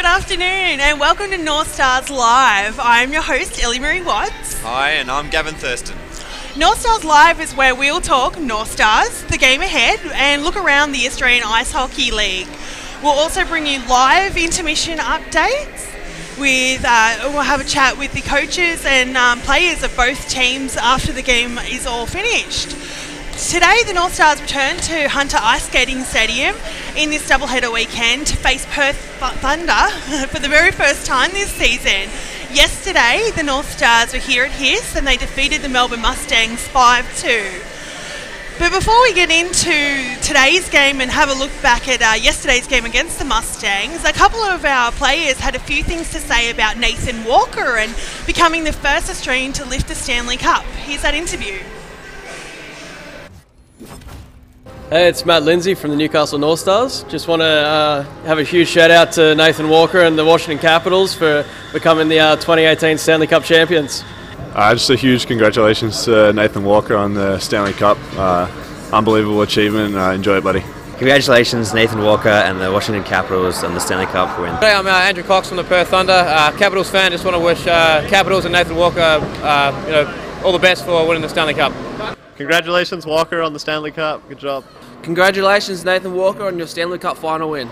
good afternoon and welcome to Northstars Live. I'm your host, Ellie Marie Watts. Hi, and I'm Gavin Thurston. Northstars Live is where we'll talk Northstars, the game ahead, and look around the Australian Ice Hockey League. We'll also bring you live intermission updates. We'll have a chat with the coaches and players of both teams after the game is all finished. Today, the Northstars return to Hunter Ice Skating Stadium in this doubleheader weekend to face Perth Thunder for the very first time this season. Yesterday, the Northstars were here at AIHL and they defeated the Melbourne Mustangs 5-2. But before we get into today's game and have a look back at yesterday's game against the Mustangs, a couple of our players had a few things to say about Nathan Walker and becoming the first Australian to lift the Stanley Cup. Here's that interview. Hey, it's Matt Lindsay from the Newcastle Northstars. Just want to have a huge shout out to Nathan Walker and the Washington Capitals for becoming the 2018 Stanley Cup champions. Just a huge congratulations to Nathan Walker on the Stanley Cup. Unbelievable achievement. Enjoy it, buddy. Congratulations, Nathan Walker and the Washington Capitals on the Stanley Cup win. Hey, I'm Andrew Cox from the Perth Thunder. Capitals fan. Just want to wish Capitals and Nathan Walker, all the best for winning the Stanley Cup. Congratulations, Walker, on the Stanley Cup. Good job. Congratulations, Nathan Walker, on your Stanley Cup final win.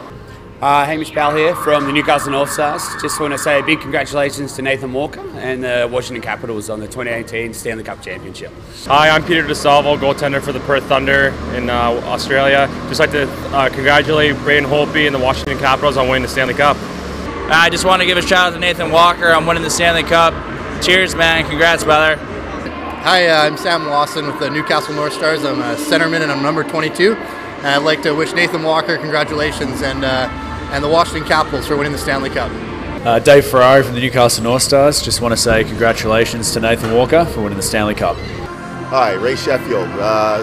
Hamish Powell here from the Newcastle Northstars. Just want to say a big congratulations to Nathan Walker and the Washington Capitals on the 2018 Stanley Cup Championship. Hi, I'm Peter DeSalvo, goaltender for the Perth Thunder in Australia. Just like to congratulate Braden Holtby and the Washington Capitals on winning the Stanley Cup. I just want to give a shout out to Nathan Walker on winning the Stanley Cup. Cheers, man. Congrats, brother. Hi, I'm Sam Lawson with the Newcastle Northstars. I'm a centerman and I'm number 22. And I'd like to wish Nathan Walker congratulations and the Washington Capitals for winning the Stanley Cup. Dave Ferrari from the Newcastle Northstars. Just want to say congratulations to Nathan Walker for winning the Stanley Cup. Hi, Ray Sheffield,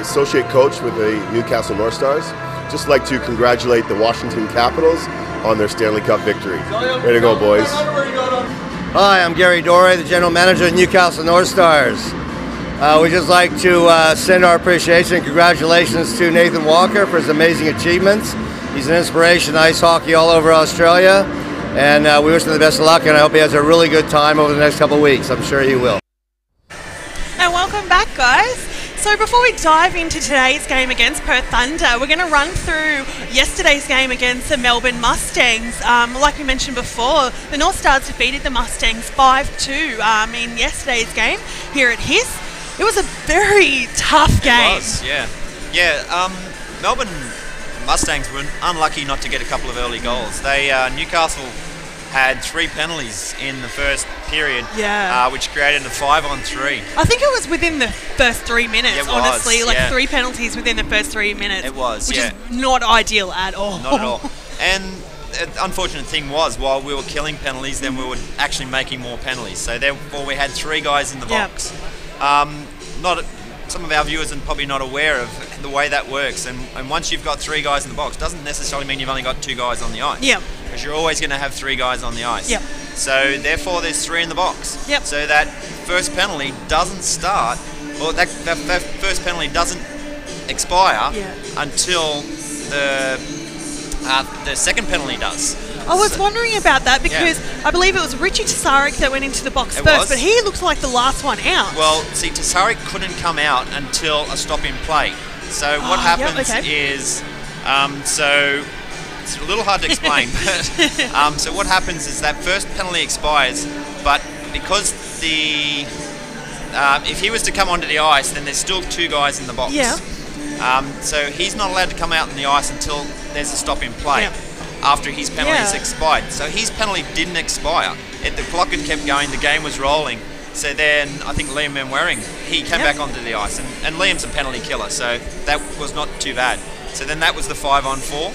associate coach with the Newcastle Northstars. Just like to congratulate the Washington Capitals on their Stanley Cup victory. Way to go, boys. Hi, I'm Gary Doré, the general manager of Newcastle Northstars. We'd just like to send our appreciation and congratulations to Nathan Walker for his amazing achievements. He's an inspiration in ice hockey all over Australia, and we wish him the best of luck, and I hope he has a really good time over the next couple of weeks. I'm sure he will. And welcome back, guys. So before we dive into today's game against Perth Thunder, we're going to run through yesterday's game against the Melbourne Mustangs. Like we mentioned before, the Northstars defeated the Mustangs 5-2 in yesterday's game here at AIHL. It was a very tough game. It was, yeah. Melbourne Mustangs were unlucky not to get a couple of early goals. Newcastle had 3 penalties in the first period, which created a 5-on-3. I think it was within the first 3 minutes, honestly. 3 penalties within the first 3 minutes. It was, which is not ideal at all. Not at all. And the unfortunate thing was, while we were killing penalties, then we were actually making more penalties. So therefore we had 3 guys in the box. Some of our viewers are probably not aware of the way that works, and once you've got 3 guys in the box, doesn't necessarily mean you've only got 2 guys on the ice. Yeah. Because you're always going to have 3 guys on the ice. Yep. So therefore, there's 3 in the box. Yep. So that first penalty doesn't start, or that first penalty doesn't expire until the second penalty does. I was wondering about that because I believe it was Richie Tasarik that went into the box first, but he looks like the last one out. Well, see, Tasarik couldn't come out until a stop in play. So what happens is, so it's a little hard to explain, but so what happens is that first penalty expires, but because if he was to come onto the ice, then there's still 2 guys in the box. Yeah. So he's not allowed to come out on the ice until there's a stop in play. After his penalty is expired. So his penalty didn't expire. The clock had kept going, the game was rolling. So then I think Liam Manwaring, he came back onto the ice, and Liam's a penalty killer, so that was not too bad. So then that was the 5-on-4,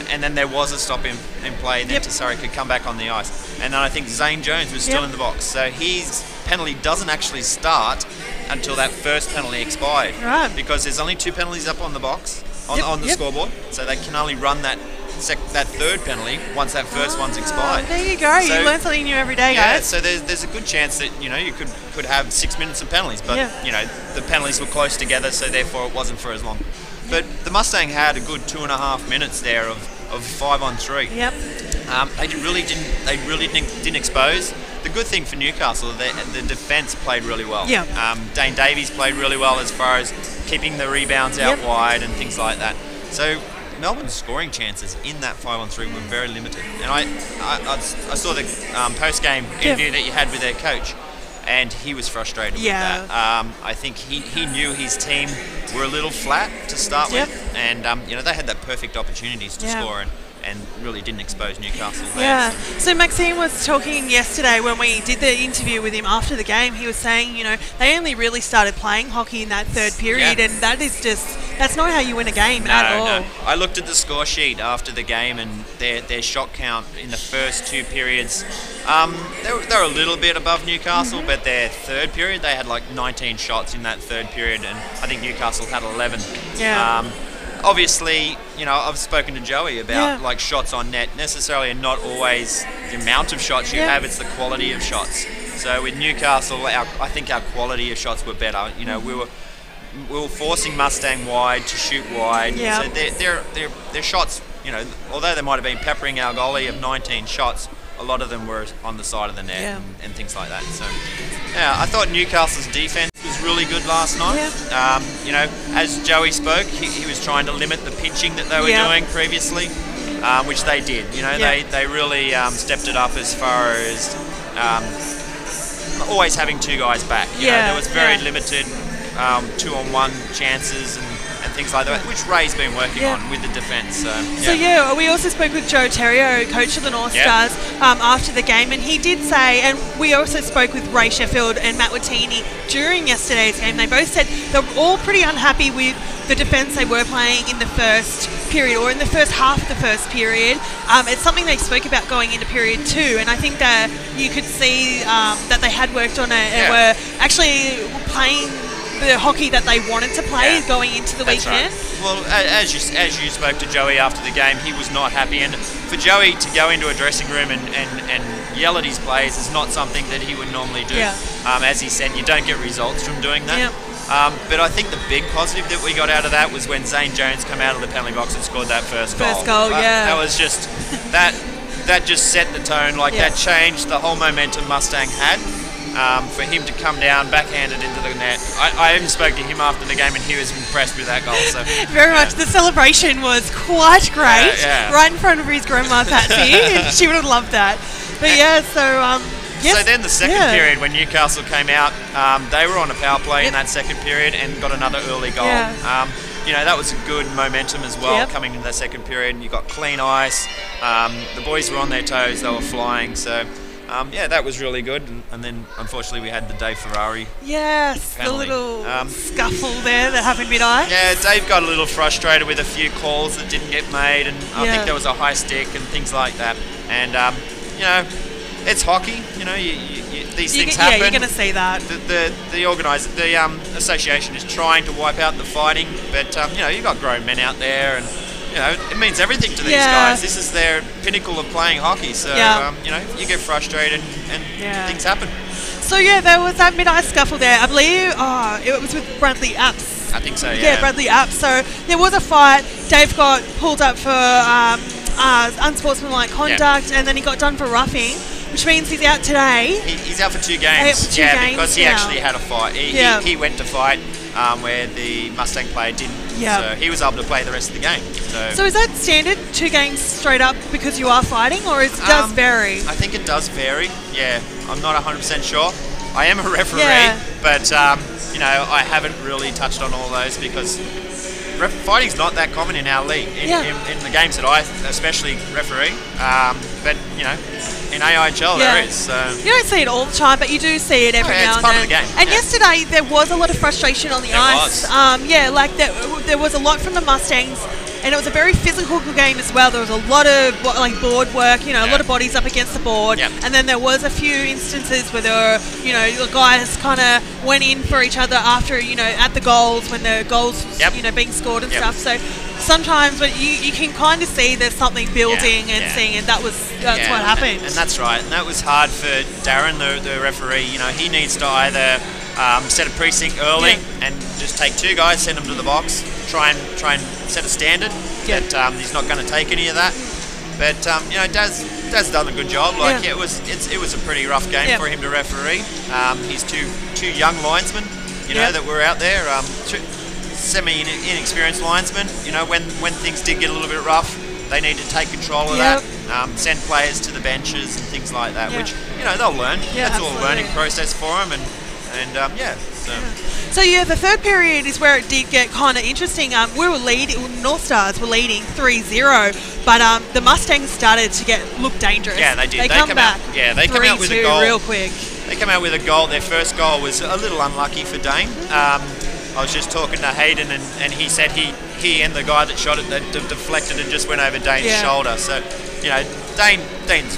and then there was a stop in play, and then Tasarik could come back on the ice. And then I think Zane Jones was still in the box. So his penalty doesn't actually start until that first penalty expired. Right. Because there's only 2 penalties up on the box, on the scoreboard, so they can only run that third penalty once that first one's expired. There you go. So, you learn something new every day, guys. So there's a good chance that you could have 6 minutes of penalties, but the penalties were close together, so therefore it wasn't for as long. But the Mustang had a good 2.5 minutes there of 5-on-3. Yep. they really didn't expose. The good thing for Newcastle, the defence played really well. Yeah. Dane Davies played really well as far as keeping the rebounds out wide and things like that. So Melbourne's scoring chances in that 5-on-3 were very limited. And I saw the post-game interview that you had with their coach, and he was frustrated with that. I think he knew his team were a little flat to start with, and they had that perfect opportunities to score and really didn't expose Newcastle there. Yeah. So Maxime was talking yesterday when we did the interview with him after the game. He was saying, they only really started playing hockey in that third period, and that's not how you win a game at all. No. I looked at the score sheet after the game, and their shot count in the first 2 periods, they were a little bit above Newcastle, but their third period, they had like 19 shots in that third period, and I think Newcastle had 11. Yeah. Obviously, I've spoken to Joey about like shots on net necessarily, and not always the amount of shots you have, it's the quality of shots. So with Newcastle, I think our quality of shots were better. We were forcing Mustang wide to shoot wide. So their shots, although they might have been peppering our goalie of 19 shots, a lot of them were on the side of the net and things like that. So, I thought Newcastle's defence was really good last night. As Joey spoke, he was trying to limit the pinching that they were doing previously, which they did. They really stepped it up as far as always having 2 guys back. There was very limited 2-on-1 chances and things like that, which Ray's been working on with the defence. So we also spoke with Joe Terrio, coach of the North Stars, after the game, and he did say, and we also spoke with Ray Sheffield and Matt Wattini during yesterday's game. They both said they're all pretty unhappy with the defence they were playing in the first period, or in the first half of the first period. It's something they spoke about going into period 2, and I think that you could see that they had worked on it and were actually playing the hockey that they wanted to play going into the weekend. Right. Well, as you spoke to Joey after the game, he was not happy, and for Joey to go into a dressing room and yell at his players is not something that he would normally do. As he said, you don't get results from doing that. But I think the big positive that we got out of that was when Zane Jones came out of the penalty box and scored that first goal. That was just that just set the tone. That changed the whole momentum Mustang had. For him to come down backhanded into the net. I even spoke to him after the game, and he was impressed with that goal. So very much. The celebration was quite great, right in front of his grandma Patsy. She would have loved that. But so then the second period, when Newcastle came out, they were on a power play in that second period and got another early goal. That was a good momentum as well coming into the second period. And you got clean ice. The boys were on their toes. They were flying. So. That was really good, and then unfortunately we had the Dave Ferrari penalty. The little scuffle there that happened mid-ice. Yeah, Dave got a little frustrated with a few calls that didn't get made, and I think there was a high stick and things like that. And it's hockey. These things happen. Yeah, you're going to see that. The association is trying to wipe out the fighting, but you've got grown men out there, and it means everything to these guys. This is their pinnacle of playing hockey. So, you get frustrated and things happen. So, there was that mid-ice scuffle there. I believe it was with Bradley Apps. I think so, yeah. Bradley Apps. So, there was a fight. Dave got pulled up for unsportsmanlike conduct, and then he got done for roughing, which means he's out today. He's out for 2 games. Because he actually had a fight. He went to fight where the Mustang player didn't. So he was able to play the rest of the game. So is that standard, 2 games straight up because you are fighting, or it does vary? I think it does vary. Yeah, I'm not 100% sure. I am a referee, but I haven't really touched on all those because fighting's not that common in our league, in the games that I especially referee. But in AIHL there is. So. You don't see it all the time, but you do see it every now and then. It's part of the game. And yesterday there was a lot of frustration on the ice. There was a lot from the Mustangs, and it was a very physical game as well. There was a lot of board work, a lot of bodies up against the board, and then there was a few instances where there were, the guys kind of went in for each other after, at the goals when the goals, being scored and stuff. So sometimes when you can kind of see there's something building and seeing, and that's what happened. And that's right. And that was hard for Darren, the referee. He needs to either set a precinct early and just take 2 guys, send them to the box, try and set a standard that he's not going to take any of that. But you know, Daz done a good job. Like it was a pretty rough game for him to referee. He's two young linesmen, you know, that were out there. Semi-inexperienced linesmen. You know, when things did get a little bit rough, they need to take control of that. Send players to the benches and things like that, which you know they'll learn. That's all a learning process for them, and So the third period is where it did get kind of interesting. We were leading, Northstars were leading 3-0, but the Mustangs started to look dangerous. Yeah, they did. They come back. Yeah, they come out with a goal real quick. They come out with a goal. Their first goal was a little unlucky for Dane. I was just talking to Hayden, and he said he and the guy that shot it that deflected and just went over Dane's shoulder. So, you know, Dane's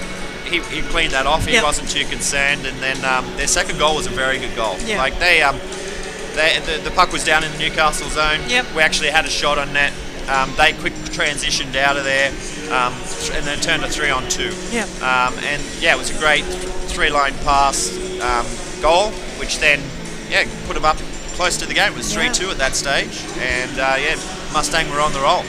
he cleaned that off. He wasn't too concerned. And then their second goal was a very good goal. Like the puck was down in the Newcastle zone. We actually had a shot on net. They quick transitioned out of there and then turned a 3-on-2. And it was a great three-line pass goal, which then put them up close to the game. It was 3-2 at that stage, and Mustang were on the roll.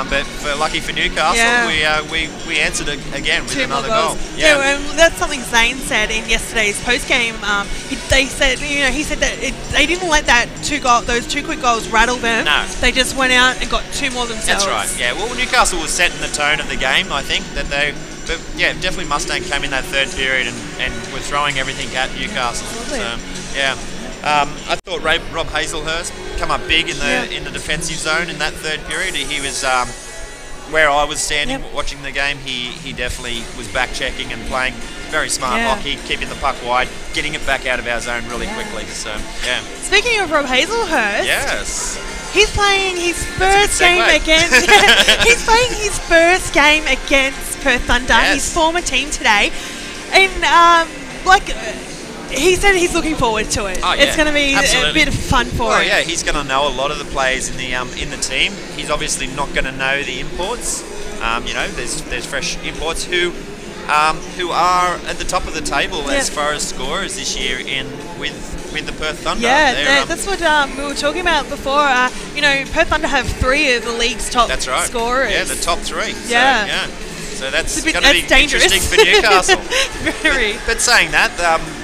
But lucky for Newcastle, we answered it again with another goal. And that's something Zane said in yesterday's post game. He said that they didn't let those two quick goals rattle them. No, they just went out and got two more themselves. That's right. Yeah. Well, Newcastle was setting the tone of the game. I think that but definitely Mustang came in that third period and were throwing everything at Newcastle. So I thought Rob Hazelhurst come up big in the defensive zone in that third period. He was where I was standing watching the game. He definitely was back checking and playing very smart hockey, keeping the puck wide, getting it back out of our zone really quickly. So Speaking of Rob Hazelhurst, he's playing his first game against. He's playing his first game against Perth Thunder, his former team today, and he said he's looking forward to it. It's going to be a bit of fun for him. Yeah, he's going to know a lot of the players in the team. He's obviously not going to know the imports. You know, there's fresh imports who are at the top of the table as far as scorers this year with the Perth Thunder. That's what we were talking about before. You know, Perth Thunder have 3 of the league's top scorers. Yeah, the top 3. So that's going to be dangerous. Interesting for Newcastle. Very. But saying that,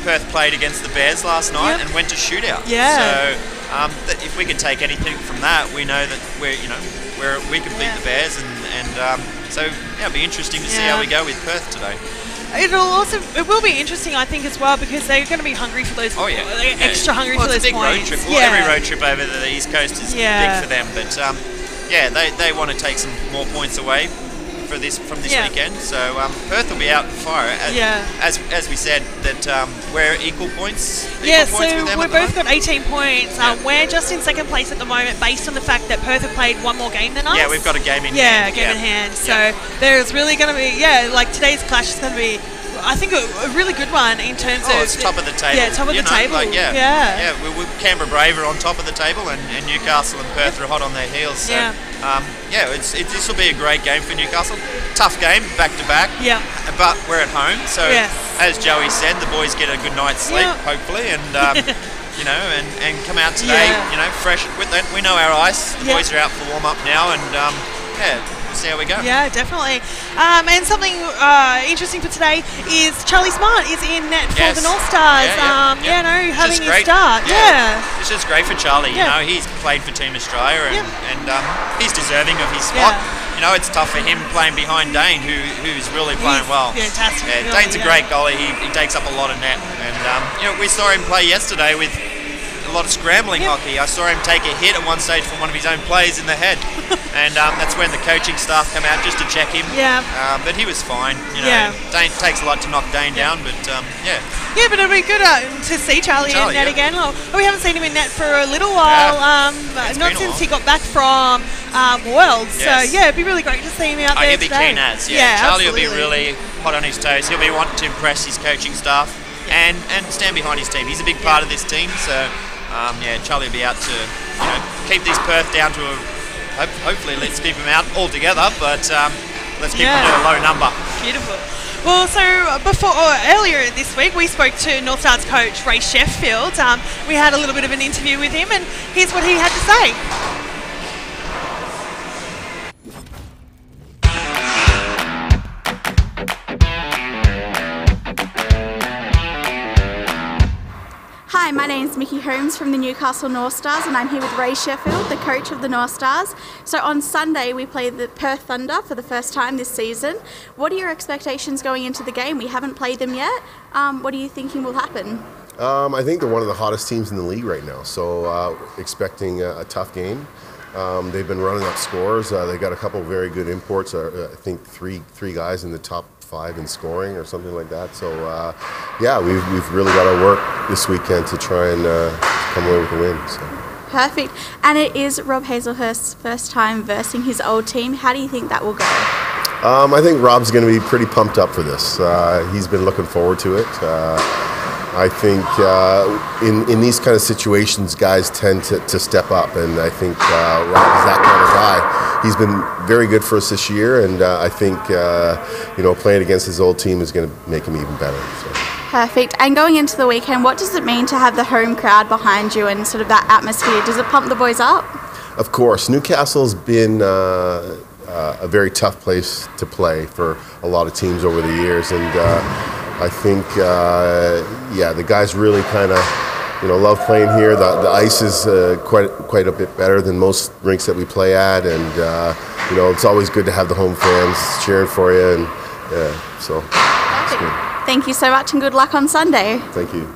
Perth played against the Bears last night and went to shootout. So if we can take anything from that, we know that we can beat the Bears, so it'll be interesting to see how we go with Perth today. It will be interesting, I think, as well, because they're going to be hungry for those. Extra hungry for those it's a big points. Road trip. Well, every road trip over the East Coast is big for them, but they want to take some more points away from this weekend. So Perth will be out far. As we said, that we're equal points. So we've both got 18 points. We're just in second place at the moment, based on the fact that Perth have played one more game than us. Yeah, we've got a game in hand. In hand. So there's really going to be like today's clash is going to be, I think, a really good one in terms of it's top of the table. Yeah, top of the table. We're Canberra Brave are on top of the table, and Newcastle and Perth are hot on their heels. So this will be a great game for Newcastle. Tough game, back to back. But we're at home, so as Joey said, the boys get a good night's sleep, hopefully, and and come out today, fresh with that. We know our ice. The boys are out for warm up now, and we'll see how we go. Yeah, definitely. And something interesting for today is Charlie Smart is in net for the Northstars. Having his start. It's just great for Charlie. You know, he's played for Team Australia, and he's deserving of his spot. You know, it's tough for him playing behind Dane, who's really playing well. Fantastic. Dane's a great goalie. He takes up a lot of net, and we saw him play yesterday with a lot of scrambling hockey. I saw him take a hit at one stage from one of his own players in the head, and that's when the coaching staff come out just to check him. But he was fine. You know, Dane takes a lot to knock Dane down, but but it'll be good to see Charlie in net again. We haven't seen him in net for a little while. Not since he got back from Worlds. So it'd be really great to see him out there. He'll be keen as Charlie will be really hot on his toes. He'll be wanting to impress his coaching staff and stand behind his team. He's a big part of this team, so. Charlie will be out to keep these Perth down to hopefully let's keep them out altogether, but let's keep them to a low number. Beautiful. Well, so earlier this week we spoke to Northstars coach Ray Sheffield. We had a little bit of an interview with him, and here's what he had to say. My name's Mickey Holmes from the Newcastle Northstars, and I'm here with Ray Sheffield, the coach of the Northstars. So on Sunday we play the Perth Thunder for the first time this season. What are your expectations going into the game? We haven't played them yet. What are you thinking will happen? I think they're one of the hottest teams in the league right now, so expecting a tough game. They've been running up scores. They got a couple of very good imports. I think three guys in the top 5 in scoring or something like that. So yeah, we've really got to work this weekend to try and come away with a win. So. Perfect. And it is Rob Hazelhurst's first time versing his old team. How do you think that will go? I think Rob's going to be pretty pumped up for this. He's been looking forward to it. I think in these kind of situations, guys tend to step up, and I think Rob is that kind of guy. He's been very good for us this year, and I think playing against his old team is going to make him even better. So. Perfect. And going into the weekend, what does it mean to have the home crowd behind you and sort of that atmosphere? Does it pump the boys up? Of course. Newcastle's been a very tough place to play for a lot of teams over the years, and I think, the guys really kind of, love playing here. The ice is quite a bit better than most rinks that we play at, and it's always good to have the home fans cheering for you, and so it's good. Thank you so much, and good luck on Sunday. Thank you.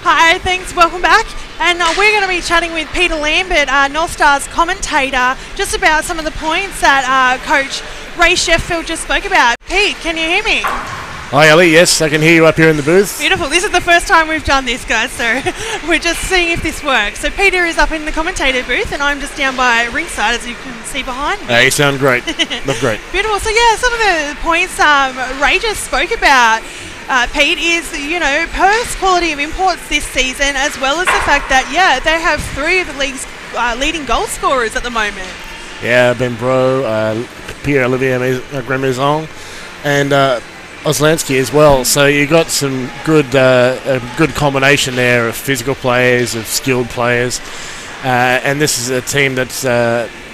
Hi, thanks, welcome back. And we're going to be chatting with Peter Lambert, Northstars commentator, just about some of the points that Coach Ray Sheffield just spoke about. Pete, can you hear me? Hi Ellie, yes, I can hear you up here in the booth. Beautiful. This is the first time we've done this, guys, so we're just seeing if this works. So Peter is up in the commentator booth, and I'm just down by ringside, as you can see behind me. You sound great. Look great. Beautiful. So yeah, some of the points Ray just spoke about, Pete, is, Perth's quality of imports this season, as well as the fact that, they have 3 of the league's leading goal scorers at the moment. Yeah, Ben Bro, Pierre-Olivier Gremezon, and Oslansky as well. So you got some good a good combination there of physical players, of skilled players, and this is a team that's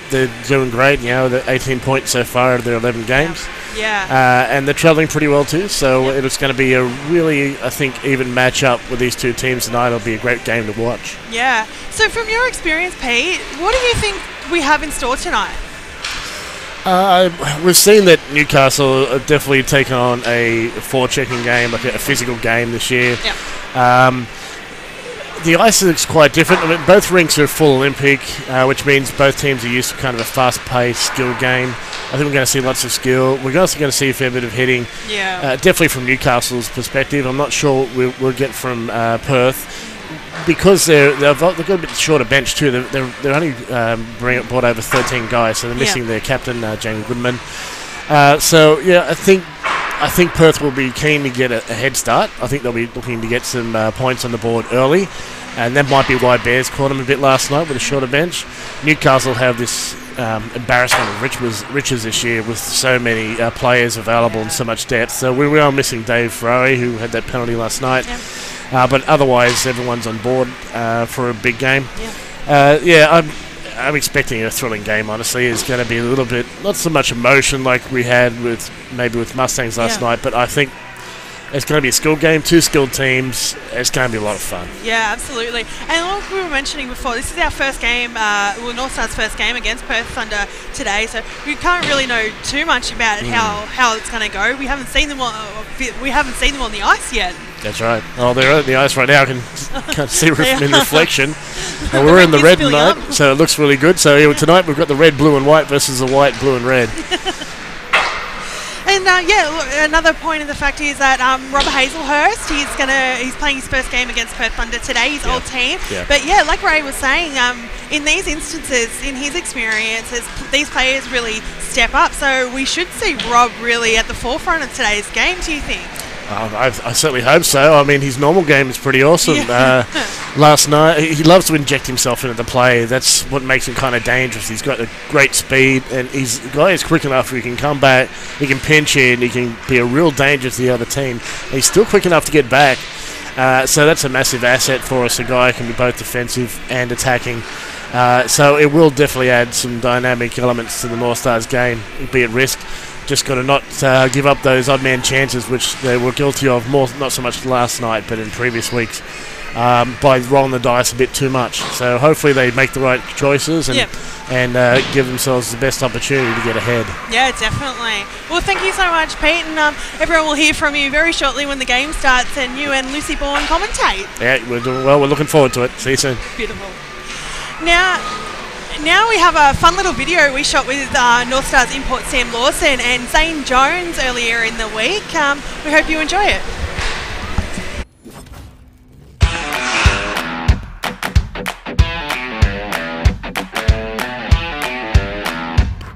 they're doing great. They're 18 points so far out of their 11 games. Yeah. And they're travelling pretty well too. So it's going to be a really, I think, even match up with these two teams tonight. It'll be a great game to watch. Yeah. So from your experience, Pete, what do you think we have in store tonight? We've seen that Newcastle definitely taken on a forechecking game, like a physical game this year. Yeah. The ice is quite different. I mean, both rinks are full Olympic, which means both teams are used to kind of a fast-paced, skill game. I think we're going to see lots of skill. We're also going to see a fair bit of hitting. Yeah. Definitely from Newcastle's perspective. I'm not sure we'll get from Perth. Because they've got a bit shorter bench too. They're only brought over 13 guys, so they're missing their captain Jamie Goodman. I think Perth will be keen to get a head start. I think they'll be looking to get some points on the board early, and that might be why Bears caught them a bit last night with a shorter bench. Newcastle have this embarrassment of riches this year with so many players available and so much depth. So we are missing Dave Ferrari, who had that penalty last night. But otherwise, everyone's on board for a big game. I'm expecting a thrilling game, honestly. It's going to be a little bit, not so much emotion like we had with Mustangs last night, but I think it's going to be a skilled game, 2 skilled teams. It's going to be a lot of fun. Yeah, absolutely. And like we were mentioning before, this is our first game, Northstars' first game against Perth Thunder today, so we can't really know too much about how it's going to go. We haven't seen them on the ice yet. That's right. Oh, they're on the ice right now. I can see them in reflection. And we're in the red tonight, so it looks really good. So tonight we've got the red, blue, and white versus the white, blue, and red. And another point of the fact is that Rob Hazelhurst, he's playing his first game against Perth Thunder today, his old team. Yeah. But like Ray was saying, in these instances, in his experiences, these players really step up. So we should see Rob really at the forefront of today's game, do you think? I certainly hope so. I mean, his normal game is pretty awesome. Last night, he loves to inject himself into the play. That's what makes him kind of dangerous. He's got a great speed, and he's the guy is quick enough. He can come back, he can pinch in, he can be a real danger to the other team. He's still quick enough to get back. So that's a massive asset for us. A guy who can be both defensive and attacking. So it will definitely add some dynamic elements to the North Stars game, be at risk. Just got to not give up those odd man chances, which they were guilty of more, not so much last night, but in previous weeks, by rolling the dice a bit too much. So hopefully they make the right choices and give themselves the best opportunity to get ahead. Yeah, definitely. Well, thank you so much, Pete, and everyone will hear from you very shortly when the game starts and you and Lucy Bourne commentate. Yeah, we're doing well. We're looking forward to it. See you soon. Beautiful. Now we have a fun little video we shot with North Stars import Sam Lawson and Zane Jones earlier in the week. We hope you enjoy it.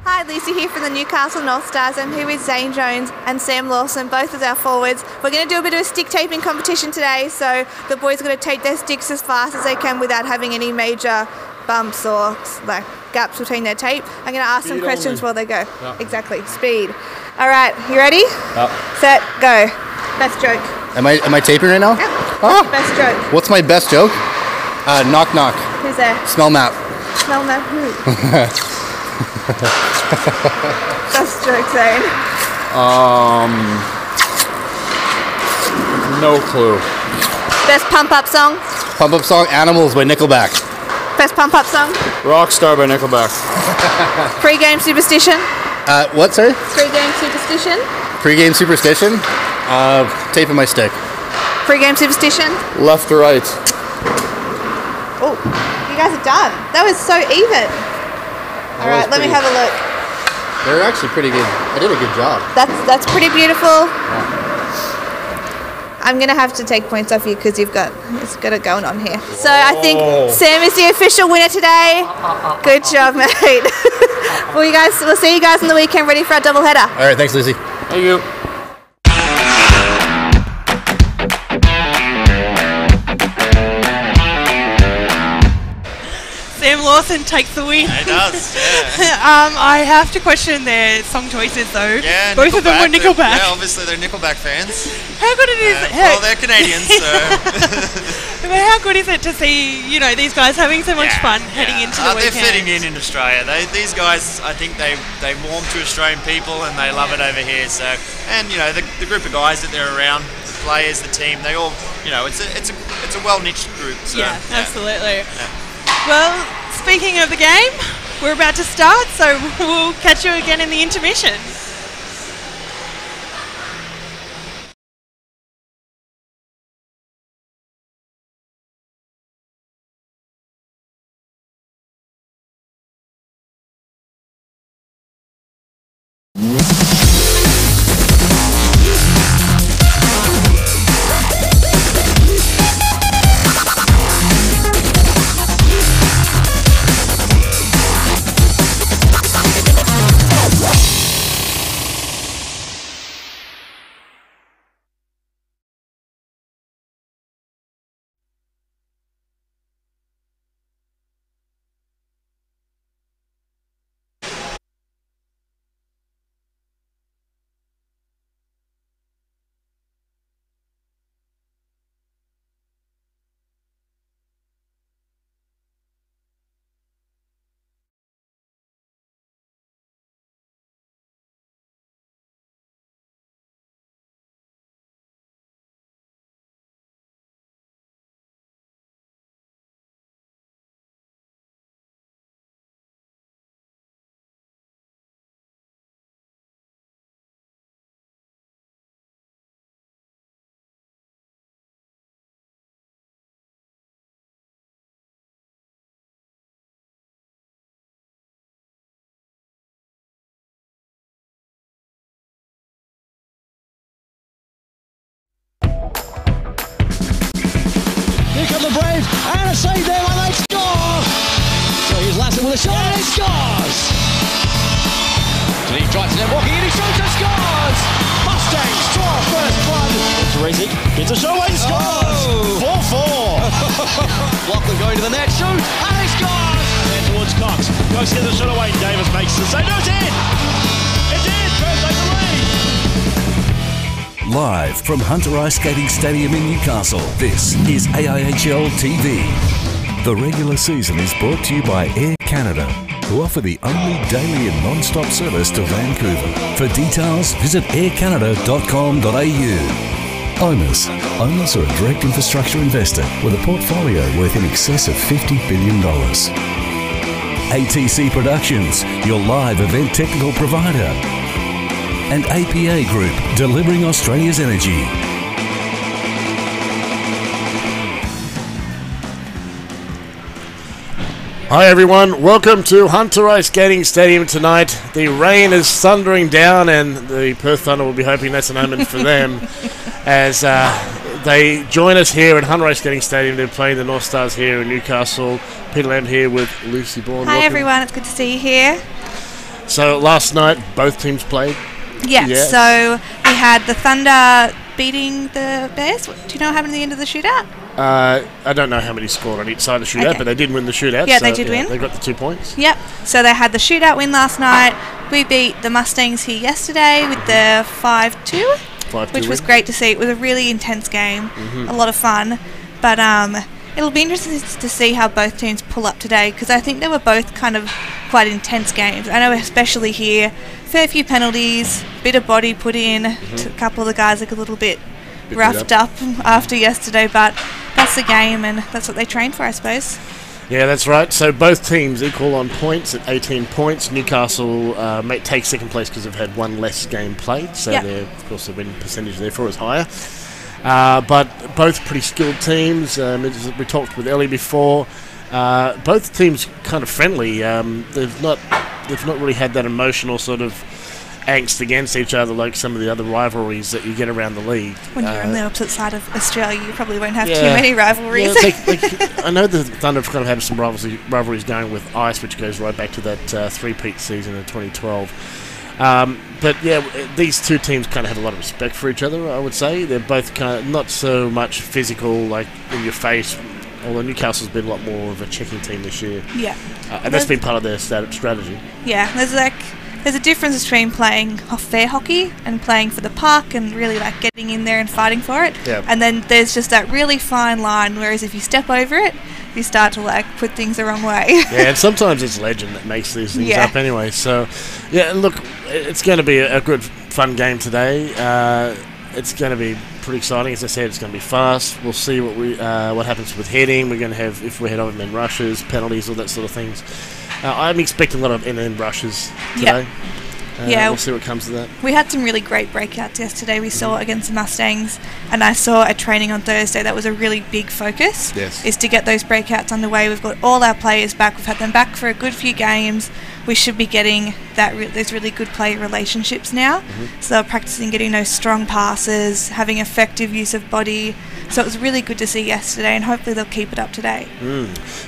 Hi, Lucy here from the Newcastle Northstars. I'm here with Zane Jones and Sam Lawson, both as our forwards. We're going to do a bit of a stick taping competition today, so the boys are going to tape their sticks as fast as they can without having any major bumps or like gaps between their tape. I'm going to ask some questions while they go. Exactly, speed. All right, you ready? Set, go. Best joke. Am I taping right now? Yeah. Best joke. What's my best joke? Knock knock. Who's there? Smell map. Smell map who? Best joke, Zane. No clue. Best pump up song. Pump up song, Animals by Nickelback. Best pump up song. Rockstar by Nickelback. Pre-game superstition. What, sorry? Pre-game superstition. Pre-game superstition? Taping my stick. Pre-game superstition. Left to right. Oh, you guys are done. That was so even. All right, let me have a look. They're actually pretty good. I did a good job. That's pretty beautiful. I'm going to have to take points off you because you've got it going on here. So I think Sam is the official winner today. Good job, mate. We'll see you guys on the weekend ready for our double header. All right, thanks, Lucy. Thank you. Sam Lawson takes the win. He does, yeah. I have to question their song choices though. Yeah, both of them were Nickelback. Yeah, obviously they're Nickelback fans. How good it is! Well, they're Canadians, so. But how good is it to see these guys having so much fun heading into the weekend? They're fitting in Australia. These guys, I think they warm to Australian people and they love it over here. So, and the group of guys that they're around, the players, the team, they all, it's a well niched group. So, yeah, absolutely. Yeah. Well, speaking of the game, we're about to start, so we'll catch you again in the intermission. The Braves, and a save there, and they score! So here's Lassen with a shot, and he scores! And he tries to net walking, and he shoots and scores! Mustangs draw first blood! Teresic gets a shot, and he scores! 4-4! Lachlan going to the net, shoots, and he scores! And towards Cox, goes to the shot away, Davis makes the save, no, it's in! It's in, Perth over the lead! Live from Hunter Ice Skating Stadium in Newcastle, this is AIHL TV. The regular season is brought to you by Air Canada, who offer the only daily and non-stop service to Vancouver. For details, visit aircanada.com.au. OMERS. OMERS are a direct infrastructure investor with a portfolio worth in excess of $50 billion. ATC Productions, your live event technical provider. And APA Group, delivering Australia's energy. Hi everyone, welcome to Hunter Ice Skating Stadium tonight. The rain is thundering down and the Perth Thunder will be hoping that's an omen for them as they join us here at Hunter Ice Skating Stadium. They're playing the Northstars here in Newcastle. Peter Lamb here with Lucy Bourne. Hi welcome. everyone, it's good to see you here. So last night both teams played? Yeah, so we had the Thunder beating the Bears. Do you know what happened at the end of the shootout? I don't know how many scored on each side of the shootout, but they did win the shootout. Yeah, they did win. They got the 2 points. Yep. So they had the shootout win last night. We beat the Mustangs here yesterday with the 5-2, which was great to see. It was a really intense game, a lot of fun. But it'll be interesting to see how both teams pull up today because I think they were both kind of quite intense games. I know especially here, fair few penalties, bit of body put in. A couple of the guys look a little bit roughed up after yesterday, but that's the game and that's what they train for, I suppose. Yeah, that's right. So both teams equal on points at 18 points. Newcastle take second place because they've had one less game played, so of course the win percentage therefore is higher. But both pretty skilled teams. As we talked with Ellie before, both teams kind of friendly. They've not really had that emotional sort of angst against each other like some of the other rivalries that you get around the league. When you're on the opposite side of Australia, you probably won't have too many rivalries. I know the Thunder have kind of had some rivalries going with Ice, which goes right back to that three-peat season in 2012. But yeah, these two teams kind of have a lot of respect for each other, I would say. They're both kind of not so much physical, like in your face, although Newcastle's been a lot more of a checking team this year. Yeah. And that's been part of their strategy. Yeah, there's a difference between playing fair hockey and playing for the puck and really like getting in there and fighting for it. Yeah. And then there's just that really fine line, whereas if you step over it, you start to like put things the wrong way. Yeah, and sometimes it's legend that makes these things up anyway. So, yeah, look, it's going to be a good, fun game today. It's going to be pretty exciting. As I said, it's going to be fast. We'll see what happens with heading. We're going to have, if we head over men rushes, penalties, all that sort of things. I'm expecting a lot of end rushes today. We'll see what comes of that. We had some really great breakouts yesterday. We saw against the Mustangs, and I saw at training on Thursday that was a really big focus. Yes. Is to get those breakouts underway. We've got all our players back. We've had them back for a good few games. We should be getting those really good player relationships now. So practicing getting those strong passes, having effective use of body. So it was really good to see yesterday, and hopefully they'll keep it up today.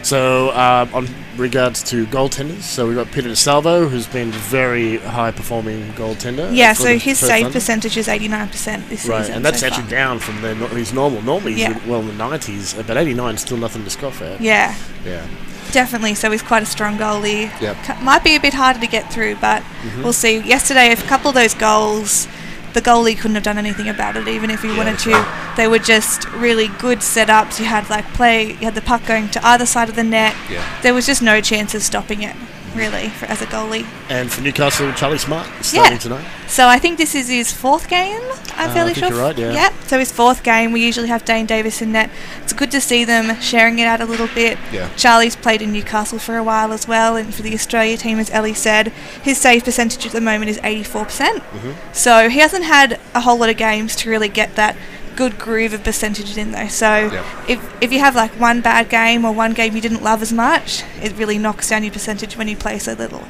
So on regards to goaltenders, so we've got Peter DeSalvo, who's been very high-performing goaltender. Yeah, so his save percentage is 89% this season. Right, and that's so actually down from his normal. Normally he's in the 90s, but 89 is still nothing to scoff at. Yeah. Yeah. Definitely, so he's quite a strong goalie. Yep. Might be a bit harder to get through, but we'll see. Yesterday, a couple of those goals, the goalie couldn't have done anything about it, even if he wanted to. They were just really good setups. You had you had the puck going to either side of the net. There was just no chance of stopping it, really, as a goalie. And for Newcastle, Charlie Smart is starting tonight. So I think this is his fourth game, I'm fairly sure. You're right, Yep, so his fourth game. We usually have Dane Davis in net. It's good to see them sharing it out a little bit. Charlie's played in Newcastle for a while as well, and for the Australia team, as Ellie said, his save percentage at the moment is 84%. So he hasn't had a whole lot of games to really get that good groove of percentages in there. So if you have like one bad game or one game you didn't love as much, it really knocks down your percentage when you play so little.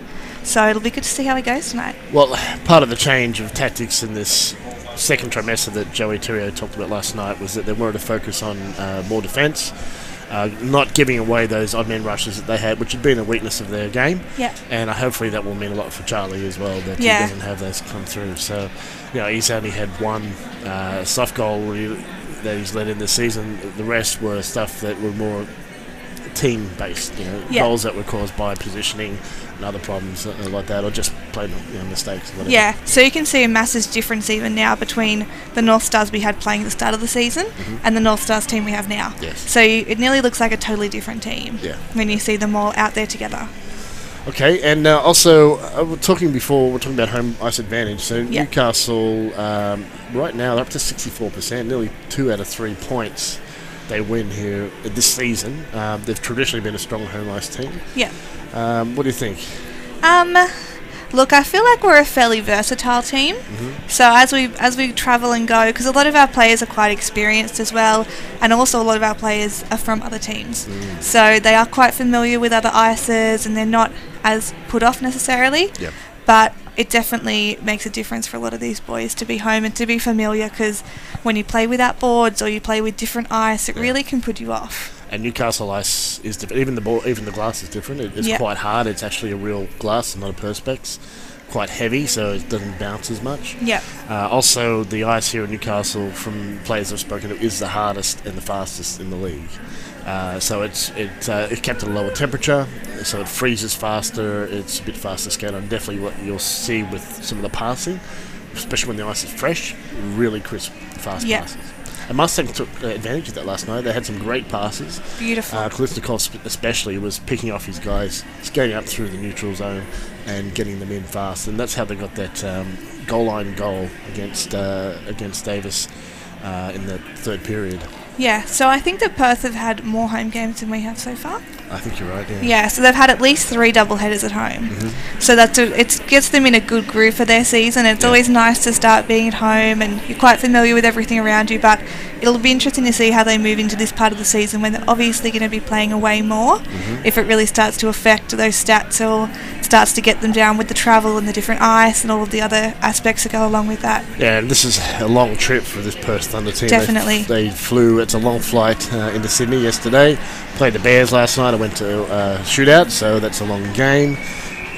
So it'll be good to see how he goes tonight. Well, part of the change of tactics in this second trimester that Joey Theriault talked about last night was that they wanted to focus on more defence, not giving away those odd man rushes that they had, which had been a weakness of their game. And hopefully that will mean a lot for Charlie as well, that he doesn't have those come through. So, he's only had one soft goal that he's led in this season. The rest were stuff that were more team-based, goals that were caused by positioning and other problems like that, or just played mistakes. Whatever. Yeah, so you can see a massive difference even now between the North Stars we had playing at the start of the season and the North Stars team we have now. Yes. So it nearly looks like a totally different team when you see them all out there together. Okay, and also we're talking about home ice advantage. So Newcastle, right now, they're up to 64%, nearly 2 out of 3 points they win here this season. They've traditionally been a strong home ice team. Yeah. What do you think? Look, I feel like we're a fairly versatile team. So as we travel and go, because a lot of our players are quite experienced as well, and also a lot of our players are from other teams. So they are quite familiar with other ices, and they're not as put off necessarily. Yep. But it definitely makes a difference for a lot of these boys to be home and to be familiar, because when you play without boards or you play with different ice, it really can put you off. And Newcastle ice is different. Even the glass is different. It's quite hard. It's actually a real glass, not a perspex. Quite heavy, so it doesn't bounce as much. Yeah. Also, the ice here in Newcastle, from players I've spoken to, is the hardest and the fastest in the league. So it's kept at a lower temperature, so it freezes faster. It's a bit faster skate on. Definitely what you'll see with some of the passing, especially when the ice is fresh, really crisp, fast passes. And Mustang took advantage of that last night. They had some great passes. Beautiful. Kalistnikov especially was picking off his guys, skating up through the neutral zone and getting them in fast. And that's how they got that goal line goal against Davis in the third period. Yeah, so I think that Perth have had more home games than we have so far. I think you're right, yeah. Yeah, so they've had at least 3 doubleheaders at home. So it gets them in a good groove for their season. It's always nice to start being at home, and you're quite familiar with everything around you, but it'll be interesting to see how they move into this part of the season when they're obviously going to be playing away more, if it really starts to affect those stats or starts to get them down with the travel and the different ice and all of the other aspects that go along with that. Yeah, and this is a long trip for this Perth Thunder team. Definitely. They flew, it's a long flight into Sydney yesterday, played the Bears last night. I went to a shootout, so that's a long game.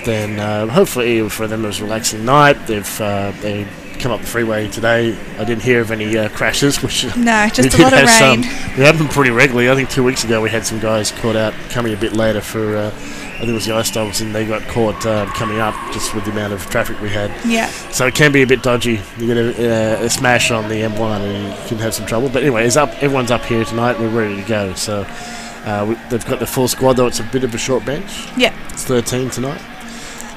Then hopefully for them it was a relaxing night. They come up the freeway today. I didn't hear of any crashes, which no, just a lot of rain. We have them pretty regularly. I think 2 weeks ago we had some guys caught out coming a bit later for I think it was the ice dogs, and they got caught coming up just with the amount of traffic we had. Yeah. So it can be a bit dodgy. You get a smash on the M1 and you can have some trouble. But anyway, everyone's up here tonight. We're ready to go. So they've got the full squad, though it's a bit of a short bench. Yeah. It's 13 tonight.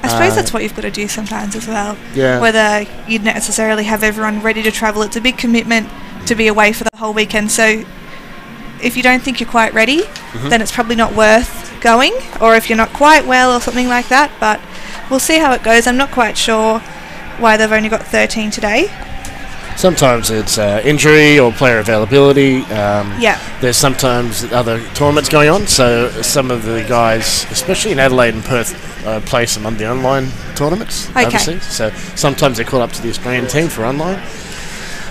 I suppose that's what you've got to do sometimes as well. Yeah. Whether you'd necessarily have everyone ready to travel, it's a big commitment to be away for the whole weekend. So if you don't think you're quite ready, then it's probably not worth going, or if you're not quite well or something like that. But we'll see how it goes. I'm not quite sure why they've only got 13 today. Sometimes it's injury or player availability. There's sometimes other tournaments going on, so some of the guys, especially in Adelaide and Perth, play some on the online tournaments overseas. So sometimes they're called up to the Australian team for online.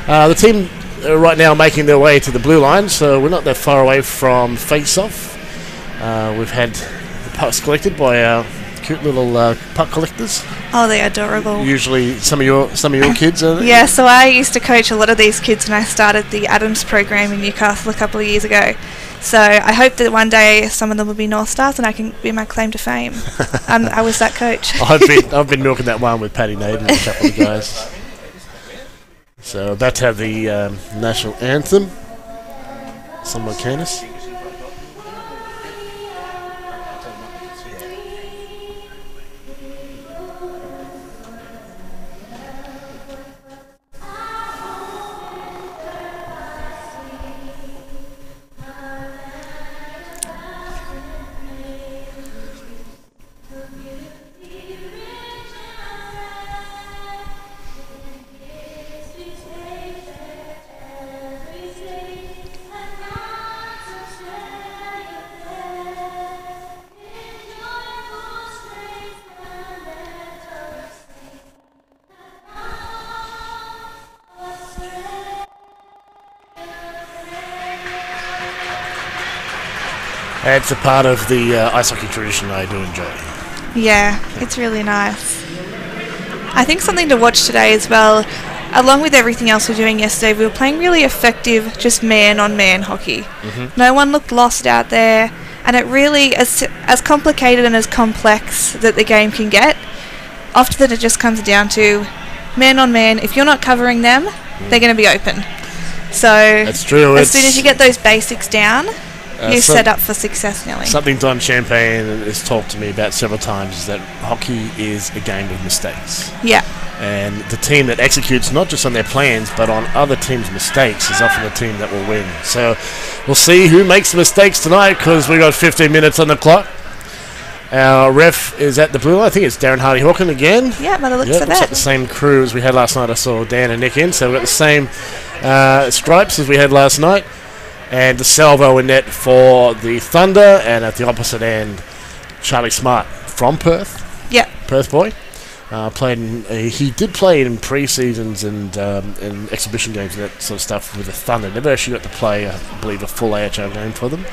The team are right now making their way to the blue line, so we're not that far away from face-off. We've had the pucks collected by our cute little puck collectors. Oh, they're adorable. Usually some of your kids, are they? Yeah, so I used to coach a lot of these kids when I started the Adams program in Newcastle a couple of years ago. So I hope that one day some of them will be North Stars and I can be my claim to fame. I was that coach. I've been milking that one with Paddy Naden and a couple of guys. So about to have the national anthem. Someone Canis. It's a part of the ice hockey tradition I do enjoy. Yeah, it's really nice. I think something to watch today as well, along with everything else we were doing yesterday, we were playing really effective, just man-on-man hockey. No one looked lost out there, and it really, as complicated and as complex that the game can get, often it just comes down to man on man. If you're not covering them, they're going to be open. So that's true. As soon as you get those basics down, you're set up for success nearly. Something Don Champagne has talked to me about several times is that hockey is a game of mistakes. Yeah. And the team that executes not just on their plans but on other teams' mistakes is often the team that will win. So we'll see who makes the mistakes tonight, because we got 15 minutes on the clock. Our ref is at the blue line. I think it's Darren Hardy-Hawken again. Yeah, by the looks of looks it. like the same crew as we had last night. I saw Dan and Nick in, so we've got the same stripes as we had last night. And DeSalvo in net for the Thunder, and at the opposite end, Charlie Smart from Perth. Yeah. Perth boy. He did play in pre-seasons and exhibition games and that sort of stuff with the Thunder. Never actually got to play, I believe, a full AHL game for them.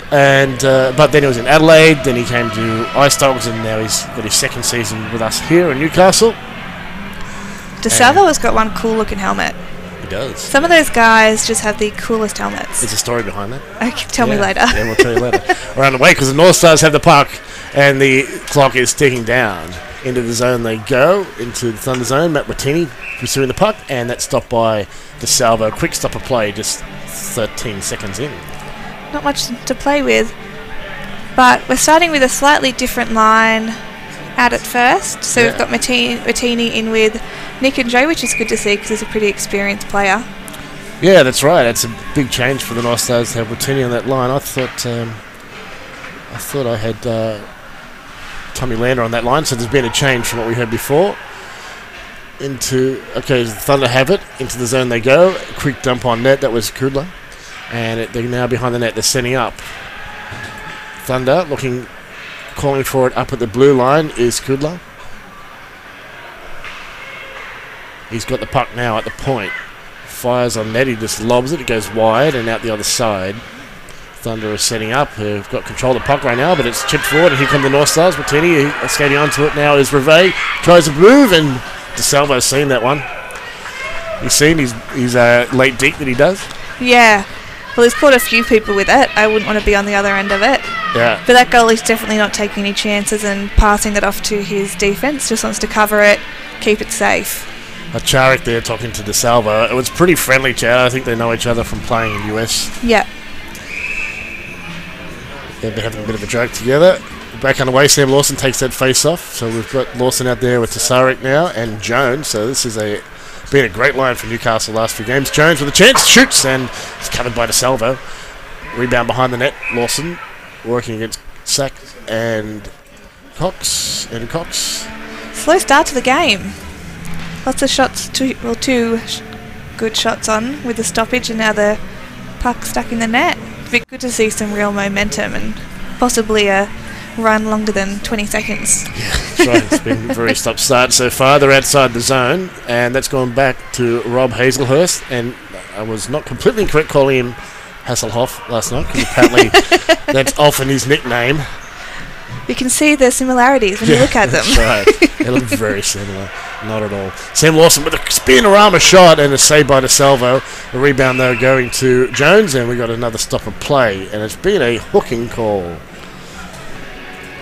But then he was in Adelaide, then he came to Ice Dogs, and now he's got his second season with us here in Newcastle. DeSalvo has got one cool looking helmet. He does. Some of those guys just have the coolest helmets. There's a story behind that. Okay, tell me later. Yeah, we'll tell you later. We're on the way because the North Stars have the puck and the clock is ticking down. Into the zone they go, into the Thunder zone. Matt Rattini pursuing the puck, and that's stopped by DeSalvo. Quick stop of play, just 13 seconds in. Not much to play with, but we're starting with a slightly different line out at first. So we've got Rattini in with Nick and Joe, which is good to see because he's a pretty experienced player. Yeah, that's right. That's a big change for the North Stars to have Rattini on that line. I thought I had Tommy Lander on that line, so there's been a change from what we had before. The Thunder have it. Into the zone they go. Quick dump on net. That was Kudla. And they're now behind the net. They're setting up. Thunder calling for it up at the blue line is Kudla. He's got the puck now at the point. Fires on net. He just lobs it. It goes wide and out the other side. Thunder is setting up. They've got control of the puck right now, but it's chipped forward, and here come the North Stars. Rattini skating onto it now is Reve. Tries to move, and DeSalvo's seen that one. He's seen his late deke that he does. Yeah. Well, he's caught a few people with it. I wouldn't want to be on the other end of it. Yeah. But that goalie's definitely not taking any chances and passing it off to his defence. Just wants to cover it, keep it safe. Hacharik there talking to DeSalvo. It was pretty friendly chat. I think they know each other from playing in US. Yeah. They've been having a bit of a joke together. Back on the way, Sam Lawson takes that face off. So we've got Lawson out there with Tasarik now and Jones. So this is been a great line for Newcastle the last few games. Jones with a chance, shoots, and it's covered by DeSalvo. Rebound behind the net. Lawson working against Sack and Cox. Slow start to the game. Lots of shots, two good shots on with the stoppage, and now the puck stuck in the net. It'd be good to see some real momentum and possibly a run longer than 20 seconds. Yeah, that's right. It's been a very stop-start so far. They're outside the zone, and that's gone back to Rob Hazelhurst. And I was not completely incorrect calling him Hasselhoff last night, because apparently that's often his nickname. You can see the similarities when you look at them. That's right. They look very similar. Not at all. Sam Lawson with a spin-a-rama shot and a save by DeSalvo. A rebound, though, going to Jones, and we got another stop of play. And it's been a hooking call.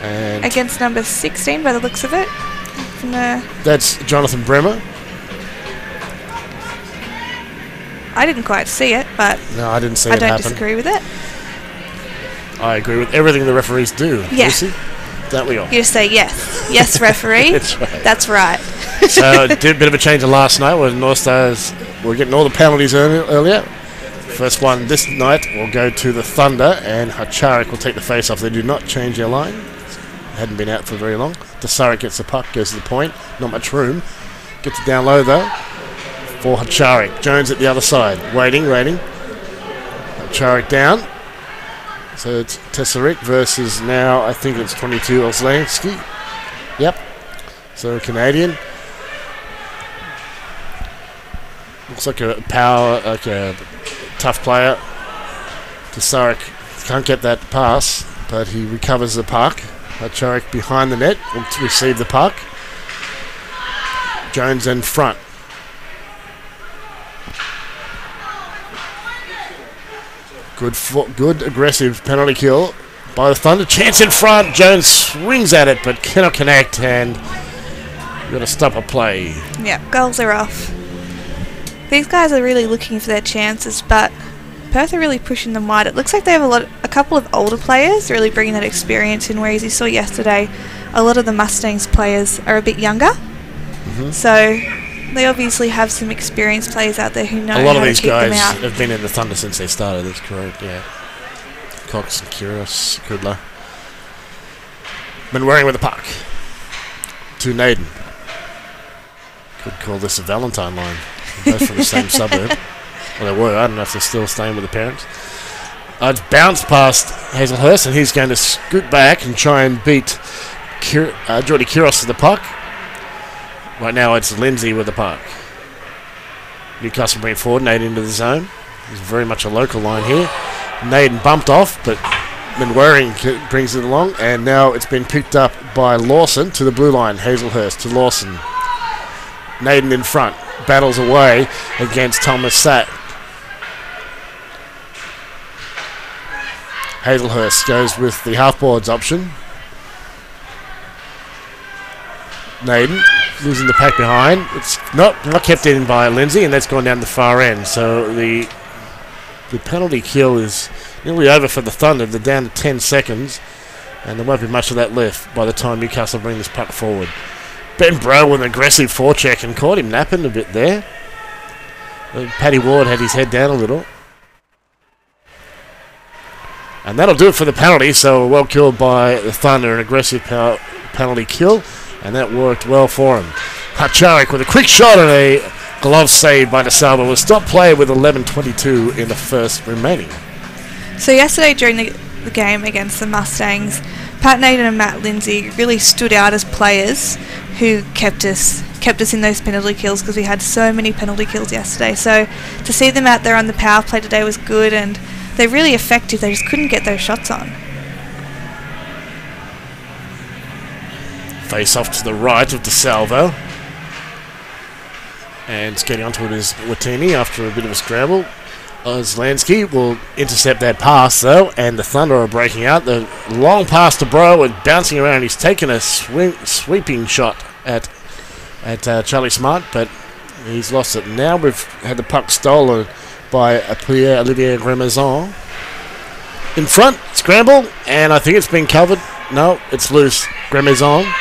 And against number 16 by the looks of it. That's Jonathan Bremer. I didn't quite see it, but no, I didn't see it happen. I don't disagree with it. I agree with everything the referees do. Yeah. Lucy, don't we all? You just say yes. Yes, referee. That's right. That's right. So did a bit of a change of last night where North Stars were getting all the penalties earlier. First one this night will go to the Thunder, and Hacharik will take the face off. They do not change their line. Hadn't been out for very long. Tasarik gets the puck, goes to the point. Not much room. Gets it down low though for Hacharik. Jones at the other side. Waiting. Hacharik down. So it's Tasarik versus now, I think it's 22 Oslansky. Yep. So Canadian. Looks like a tough player. Tasarik can't get that pass, but he recovers the puck. Hacharik behind the net will receive the puck. Jones in front. Good aggressive penalty kill by the Thunder. Chance in front. Jones swings at it but cannot connect, and got to stop a play. Yeah, goals are off. These guys are really looking for their chances, but Perth are really pushing them wide. It looks like they have a couple of older players really bringing that experience in, whereas you saw yesterday a lot of the Mustangs players are a bit younger. So they obviously have some experienced players out there who know how to keep them out. A lot of these guys have been in the Thunder since they started, that's correct, yeah. Cox and Kyrgios, Kudla. Manwaring with the puck. To Naden. Could call this a Valentine line. They're both from the same suburb. Well, they were. I don't know if they're still staying with the parents. It's bounced past Hazelhurst, and he's going to scoot back and try and beat Jordy Kyrgios to the puck. Right now it's Lindsay with the puck. Newcastle bring forward, Naden into the zone. It's very much a local line here. Naden bumped off, but Manwaring brings it along, and now it's been picked up by Lawson to the blue line. Hazelhurst to Lawson. Naden in front, battles away against Thomas Satt. Hazelhurst goes with the half-boards option. Naden losing the pack behind. It's not kept in by Lindsay, and that's gone down the far end. So the penalty kill is nearly over for the Thunder. They're down to 10 seconds, and there won't be much of that left by the time Newcastle bring this puck forward. Ben Bro with an aggressive forecheck and caught him napping a bit there. Paddy Ward had his head down a little. And that'll do it for the penalty, so well killed by the Thunder, an aggressive penalty kill, and that worked well for him. Hacharik with a quick shot and a glove save by DeSalvo will stop play with 11:22 in the first remaining. So yesterday during the game against the Mustangs, Pat Naden and Matt Lindsay really stood out as players who kept us in those penalty kills, because we had so many penalty kills yesterday. So to see them out there on the power play today was good, and they're really effective. They just couldn't get those shots on. Face off to the right of DeSalvo. And getting onto it is Watini after a bit of a scramble. Zlansky will intercept that pass though, and the Thunder are breaking out. The long pass to Bro and bouncing around. He's taken a sweeping shot at Charlie Smart, but he's lost it. Now we've had the puck stolen by Pierre-Olivier Gremazon. In front, scramble, and I think it's been covered. No, it's loose. Gremazon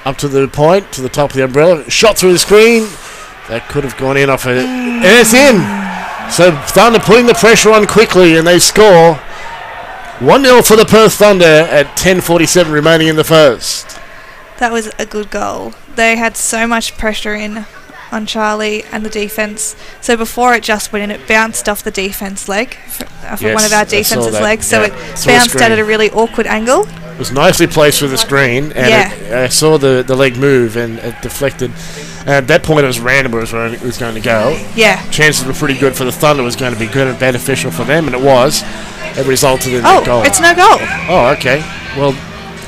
up to the point, to the top of the umbrella. Shot through the screen. That could have gone in off it. And it's in! So Thunder putting the pressure on quickly, and they score 1-0 for the Perth Thunder at 10:47 remaining in the first. That was a good goal. They had so much pressure in on Charlie and the defence. So before it just went in, it bounced off the defence leg, from one of our defence's legs. So it bounced out at a really awkward angle. It was nicely placed with the screen, and I saw the leg move, and it deflected. At that point, it was random where it was going to go. Yeah. Chances were pretty good for the Thunder. It was going to be good and beneficial for them, and it was. It resulted in a goal. Oh, it's no goal. Oh, okay. Well,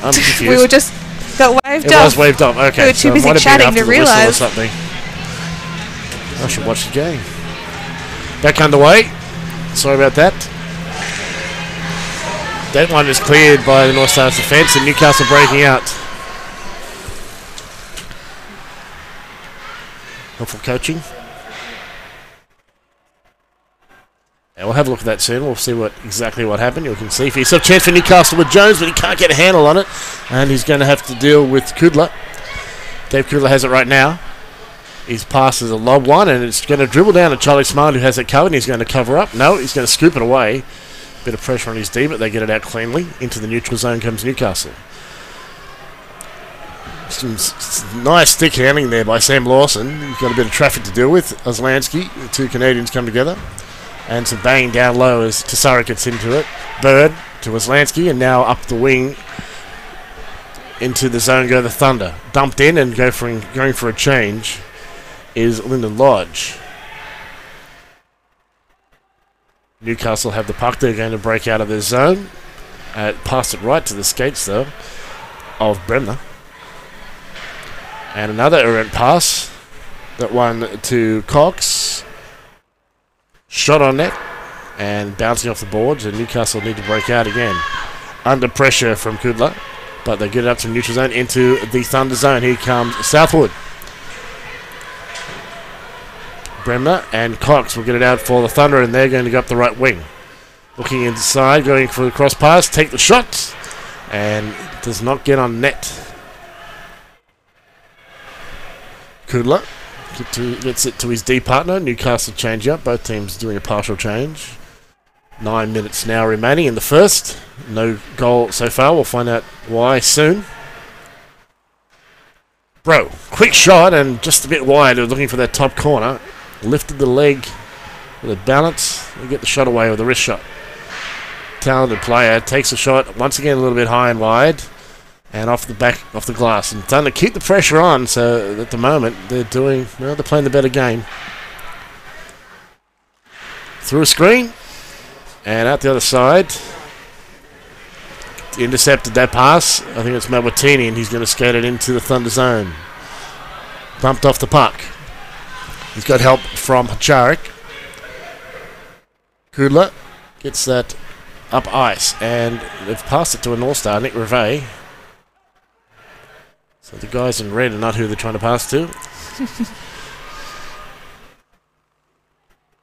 I'm confused. We were just got waved off. It was waved off. Okay. We were too busy chatting to realise. Something. I should watch the game. Back underway. Sorry about that. That one is cleared by the North Stars defence, and Newcastle breaking out. Helpful coaching. And we'll have a look at that soon. We'll see exactly what happened. You can see for yourself. Chance for Newcastle with Jones, but he can't get a handle on it, and he's going to have to deal with Kudla. Dave Kudla has it right now. His pass is a lob one, and it's going to dribble down to Charlie Smart, who has it covered, and he's going to cover up. No, he's going to scoop it away. Bit of pressure on his D, but they get it out cleanly. Into the neutral zone comes Newcastle. Some nice stick handling there by Sam Lawson. He's got a bit of traffic to deal with. Zlansky, the two Canadians come together. And some banging down low as Tassara gets into it. Bird to Zlansky, and now up the wing into the zone go the Thunder. Dumped in and going for a change is Lyndon Lodge. Newcastle have the puck. They're going to break out of their zone. Passed it right to the skates, though, of Bremner. And another errant pass. That one to Cox. Shot on net. And bouncing off the boards. And Newcastle need to break out again. under pressure from Kudla, but they get it up to neutral zone into the Thunder zone. Here comes Southwood. Bremner and Cox will get it out for the Thunder, and they're going to go up the right wing. Looking inside, going for the cross pass, take the shot, and does not get on net. Kudla gets it to his D partner. Newcastle change up. Both teams doing a partial change. 9 minutes now remaining in the first. No goal so far. We'll find out why soon. Bro, quick shot and just a bit wide. Looking for that top corner. Lifted the leg with a balance. We get the shot away with a wrist shot. Talented player. Takes a shot once again a little bit high and wide. And off the glass. And Thunder keep the pressure on, so at the moment they're playing the better game. Through a screen. And out the other side. Intercepted that pass. I think it's Mawatini, and he's going to skate it into the Thunder zone. Bumped off the puck. He's got help from Hacharik. Kudla gets that up ice, and they've passed it to a North Star, Nick Reve. So the guys in red are not who they're trying to pass to.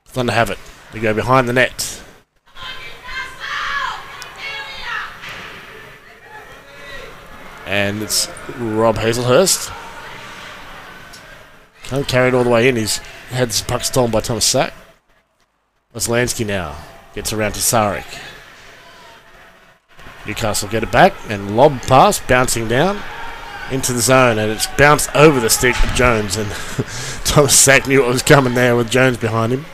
Thunder have it. They go behind the net. And it's Rob Hazelhurst. Can't carry it all the way in. He's had his puck stolen by Thomas Sack. Lansky now gets around to Sarek. Newcastle get it back and lob pass, bouncing down into the zone, and it's bounced over the stick of Jones, and Thomas Sack knew what was coming there with Jones behind him.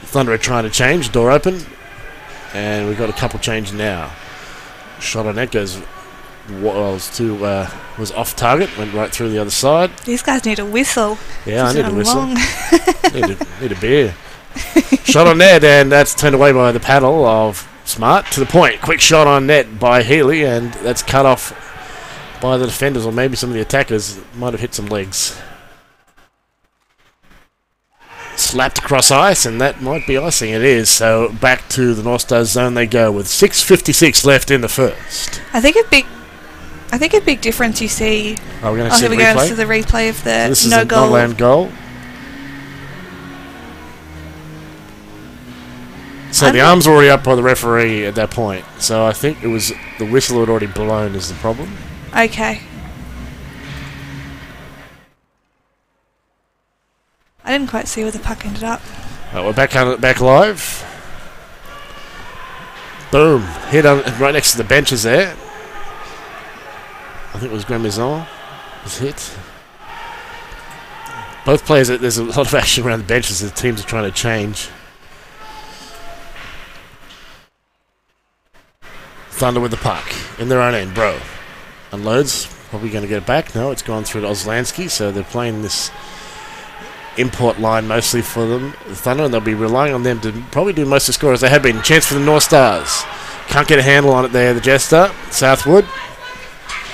Thunder are trying to change, door open, and we've got a couple change now. Shot on net goes was off target, went right through the other side. These guys need a whistle. Yeah, I need a whistle. need a beer. Shot on net, and that's turned away by the paddle of Smart. To the point, quick shot on net by Healy, and that's cut off by the defenders, or maybe some of the attackers. Might have hit some legs. Slapped across ice, and that might be icing. It is. So back to the North Stars zone they go with 6:56 left in the first. I think a big difference you see. Oh, we're going to see here we go. This is the replay of the this no is goal. a non-land goal. So the arm's already up by the referee at that point. So I think it was the whistle had already blown is the problem. Okay. I didn't quite see where the puck ended up. We're back live. Boom. Hit on, right next to the benches there. I think it was Gramizon was hit. Both players, there's a lot of action around the benches. The teams are trying to change. Thunder with the puck in their own end, bro. Unloads. Probably going to get it back. No, it's gone through to Oslansky, so they're playing this import line mostly for them, the Thunder, and they'll be relying on them to probably do most of the score as they have been. Chance for the North Stars. Can't get a handle on it there, the Jester. Southwood.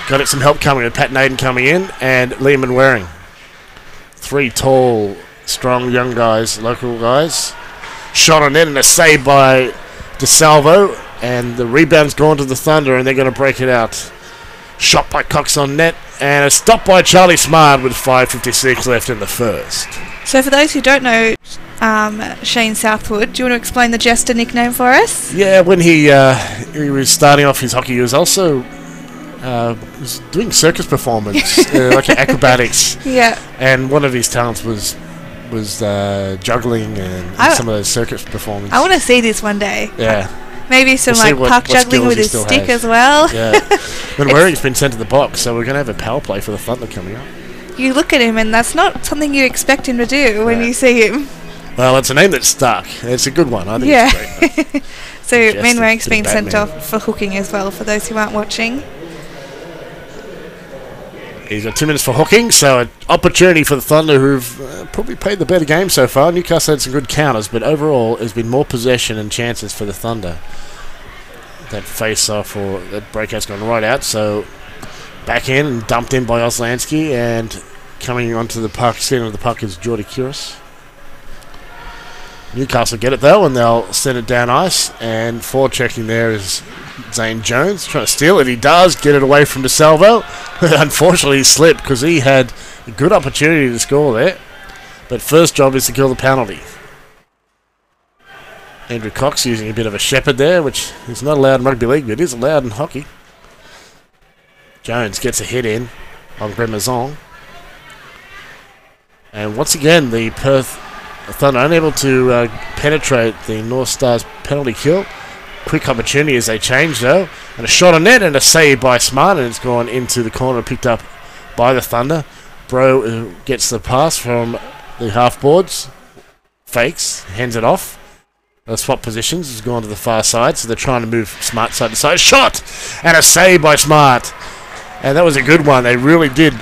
Got it some help coming with Pat Naden coming in, and Lehman Waring. Three tall, strong young guys, local guys. Shot on net and a save by DeSalvo, and the rebound's gone to the Thunder, and they're going to break it out. Shot by Cox on net, and a stop by Charlie Smart with 5:56 left in the first. So for those who don't know Shane Southwood, do you want to explain the Jester nickname for us? Yeah, when he was starting off his hockey, he was also was doing circus performance, like acrobatics. Yeah. And one of his talents was juggling and some of those circus performances. I want to see this one day. Yeah. Maybe some puck juggling with his stick as well. Yeah. When Waring's been sent to the box, so we're going to have a power play for the Thunder coming up. You look at him, and that's not something you expect him to do when you see him. Well, it's a name that's stuck. It's a good one. I think it's great. So, Main Waring's been sent off for hooking as well, for those who aren't watching. He's got 2 minutes for hooking, so an opportunity for the Thunder, who've probably played the better game so far. Newcastle had some good counters, but overall there's been more possession and chances for the Thunder. That face-off or that breakout's gone right out, so back in and dumped in by Oslansky, and coming onto the puck, sitting on the puck is Jordy Kuris. Newcastle get it though, and they'll send it down ice, and forward checking there is Zane Jones trying to steal it. He does get it away from DeSalvo. Unfortunately, he slipped because he had a good opportunity to score there. But first job is to kill the penalty. Andrew Cox using a bit of a shepherd there, which is not allowed in rugby league, but it is allowed in hockey. Jones gets a hit in on Gremazon. And once again, the Perth Thunder unable to penetrate the North Stars penalty kill. Quick opportunity as they change, though. And a shot on net and a save by Smart, and it's gone into the corner, picked up by the Thunder. Bro gets the pass from the half boards. Fakes, hands it off. Swap positions, has gone to the far side, so they're trying to move Smart side to side. Shot! And a save by Smart. And that was a good one. They really did.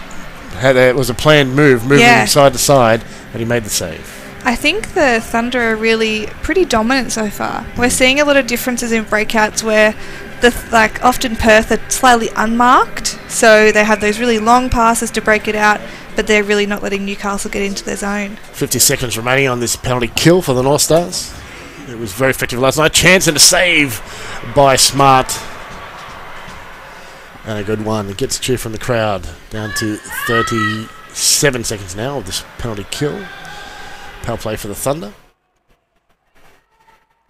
It was a planned move, moving side to side, and he made the save. I think the Thunder are really pretty dominant so far. We're seeing a lot of differences in breakouts where often Perth are slightly unmarked, so they have those really long passes to break it out, but they're really not letting Newcastle get into their zone. 50 seconds remaining on this penalty kill for the North Stars. It was very effective last night. Chance and a save by Smart. And a good one. It gets a cheer from the crowd. Down to 37 seconds now of this penalty kill. Power play for the Thunder.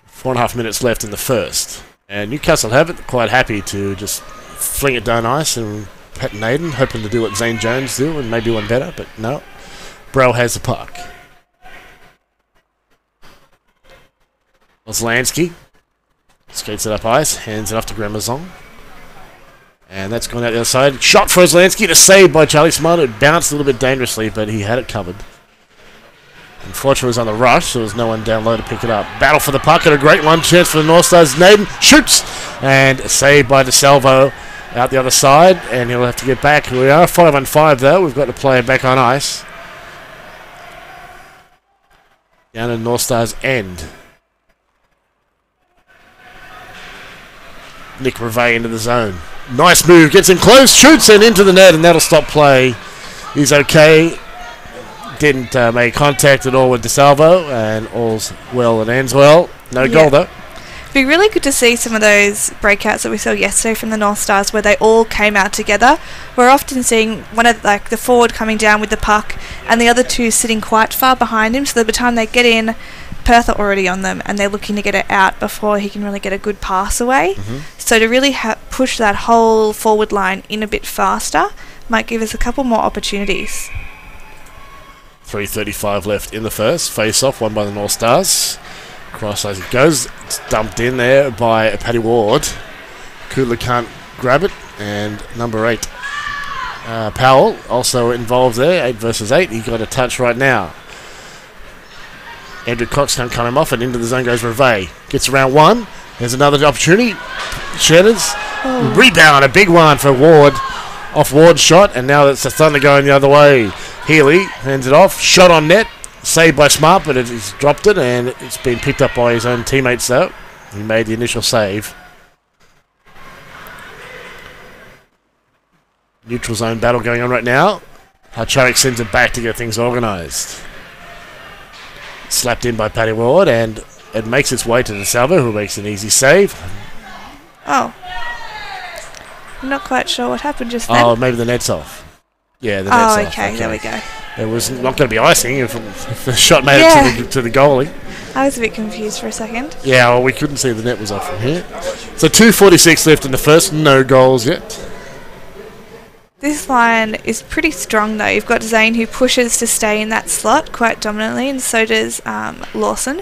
4.5 minutes left in the first. And Newcastle have it. Quite happy to just fling it down ice and Pat Naden, hoping to do what Zane Jones do and maybe one better, but no. Bro has the puck. Oslansky skates it up ice, hands it off to Gremazon. And that's gone out the other side. Shot for Oslansky to save by Charlie Smart. It bounced a little bit dangerously, but he had it covered. Unfortunately, it was on the rush, so there was no one down low to pick it up. Battle for the puck and a great one chance for the North Stars. Naden shoots! And a save by DeSalvo out the other side, and he'll have to get back. We are 5-on-5 though. We've got the player back on ice. Down in North Stars' end. Nick Reve into the zone. Nice move, gets him close, shoots and into the net, and that'll stop play. He's okay. Didn't make contact at all with DeSalvo, and all's well that ends well. No goal though. It'd be really good to see some of those breakouts that we saw yesterday from the North Stars where they all came out together. We're often seeing one of the forward coming down with the puck and the other two sitting quite far behind him, so that by the time they get in, Perth are already on them and they're looking to get it out before he can really get a good pass away. So to really push that whole forward line in a bit faster might give us a couple more opportunities. 3:35 left in the first. Face off, won by the North Stars. Cross as it goes. It's dumped in there by Paddy Ward. Kudla can't grab it. And number 8, Powell, also involved there. 8 versus 8. He got a touch right now. Andrew Cox can't cut him off, and into the zone goes Reve. Gets around one. There's another opportunity. Shedders. Rebound, a big one for Ward. Off Ward's shot, and now it's the Thunder going the other way. Healy hands it off. Shot on net. Saved by Smart, but he's dropped it, and it's been picked up by his own teammates, though. He made the initial save. Neutral zone battle going on right now. Harcharik sends it back to get things organised. Slapped in by Paddy Ward, and it makes its way to DeSalvo, who makes an easy save. Oh. I'm not quite sure what happened just then. Oh, maybe the net's off. Yeah, the net's off. Okay, there we go. It was not going to be icing if the shot made it to the goalie. I was a bit confused for a second. Yeah, well, we couldn't see the net was off from here. So 2:46 left in the first, no goals yet. This line is pretty strong though. You've got Zane who pushes to stay in that slot quite dominantly, and so does Lawson.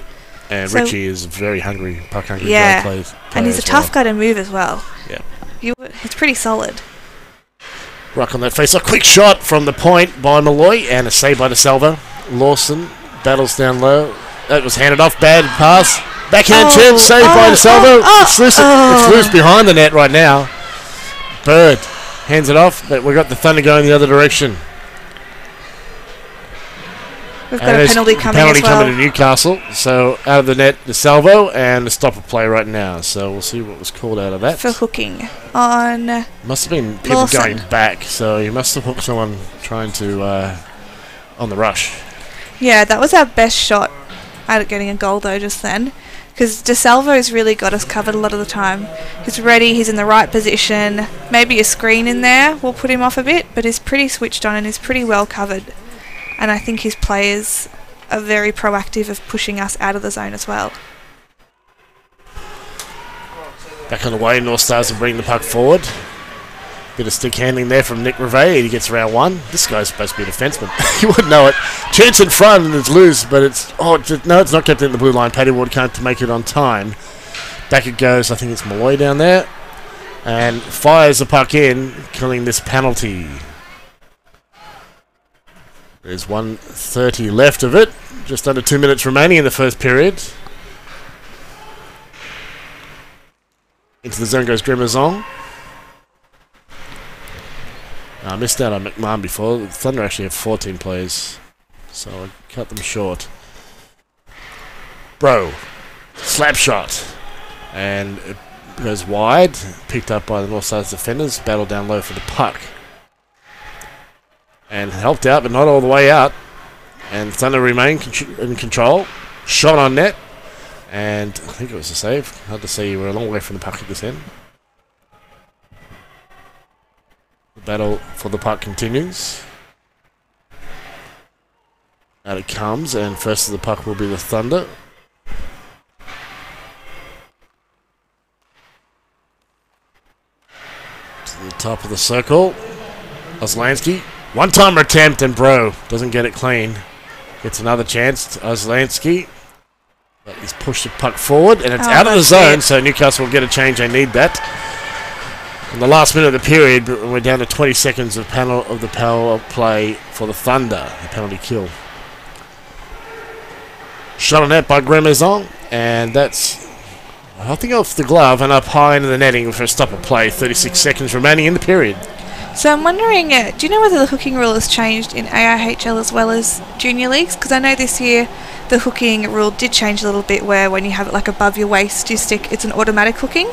And so Richie is very hungry, puck hungry. Yeah, player and he's a tough guy to move as well. Yeah. It's pretty solid. Ruck on that face. A quick shot from the point by Malloy, and a save by DeSalvo. Lawson battles down low. That was handed off. Bad pass. Backhand chance. Saved by DeSalvo. It's loose behind the net right now. Bird hands it off, but we've got the Thunder going the other direction. We've got a penalty coming as well. Penalty coming to Newcastle. So out of the net, DeSalvo, and a stop of play right now. So we'll see what was called out of that. For hooking on Must have been people Lawson going back, so he must have hooked someone trying to on the rush. Yeah, that was our best shot at getting a goal though just then. because DeSalvo's really got us covered a lot of the time. He's ready, he's in the right position, maybe a screen in there will put him off a bit, but he's pretty switched on and he's pretty well covered. And I think his players are very proactive of pushing us out of the zone as well. Back on the way, North Stars will bring the puck forward. Bit of stick handling there from Nick Reve. He gets round one. This guy's supposed to be a defenseman. You wouldn't know it. Chance in front and it's loose, but it's... Oh, no, it's not kept in the blue line. Paddy Ward can't make it on time. Back it goes. I think it's Malloy down there. And fires the puck in, killing this penalty. There's 1:30 left of it. Just under 2 minutes remaining in the first period. Into the zone goes Grimazon. I missed out on McMahon before. The Thunder actually have 14 players, so I cut them short. Bro, slap shot, and it goes wide. Picked up by the North Stars defenders. Battle down low for the puck, and helped out, but not all the way out. And Thunder remain in control. Shot on net, and I think it was a save. Hard to see. We're a long way from the puck at this end. Battle for the puck continues. Out it comes, and first of the puck will be the Thunder. To the top of the circle. Oslansky. One-timer attempt, and Bro doesn't get it clean. Gets another chance. Oslansky. But he's pushed the puck forward, and it's out of the zone, so Newcastle will get a change. They need that. In the last minute of the period, we're down to 20 seconds of the power play for the Thunder, the penalty kill. Shot on net by Grimazon, and that's, I think, off the glove and up high into the netting for a stop of play. 36 seconds remaining in the period. So I'm wondering, do you know whether the hooking rule has changed in AIHL as well as junior leagues? Because I know this year the hooking rule did change a little bit, where when you have it like above your waist, you stick, it's an automatic hooking.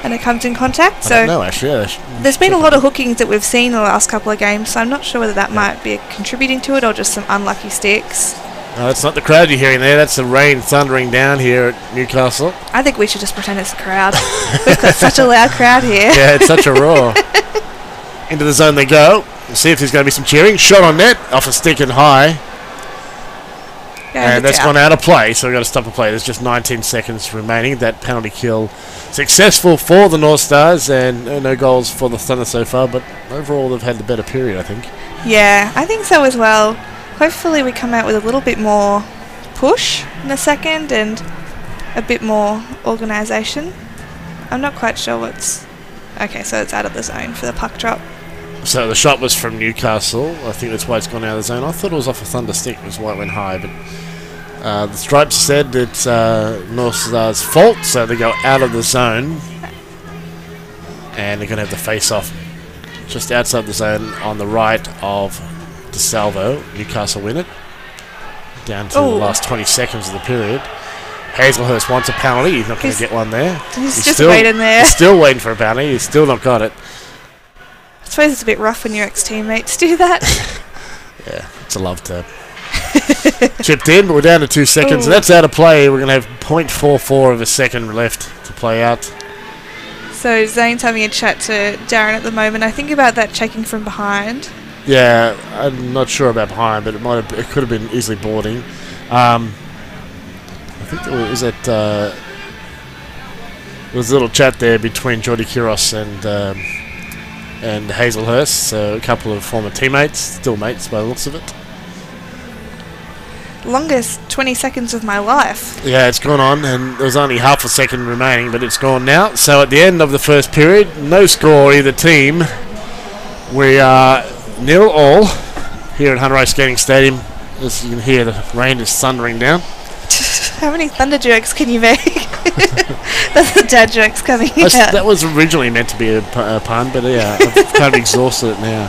And it comes in contact. So I don't know, actually. There's been a lot of hookings that we've seen in the last couple of games, so I'm not sure whether that might be contributing to it or just some unlucky sticks. No, that's not the crowd you're hearing there. That's the rain thundering down here at Newcastle. I think we should just pretend it's a crowd. We've got such a loud crowd here. Yeah, it's such a roar. Into the zone they go. We'll see if there's going to be some cheering. Shot on net, off a stick and high. And that's gone out of play, so we've got to stop a play. There's just 19 seconds remaining. That penalty kill successful for the North Stars, and no goals for the Thunder so far, but overall they've had the better period, I think. Yeah, I think so as well. Hopefully we come out with a little bit more push in the second and a bit more organisation. I'm not quite sure what's... Okay, so it's out of the zone for the puck drop. So the shot was from Newcastle. I think that's why it's gone out of the zone. I thought it was off a Thunder stick, was why it went high, but the Stripes said it's North Stars' fault, so they go out of the zone. And they're going to have the face-off just outside the zone on the right of DeSalvo. Newcastle win it. Down to the last 20 seconds of the period. Hazelhurst wants a penalty. He's not going to get one there. He's just waiting there. He's still waiting for a penalty. He's still not got it. I suppose it's a bit rough when your ex-teammates do that. Yeah, it's a love tap. Chipped in, but we're down to 2 seconds. And that's out of play. We're going to have 0.44 of a second left to play out. So Zane's having a chat to Darren at the moment. I think about that checking from behind. Yeah, I'm not sure about behind, but it could have been easily boarding. I think there was there was a little chat there between Jordy Kiros and Hazelhurst, so a couple of former teammates, still mates by the looks of it. Longest 20 seconds of my life. Yeah, it's gone on, and there's only half a second remaining, but it's gone now. So at the end of the first period, no score either team. We are 0-all here at Hunter Ice Skating Stadium. As you can hear, the rain is thundering down. How many Thunder jokes can you make? That's the dad jokes coming out. That was originally meant to be a pun, but yeah, I've kind of exhausted it now.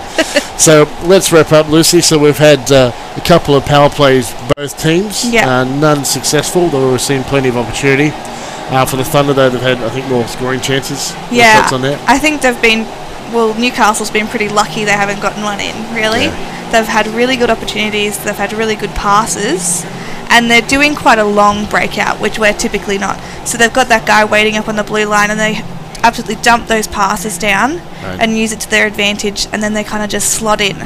So let's wrap up, Lucy. So we've had a couple of power plays, both teams. Yeah. None successful, though we've seen plenty of opportunity. For the Thunder, though, they've had, I think, more scoring chances. Yeah, thoughts on that? I think they've been... Well, Newcastle's been pretty lucky they haven't gotten one in, really. Yeah. They've had really good opportunities. They've had really good passes. and they're doing quite a long breakout, which we're typically not. So they've got that guy waiting up on the blue line, and they absolutely dump those passes down and use it to their advantage, and then they kind of just slot in.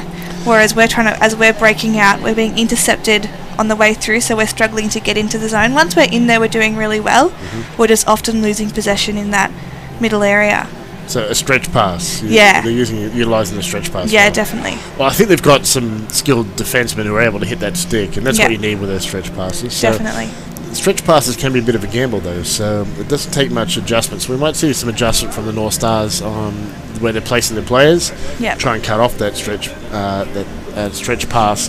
Whereas as we're breaking out, we're being intercepted on the way through, so we're struggling to get into the zone. Once we're in there, we're doing really well. We're just often losing possession in that middle area. So a stretch pass. Yeah. They're utilising the stretch pass. Yeah, definitely. Well, I think they've got some skilled defensemen who are able to hit that stick, and that's what you need with those stretch passes. So definitely. Stretch passes can be a bit of a gamble, though, so it doesn't take much adjustments. We might see some adjustment from the North Stars on where they're placing their players. Try and cut off that stretch pass,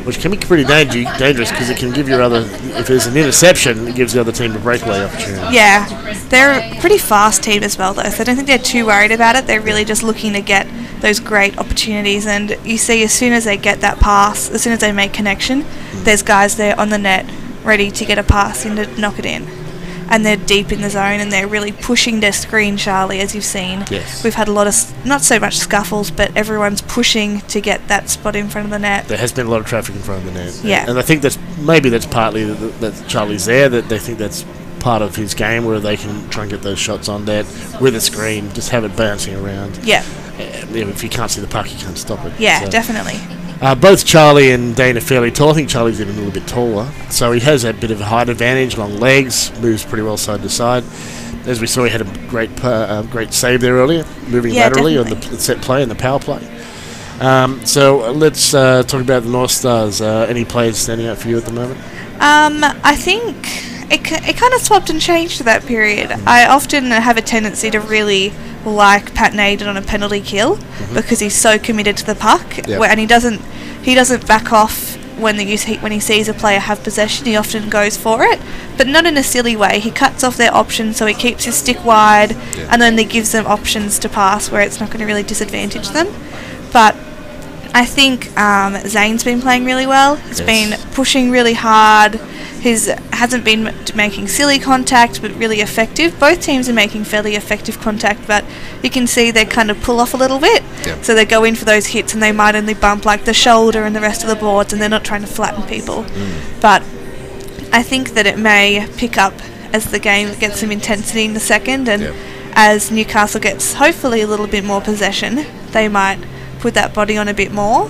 which can be pretty dangerous because it can give your other, if there's an interception, it gives the other team a breakaway opportunity. Yeah, they're a pretty fast team as well, though, so I don't think they're too worried about it. They're really just looking to get those great opportunities, and you see as soon as they get that pass, as soon as they make connection, there's guys there on the net ready to get a pass in to knock it in. And they're deep in the zone, and they're really pushing their screen, Charlie, as you've seen. Yes. We've had a lot of, not so much scuffles, but everyone's pushing to get that spot in front of the net. There has been a lot of traffic in front of the net. Yeah. And I think that's partly that Charlie's there, that they think that's part of his game, where they can try and get those shots on net with a screen, just have it bouncing around. Yeah. If you can't see the puck, you can't stop it. Yeah, definitely. Both Charlie and Dane are fairly tall. I think Charlie's even a little bit taller, so he has a bit of a height advantage, long legs, moves pretty well side to side. As we saw, he had a great save there earlier, moving laterally on the set play and the power play. So let's talk about the North Stars. Any players standing out for you at the moment? I think it kind of swapped and changed to that period. I often have a tendency to really like Pat Naden on a penalty kill because he's so committed to the puck, and he doesn't back off when he sees a player have possession. He often goes for it, but not in a silly way. He cuts off their options, so he keeps his stick wide, and then he gives them options to pass where it's not going to really disadvantage them. But I think Zane's been playing really well. He's been pushing really hard. Hasn't been making silly contact, but really effective. Both teams are making fairly effective contact, but you can see they kind of pull off a little bit. So they go in for those hits, and they might only bump like the shoulder and the rest of the boards, and they're not trying to flatten people. But I think that it may pick up as the game gets some intensity in the second, and as Newcastle gets hopefully a little bit more possession, they might put that body on a bit more.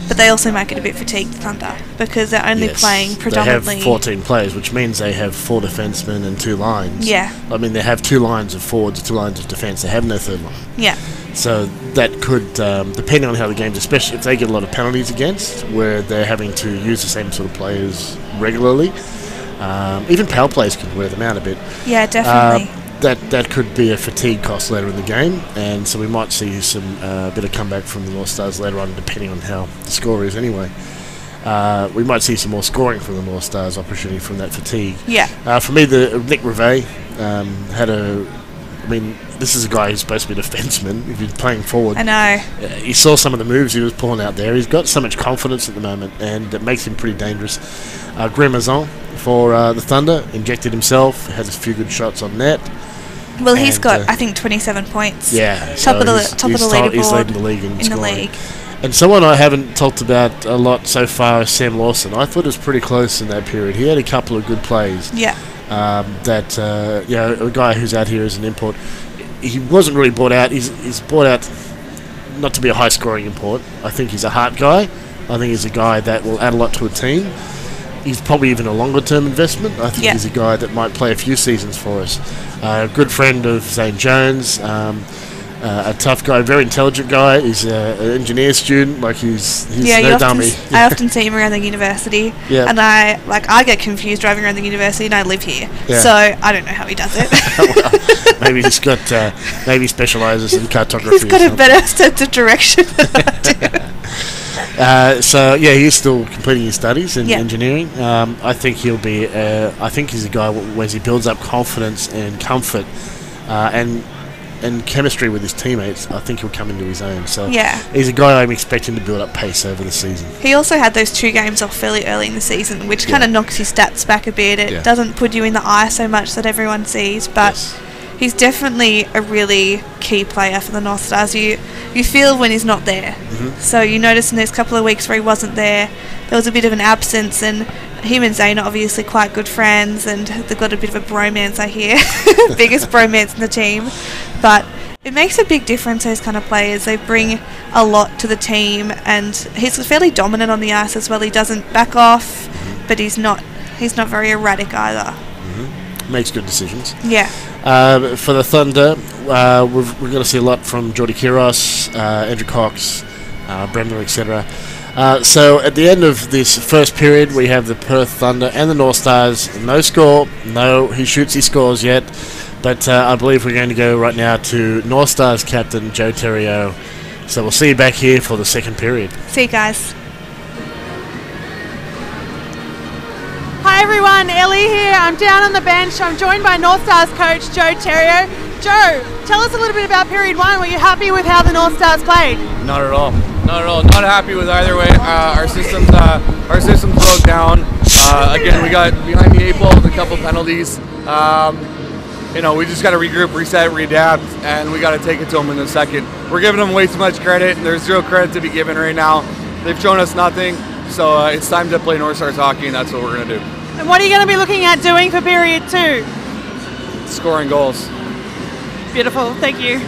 But they also might get a bit fatigued, Thunder, because they're only playing predominantly... They have 14 players, which means they have 4 defensemen and 2 lines. Yeah. I mean, they have 2 lines of forwards, 2 lines of defence. They have no third line. Yeah. So that could, depending on how the game's, especially if they get a lot of penalties against, where they're having to use the same sort of players regularly, even power plays could wear them out a bit. Yeah, definitely. That could be a fatigue cost later in the game, and so we might see some bit of comeback from the North Stars later on, depending on how the score is anyway. We might see some more scoring from the North Stars opportunity from that fatigue. Yeah. For me, Nick Revet had this is a guy who's supposed to be a defenseman. If he's playing forward, I know. You saw some of the moves he was pulling out there. He's got so much confidence at the moment, and it makes him pretty dangerous. Grimazon for the Thunder injected himself, had a few good shots on net. Well, he's got, I think, 27 points. Yeah, top of the leaderboard. He's leading the league in the league. And someone I haven't talked about a lot so far is Sam Lawson. I thought it was pretty close in that period. He had a couple of good plays. Yeah. A guy who's out here as an import. He wasn't really bought out. He's bought out not to be a high-scoring import. I think he's a heart guy. I think he's a guy that will add a lot to a team. He's probably even a longer-term investment. I think he's a guy that might play a few seasons for us. A good friend of St. Jones, a tough guy, very intelligent guy. He's an engineer student. Like he's no dummy. I often see him around the university, and I get confused driving around the university, and I live here, so I don't know how he does it. Well, maybe he's got maybe he specialises in cartography. He's got a better sense of direction than I do. He's still completing his studies in engineering. I think he'll be. I think he's a guy when he builds up confidence and comfort, and chemistry with his teammates. I think he'll come into his own. So he's a guy I'm expecting to build up pace over the season. He also had those 2 games off fairly early in the season, which kind of knocks his stats back a bit. It doesn't put you in the eye so much that everyone sees, but. He's definitely a really key player for the North Stars. You feel when he's not there. So you notice in those couple of weeks where he wasn't there, there was a bit of an absence, and Him and Zane are obviously quite good friends, and they've got a bit of a bromance, I hear. Biggest bromance in the team. But it makes a big difference, those kind of players. They bring a lot to the team, and he's fairly dominant on the ice as well. He doesn't back off, but he's not very erratic either. Makes good decisions. Yeah. For the Thunder, we're going to see a lot from Geordie Kiros, Andrew Cox, Bremner, etc. So at the end of this first period, we have the Perth Thunder and the North Stars. No score. No, he shoots, he scores yet. But I believe we're going to go right now to North Stars captain Joe Terrio. So we'll see you back here for the second period. See you guys. Hi everyone, Ellie here. I'm down on the bench. I'm joined by North Stars coach Joe Terrio. Joe, tell us a little bit about period one. Were you happy with how the North Stars played? Not at all. Not at all. Not happy with either way. Our systems broke down. Again, we got behind the 8 ball with a couple penalties. We just got to regroup, reset, readapt, and we got to take it to them in a second. We're giving them way too much credit, and there's zero credit to be given right now. They've shown us nothing, so it's time to play North Stars hockey, and that's what we're going to do. And what are you going to be looking at doing for period two? Scoring goals. Beautiful, thank you.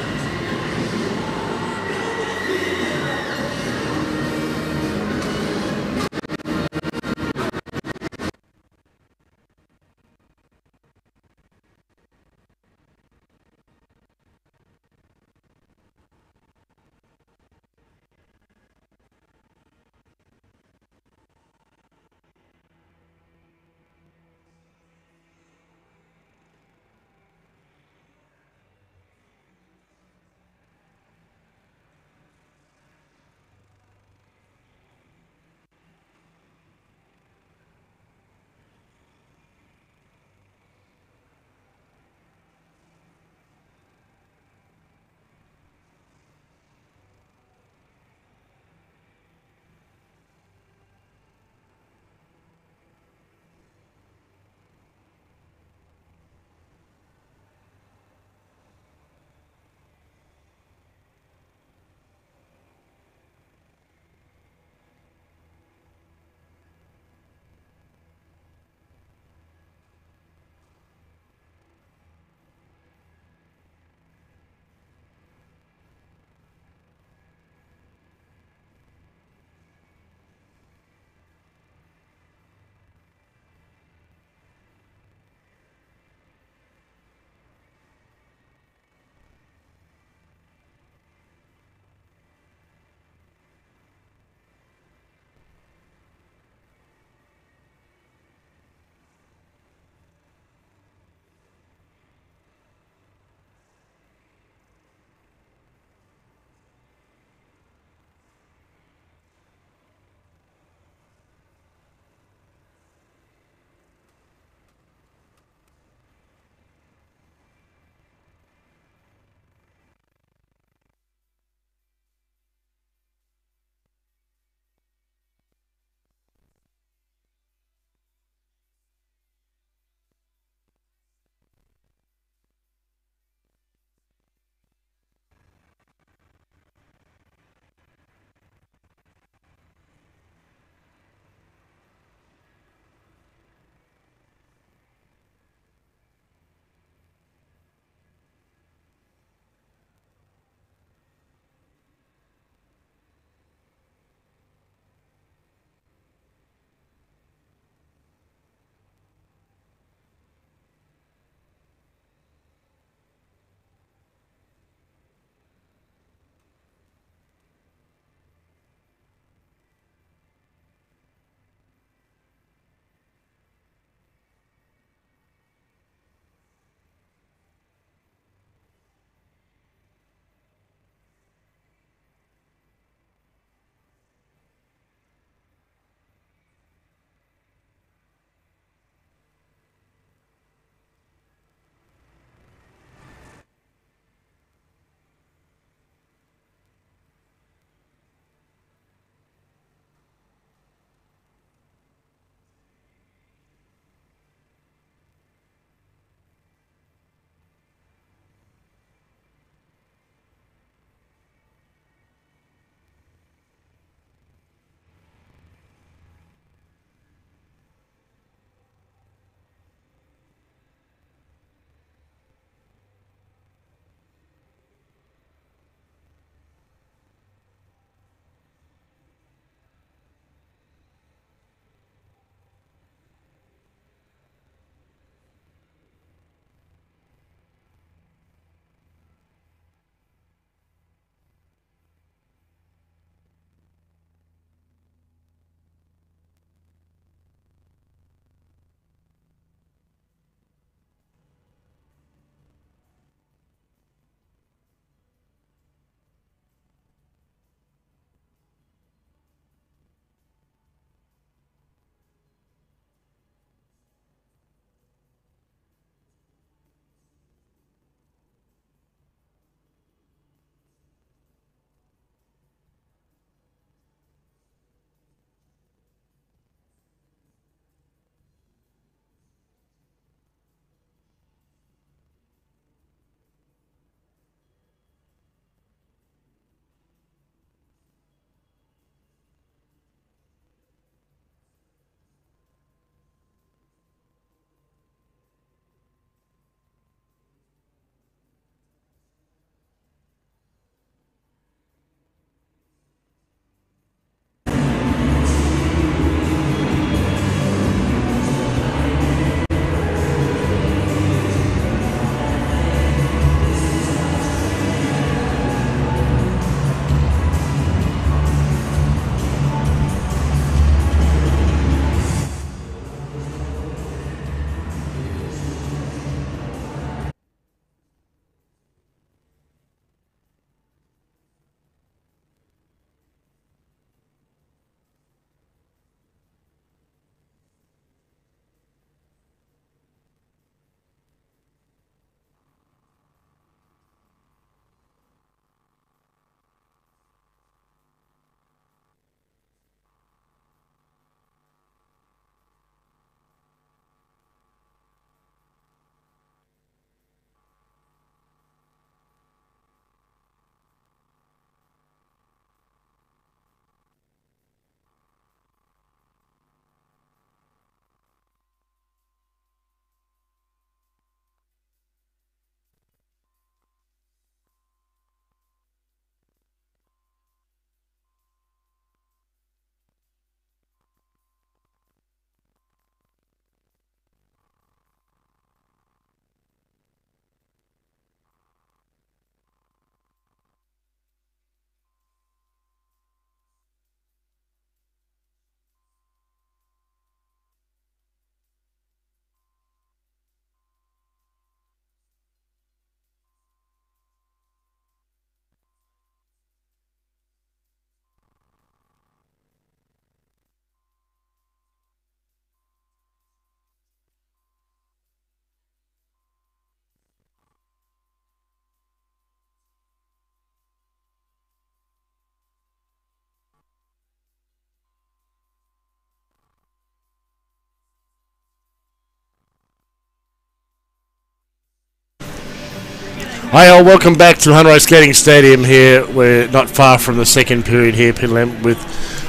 Hi all, welcome back to Hunro Skating Stadium here. We're not far from the second period here, Pitlam with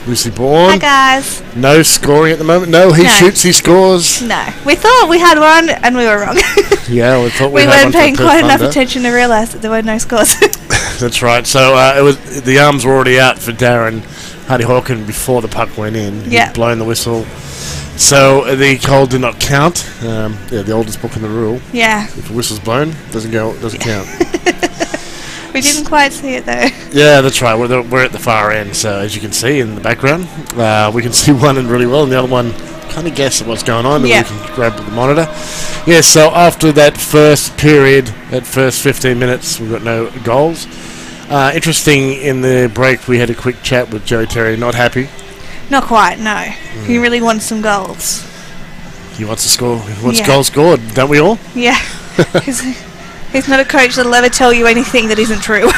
Lucy Bourne. Hi guys. No scoring at the moment. No, he shoots, he scores. No. We thought we had one and we were wrong. Yeah, we thought we had weren't one for paying Perth quite enough Thunder. attention to realise that there were no scores. That's right. So it was the arms were already out for Darren Hardy Hawken before the puck went in. Yeah. He'd blown the whistle. So the goal did not count. The oldest book in the rule. Yeah. If a whistle's blown, doesn't count. We didn't quite see it though. Yeah, that's right. We're at the far end, so as you can see in the background, we can see one really well, and the other one kind of guess at what's going on, and we can grab the monitor. Yeah, so after that first period, that first 15 minutes, we've got no goals. Interesting, in the break, we had a quick chat with Joe Terry, not happy. Not quite, no. He really wants some goals. He wants to score. He wants goals scored, don't we all? Yeah. He's not a coach that'll ever tell you anything that isn't true.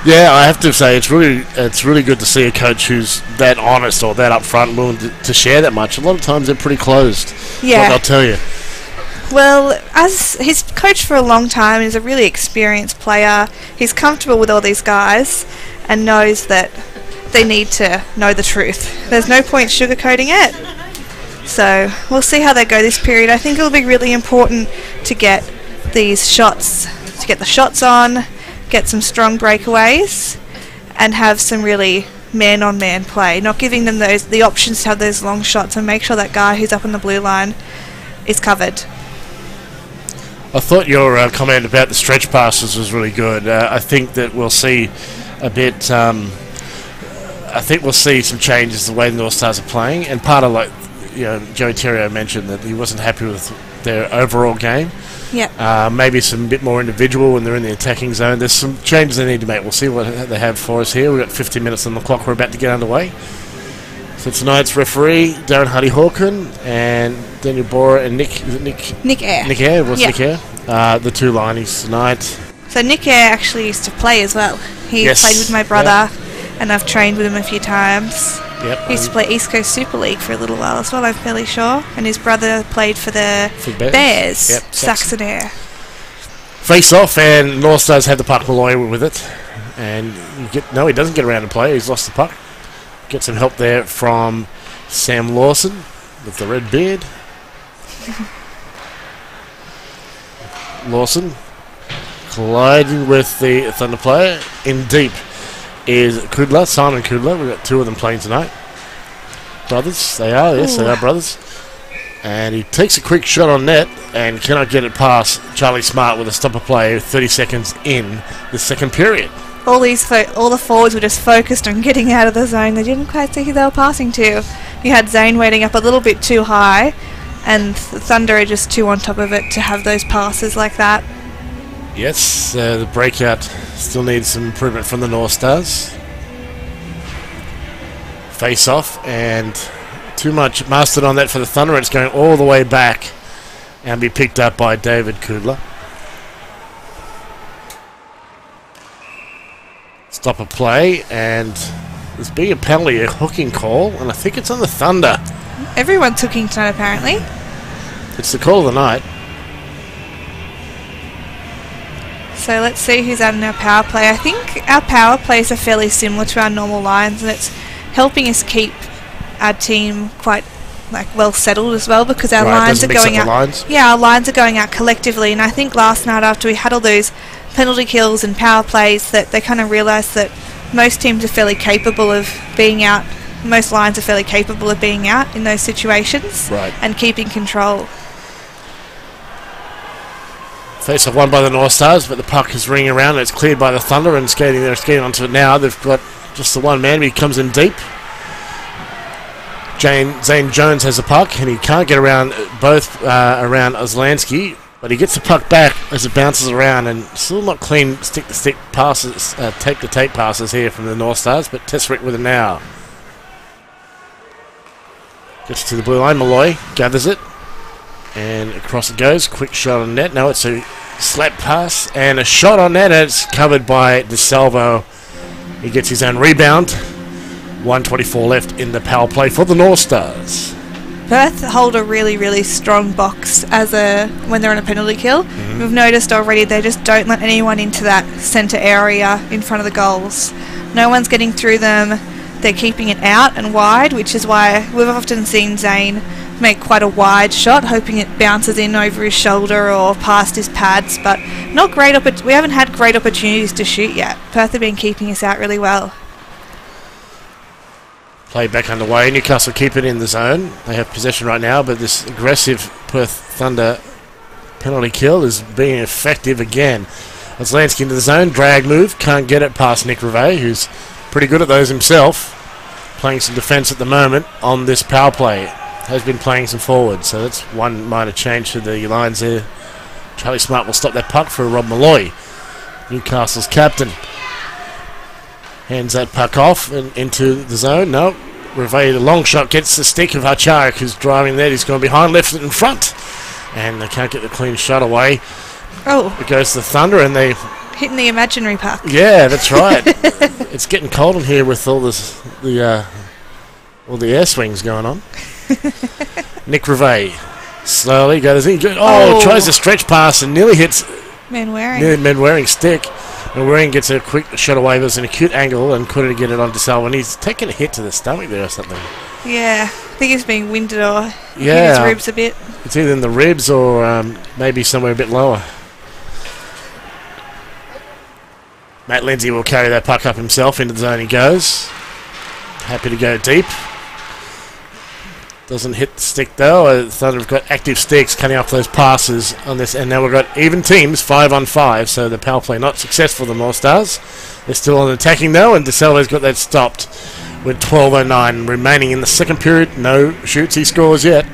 Yeah, I have to say it's really good to see a coach who's that honest or that upfront, willing to share that much. A lot of times they're pretty closed. Yeah. What they'll tell you. Well, as he's coached for a long time, he's a really experienced player. He's comfortable with all these guys and knows that they need to know the truth. There's no point sugarcoating it. So we'll see how they go this period. I think it'll be really important to get these shots, to get the shots on, get some strong breakaways, and have some really man-on-man play. Not giving them the options to have those long shots, and make sure that guy who's up on the blue line is covered. I thought your comment about the stretch passes was really good. I think that we'll see a bit. I think we'll see some changes the way the North Stars are playing, and part of Joe Terrio mentioned that he wasn't happy with their overall game. Yeah. Maybe some bit more individual when they're in the attacking zone. There's some changes they need to make. We'll see what they have for us here. We've got 15 minutes on the clock. We're about to get underway. So tonight's referee, Darren Hardy Hawken, and Daniel Bora and Nick Eyre. Nick Eyre. Nick Eyre? What's Nick Eyre? The two linings tonight. So Nick Eyre actually used to play as well. He played with my brother, and I've trained with him a few times. Yep. He used to play East Coast Super League for a little while as well, I'm fairly sure. And his brother played for the Bears. Yep, Saxon Air. Face off, and North Stars have the puck. Malloy with it. And he doesn't get around to play. He's lost the puck. Get some help there from Sam Lawson with the red beard. Lawson colliding with the Thunder player. In deep is Kudla, Simon Kudla. We've got two of them playing tonight. Brothers, they are, yes, they are brothers. And he takes a quick shot on net and cannot get it past Charlie Smart with a stopper play 30 seconds in the second period. All the forwards were just focused on getting out of the zone. They didn't quite see who they were passing to. You had Zane waiting up a little bit too high, and the Thunder are just too on top of it to have those passes like that. Yes, the breakout still needs some improvement from the North Stars. Face off, and too much mastered on that for the Thunder. It's going all the way back and be picked up by David Kudla. Stop a play, and there's being a penalty, a hooking call, and I think it's on the Thunder. Everyone's hooking tonight, apparently. It's the call of the night. So let's see who's out in our power play. I think our power plays are fairly similar to our normal lines, and it's helping us keep our team quite well settled as well, because our lines are going out. Yeah, our lines are going out collectively, and I think last night after we had all those penalty kills and power plays, that they kind of realised that most teams are fairly capable of being out. Most lines are fairly capable of being out in those situations, and keeping control. Face off won by the North Stars, but the puck is ringing around and it's cleared by the Thunder, and they're skating onto it now. They've got just the one man, but he comes in deep. Zane Jones has the puck, and he can't get around around Oslansky, but he gets the puck back as it bounces around, and still not clean stick-to-stick passes, tape-to-tape passes here from the North Stars, but Tesrick with it now. Gets to the blue line, Malloy gathers it, and across it goes. Quick shot on net. Now it's a slap pass and a shot on net, and it's covered by DeSalvo. He gets his own rebound. 1:24 left in the power play for the North Stars. Perth hold a really, really strong box when they're on a penalty kill. We've noticed already they just don't let anyone into that centre area in front of the goals. No one's getting through them. They're keeping it out and wide, which is why we've often seen Zane make quite a wide shot, hoping it bounces in over his shoulder or past his pads, but we haven't had great opportunities to shoot yet. Perth have been keeping us out really well. Play back underway. Newcastle keep it in the zone. They have possession right now, but this aggressive Perth Thunder penalty kill is being effective again. As Lansky into the zone, drag move, can't get it past Nick Rivet, who's pretty good at those himself. Playing some defence at the moment on this power play. Has been playing some forward, so that's one minor change to the lines there. Charlie Smart will stop that puck for Rob Malloy, Newcastle's captain. Hands that puck off and into the zone. No, Rivet, the long shot, gets the stick of Hacharik, who's driving there. He's gone behind, left it in front, and they can't get the clean shot away. Oh, it goes to the Thunder, and they hitting the imaginary puck. Yeah, that's right. It's getting cold in here with all the air swings going on. Nick Rivet slowly goes in. Tries a stretch pass and nearly hits Manwaring's stick. Manwaring gets a quick shot away. There's an acute angle and couldn't get it on DeSalvo, and he's taken a hit to the stomach there or something. Yeah, I think he's being winded or hit his ribs a bit. It's either in the ribs or maybe somewhere a bit lower. Matt Lindsay will carry that puck up himself. Into the zone he goes. Happy to go deep. Doesn't hit the stick though. Thunder have got active sticks cutting off those passes on this, and now we've got even teams, 5-on-5, so the power play not successful for the North Stars. They're still on attacking though, and DeSalvo's got that stopped with 12:09 remaining in the second period. No shoots he scores yet.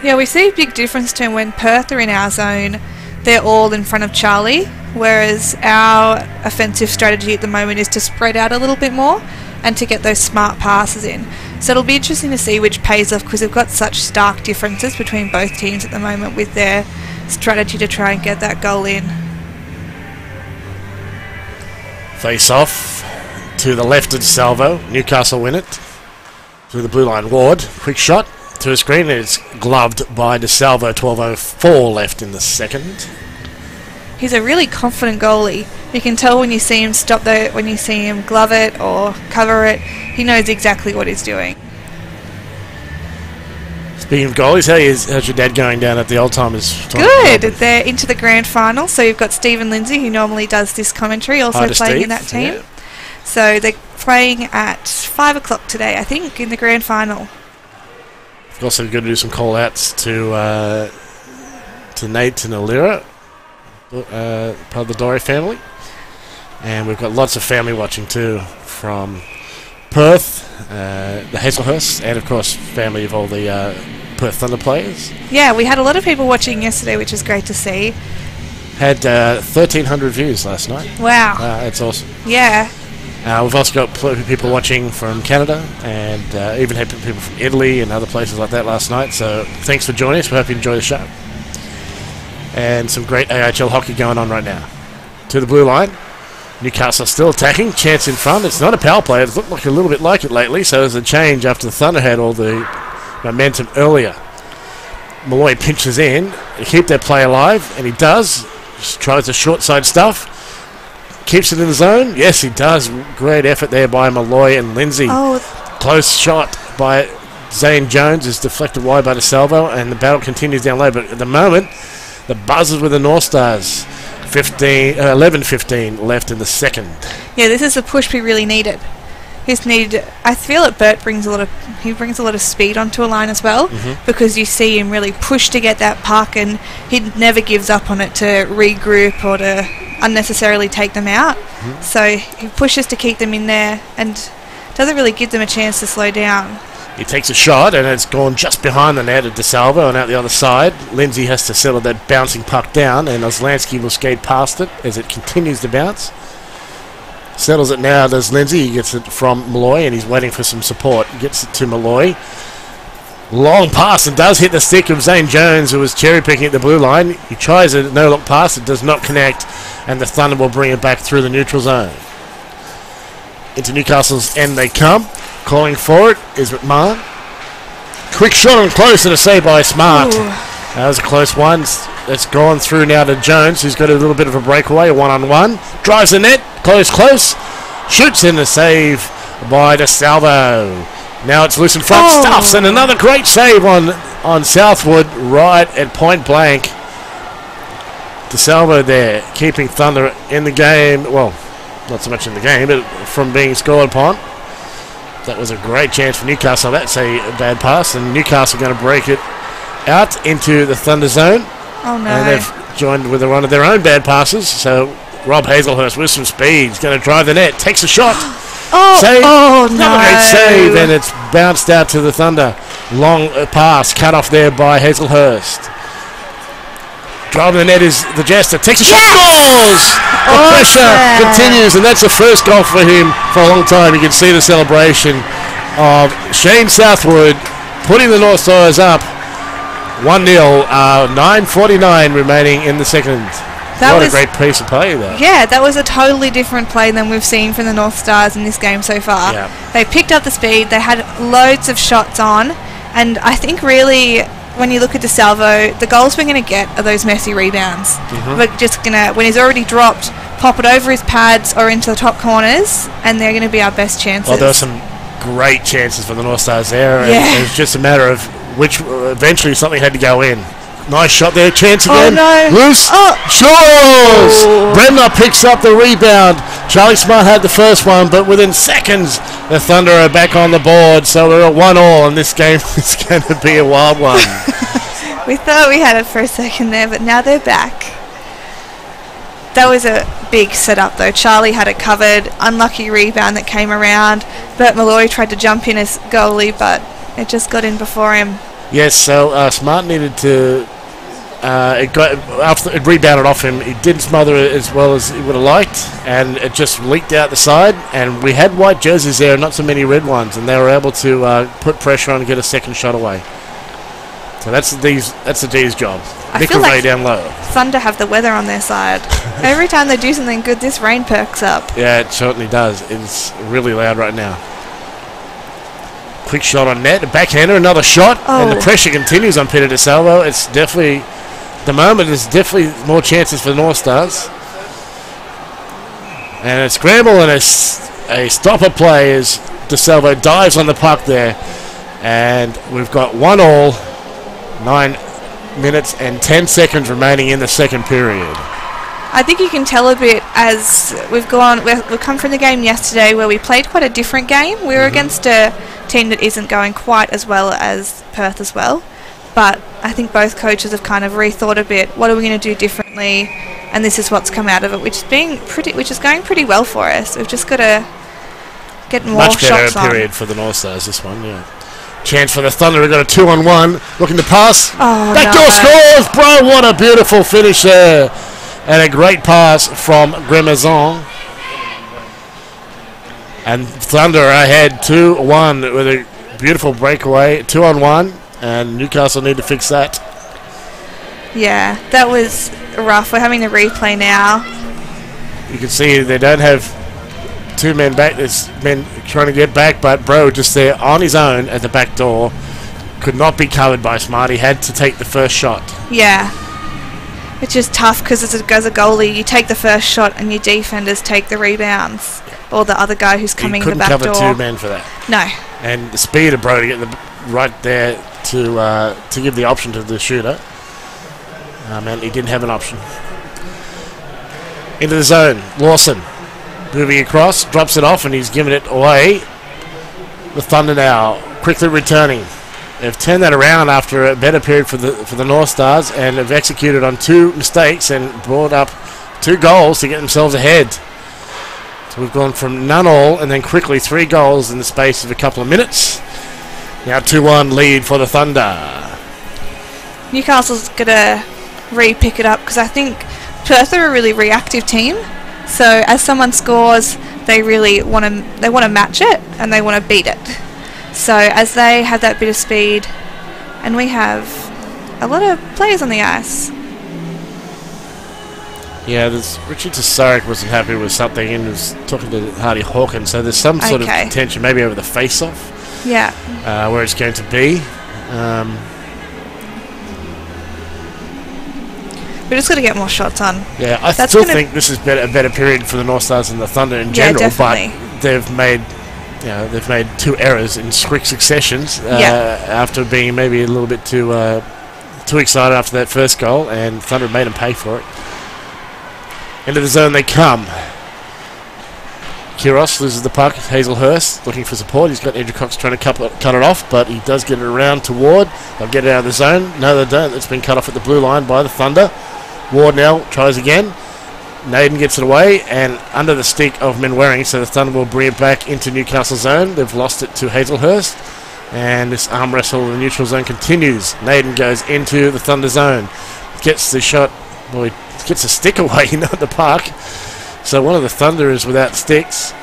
Yeah, we see a big difference to when Perth are in our zone. They're all in front of Charlie, whereas our offensive strategy at the moment is to spread out a little bit more and to get those smart passes in. So it'll be interesting to see which pays off, because we've got such stark differences between both teams at the moment with their strategy to try and get that goal in. Face off to the left of Salvo. Newcastle win it. To the blue line. Ward, quick shot to a screen. It's gloved by DeSalvo. 12:04 left in the second. He's a really confident goalie. You can tell when you see him stop there, when you see him glove it or cover it. He knows exactly what he's doing. Speaking of goalies, how's your dad going down at the Old Timers? Good. They're into the grand final. So you've got Stephen Lindsay, who normally does this commentary, also playing in that team. Yeah. So they're playing at 5 o'clock today, I think, in the grand final. We've also got to do some call-outs to Nate and Alira, part of the Dory family. And we've got lots of family watching too, from Perth, the Hazelhursts, and of course family of all the Perth Thunder players. Yeah, we had a lot of people watching yesterday, which is great to see. Had 1,300 views last night. Wow. That's awesome. Yeah. We've also got people watching from Canada, and even had people from Italy and other places like that last night. So thanks for joining us. We hope you enjoy the show. And some great AIHL hockey going on right now. To the blue line. Newcastle still attacking. Chance in front. It's not a power play. It's looked like a little bit like it lately. So there's a change after the Thunder had all the momentum earlier. Malloy pinches in to keep that play alive, and he does. Just tries the short side stuff. Keeps it in the zone. Yes, he does. Great effort there by Malloy and Lindsay. Close shot by Zane Jones is deflected wide by DeSalvo, and the battle continues down low. But at the moment, the buzzers with the North Stars. 11:15 left in the second. Yeah, this is the push we really needed. I feel that Bert brings a lot of speed onto a line as well, because you see him really push to get that puck, and he never gives up on it to regroup or to unnecessarily take them out. So he pushes to keep them in there and doesn't really give them a chance to slow down. He takes a shot, and it's gone just behind the net of DeSalvo and out the other side. Lindsay has to settle that bouncing puck down, and Oslansky will skate past it as it continues to bounce. Settles it now, does Lindsay. He gets it from Malloy, and he's waiting for some support. He gets it to Malloy. Long pass, and does hit the stick of Zane Jones, who was cherry-picking at the blue line. He tries a no-look pass. It does not connect, and the Thunder will bring it back through the neutral zone. Into Newcastle's end they come. Calling for it is McMahon. quick shot on close and a save by Smart. Ooh. That was a close one. It's gone through now to Jones, who's got a little bit of a breakaway, a one-on-one. Drives the net, close. Shoots in the save by DeSalvo. Now it's loose in front, stuffs, and another great save on Southwood right at point blank. DeSalvo there, keeping Thunder in the game. Well, not so much in the game, but from being scored upon. That was a great chance for Newcastle. That's a bad pass, and Newcastle going to break it out into the Thunder zone. Oh, no. And they've joined with one of their own bad passes. So Rob Hazelhurst with some speed is going to drive the net. Takes a shot. Save. No. Great save, and it's bounced out to the Thunder. Long pass cut off there by Hazelhurst. Driving the net is the Jester. Takes a shot. Scores! The pressure continues, and that's the first goal for him for a long time. You can see the celebration of Shane Southwood putting the North Stars up 1-0. 9:49 remaining in the second. What a great piece of play there. Yeah, that was a totally different play than we've seen from the North Stars in this game so far. Yeah. They picked up the speed. They had loads of shots on, and I think really, when you look at DeSalvo, the goals we're going to get are those messy rebounds. We're just going to, when he's already dropped, pop it over his pads or into the top corners, and they're going to be our best chances. Well, there were some great chances for the North Stars there. Yeah. And it was just a matter of which, eventually something had to go in. Nice shot there, chance again. Oh, no. Loose. Scores! Bremner picks up the rebound. Charlie Smart had the first one, but within seconds, the Thunder are back on the board. So we're at 1-1, and this game is going to be a wild one. We thought we had it for a second there, but now they're back. That was a big setup, though. Charlie had it covered. Unlucky rebound that came around. Bert Malloy tried to jump in as goalie, but it just got in before him. Yes, so Smart needed to... It rebounded off him. He didn't smother it as well as he would have liked, and it just leaked out the side. And we had white jerseys there, not so many red ones, and they were able to put pressure on and get a second shot away. So that's the D's job. I Nick feel like down low. Thunder have the weather on their side. Every time they do something good, this rain perks up. Yeah, it certainly does. It's really loud right now. Quick shot on net, a backhander, another shot, and the pressure continues on Peter DeSalvo. It's definitely, the moment, there's definitely more chances for the North Stars. And a scramble and a stopper play as DeSalvo dives on the puck there. And we've got 1-1, 9 minutes and 10 seconds remaining in the second period. I think you can tell a bit as we've come from the game yesterday where we played quite a different game. We were against a team that isn't going quite as well as Perth as well, but I think both coaches have kind of rethought a bit. What are we going to do differently? And this is what's come out of it, which is going pretty well for us. We've just got to get more shots on. Much better period for the North Stars, this one, yeah. Chance for the Thunder. We've got a 2-on-1. Looking to pass. Backdoor scores. Bro, what a beautiful finish there. And a great pass from Grimazon. And Thunder ahead 2-1 with a beautiful breakaway. 2-on-1. And Newcastle need to fix that. Yeah, that was rough. We're having the replay now. You can see they don't have two men back. There's men trying to get back, but Bro just there on his own at the back door. Could not be covered by Smart. He had to take the first shot. Yeah. It's just tough because as a goalie, you take the first shot and your defenders take the rebounds. Or the other guy who's coming in the back door. Couldn't cover two men for that. No. And the speed of Bro to get the right there to give the option to the shooter. And he didn't have an option. Into the zone. Lawson moving across, drops it off, and he's given it away. The Thunder now quickly returning. They've turned that around after a better period for the North Stars and have executed on two mistakes and brought up 2 goals to get themselves ahead. So we've gone from none all and then quickly 3 goals in the space of a couple of minutes. Now 2-1 lead for the Thunder. Newcastle's going to re-pick it up because I think Perth are a really reactive team. So as someone scores, they really want to match it and they want to beat it. So as they have that bit of speed, and we have a lot of players on the ice. Yeah, Richard Tesaric wasn't happy with something and was talking to Hardy Hawkins, so there's some sort of tension maybe over the face-off. Yeah. Where it's going to be. We just got to get more shots on. Yeah, I still think this is a better period for the North Stars and the Thunder in general. Definitely. But they've made 2 errors in quick successions after being maybe a little bit too excited after that first goal, and Thunder made them pay for it. Into the zone they come. Kiros loses the puck. Hazelhurst looking for support. He's got Andrew Cox trying to cut it off, but he does get it around to Ward. They'll get it out of the zone. No, they don't. It's been cut off at the blue line by the Thunder. Ward now tries again. Naden gets it away and under the stick of Menwaring, so the Thunder will bring it back into Newcastle zone. They've lost it to Hazelhurst, and this arm wrestle in the neutral zone continues. Naden goes into the Thunder zone, gets the shot, well, he gets a stick away, not the puck. So one of the Thunder is without sticks,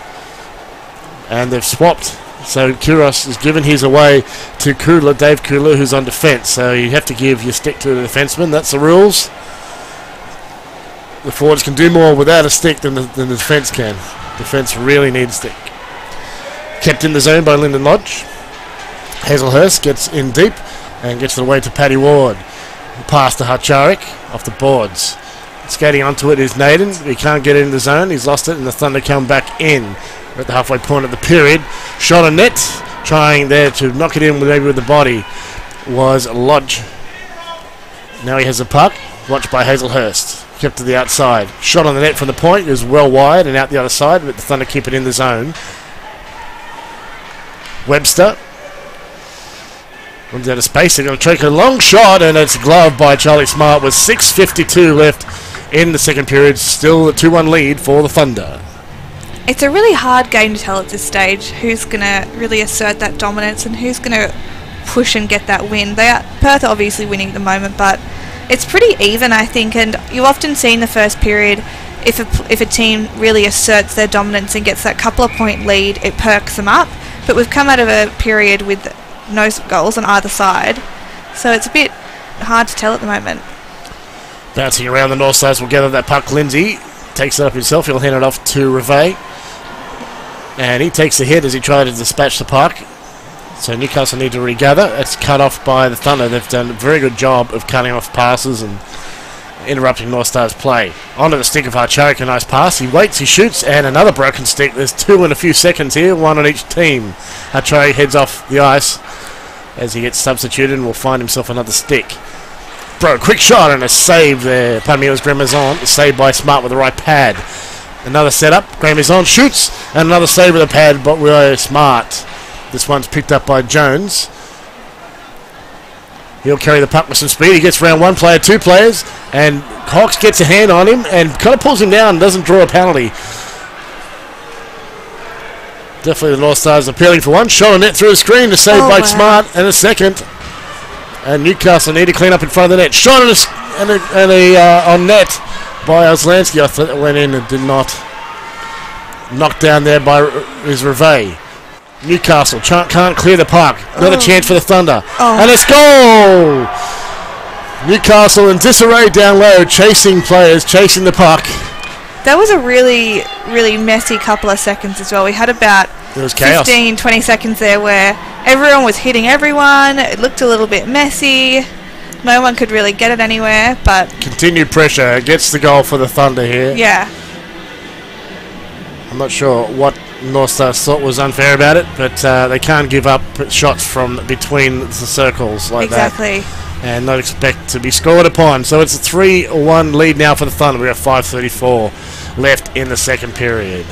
and they've swapped. So Kuros has given his away to Kudler, Dave Kudler, who's on defence. So you have to give your stick to the defenceman. That's the rules. The forwards can do more without a stick than the defence can. Defence really needs a stick. Kept in the zone by Lyndon Lodge. Hazelhurst gets in deep and gets it away to Paddy Ward. Pass to Hacharik off the boards. Skating onto it is Naden. He can't get in the zone. He's lost it, and the Thunder come back in. We're at the halfway point of the period. Shot on net. Trying there to knock it in maybe with the body was Lodge. Now he has the puck. Watched by Hazelhurst. Kept to the outside. Shot on the net from the point. It was well wide and out the other side, but the Thunder keep it in the zone. Webster. Runs out of space. They're going to take a long shot, and it's gloved by Charlie Smart with 6:52 left in the second period. Still a 2-1 lead for the Thunder. It's a really hard game to tell at this stage who's going to really assert that dominance and who's going to push and get that win. Perth are obviously winning at the moment, but it's pretty even, I think, and you often see in the first period if a team really asserts their dominance and gets that couple of point lead, it perks them up. But we've come out of a period with no goals on either side, so it's a bit hard to tell at the moment. Bouncing around, the North Stars will gather that puck. Lindsay takes it up himself. He'll hand it off to Reve, and he takes the hit as he tried to dispatch the puck. So Newcastle need to regather. It's cut off by the Thunder. They've done a very good job of cutting off passes and interrupting North Stars' play. Onto the stick of Hacharik, a nice pass. He waits, he shoots, and another broken stick. There's 2 in a few seconds here, 1 on each team. Hacharik heads off the ice as he gets substituted and will find himself another stick. Quick shot and a save there. Pardon me, it was Gramazon. Saved by Smart with the right pad. Another setup. Gramazon shoots, and another save with a pad, but we're Smart. This one's picked up by Jones. He'll carry the puck with some speed. He gets around 1 player, 2 players, and Cox gets a hand on him and kind of pulls him down and doesn't draw a penalty. Definitely the North Stars appealing for one. Shot on net through the screen to save by Smart, and a second. And Newcastle need to clean up in front of the net. Shot on net by Oslansky. I thought it went in and did not. Knocked down there by Reve. Newcastle can't clear the puck. Another chance for the Thunder. And it's goal! Newcastle in disarray down low, chasing players, chasing the puck. That was a really, really messy couple of seconds as well. We had about 15, 20 seconds there where everyone was hitting everyone. It looked a little bit messy. No one could really get it anywhere, but continued pressure gets the goal for the Thunder here. Yeah. I'm not sure what North Stars thought was unfair about it, but they can't give up shots from between the circles like that and not expect to be scored upon. So it's a 3-1 lead now for the Thunder. We have 5:34 left in the second period.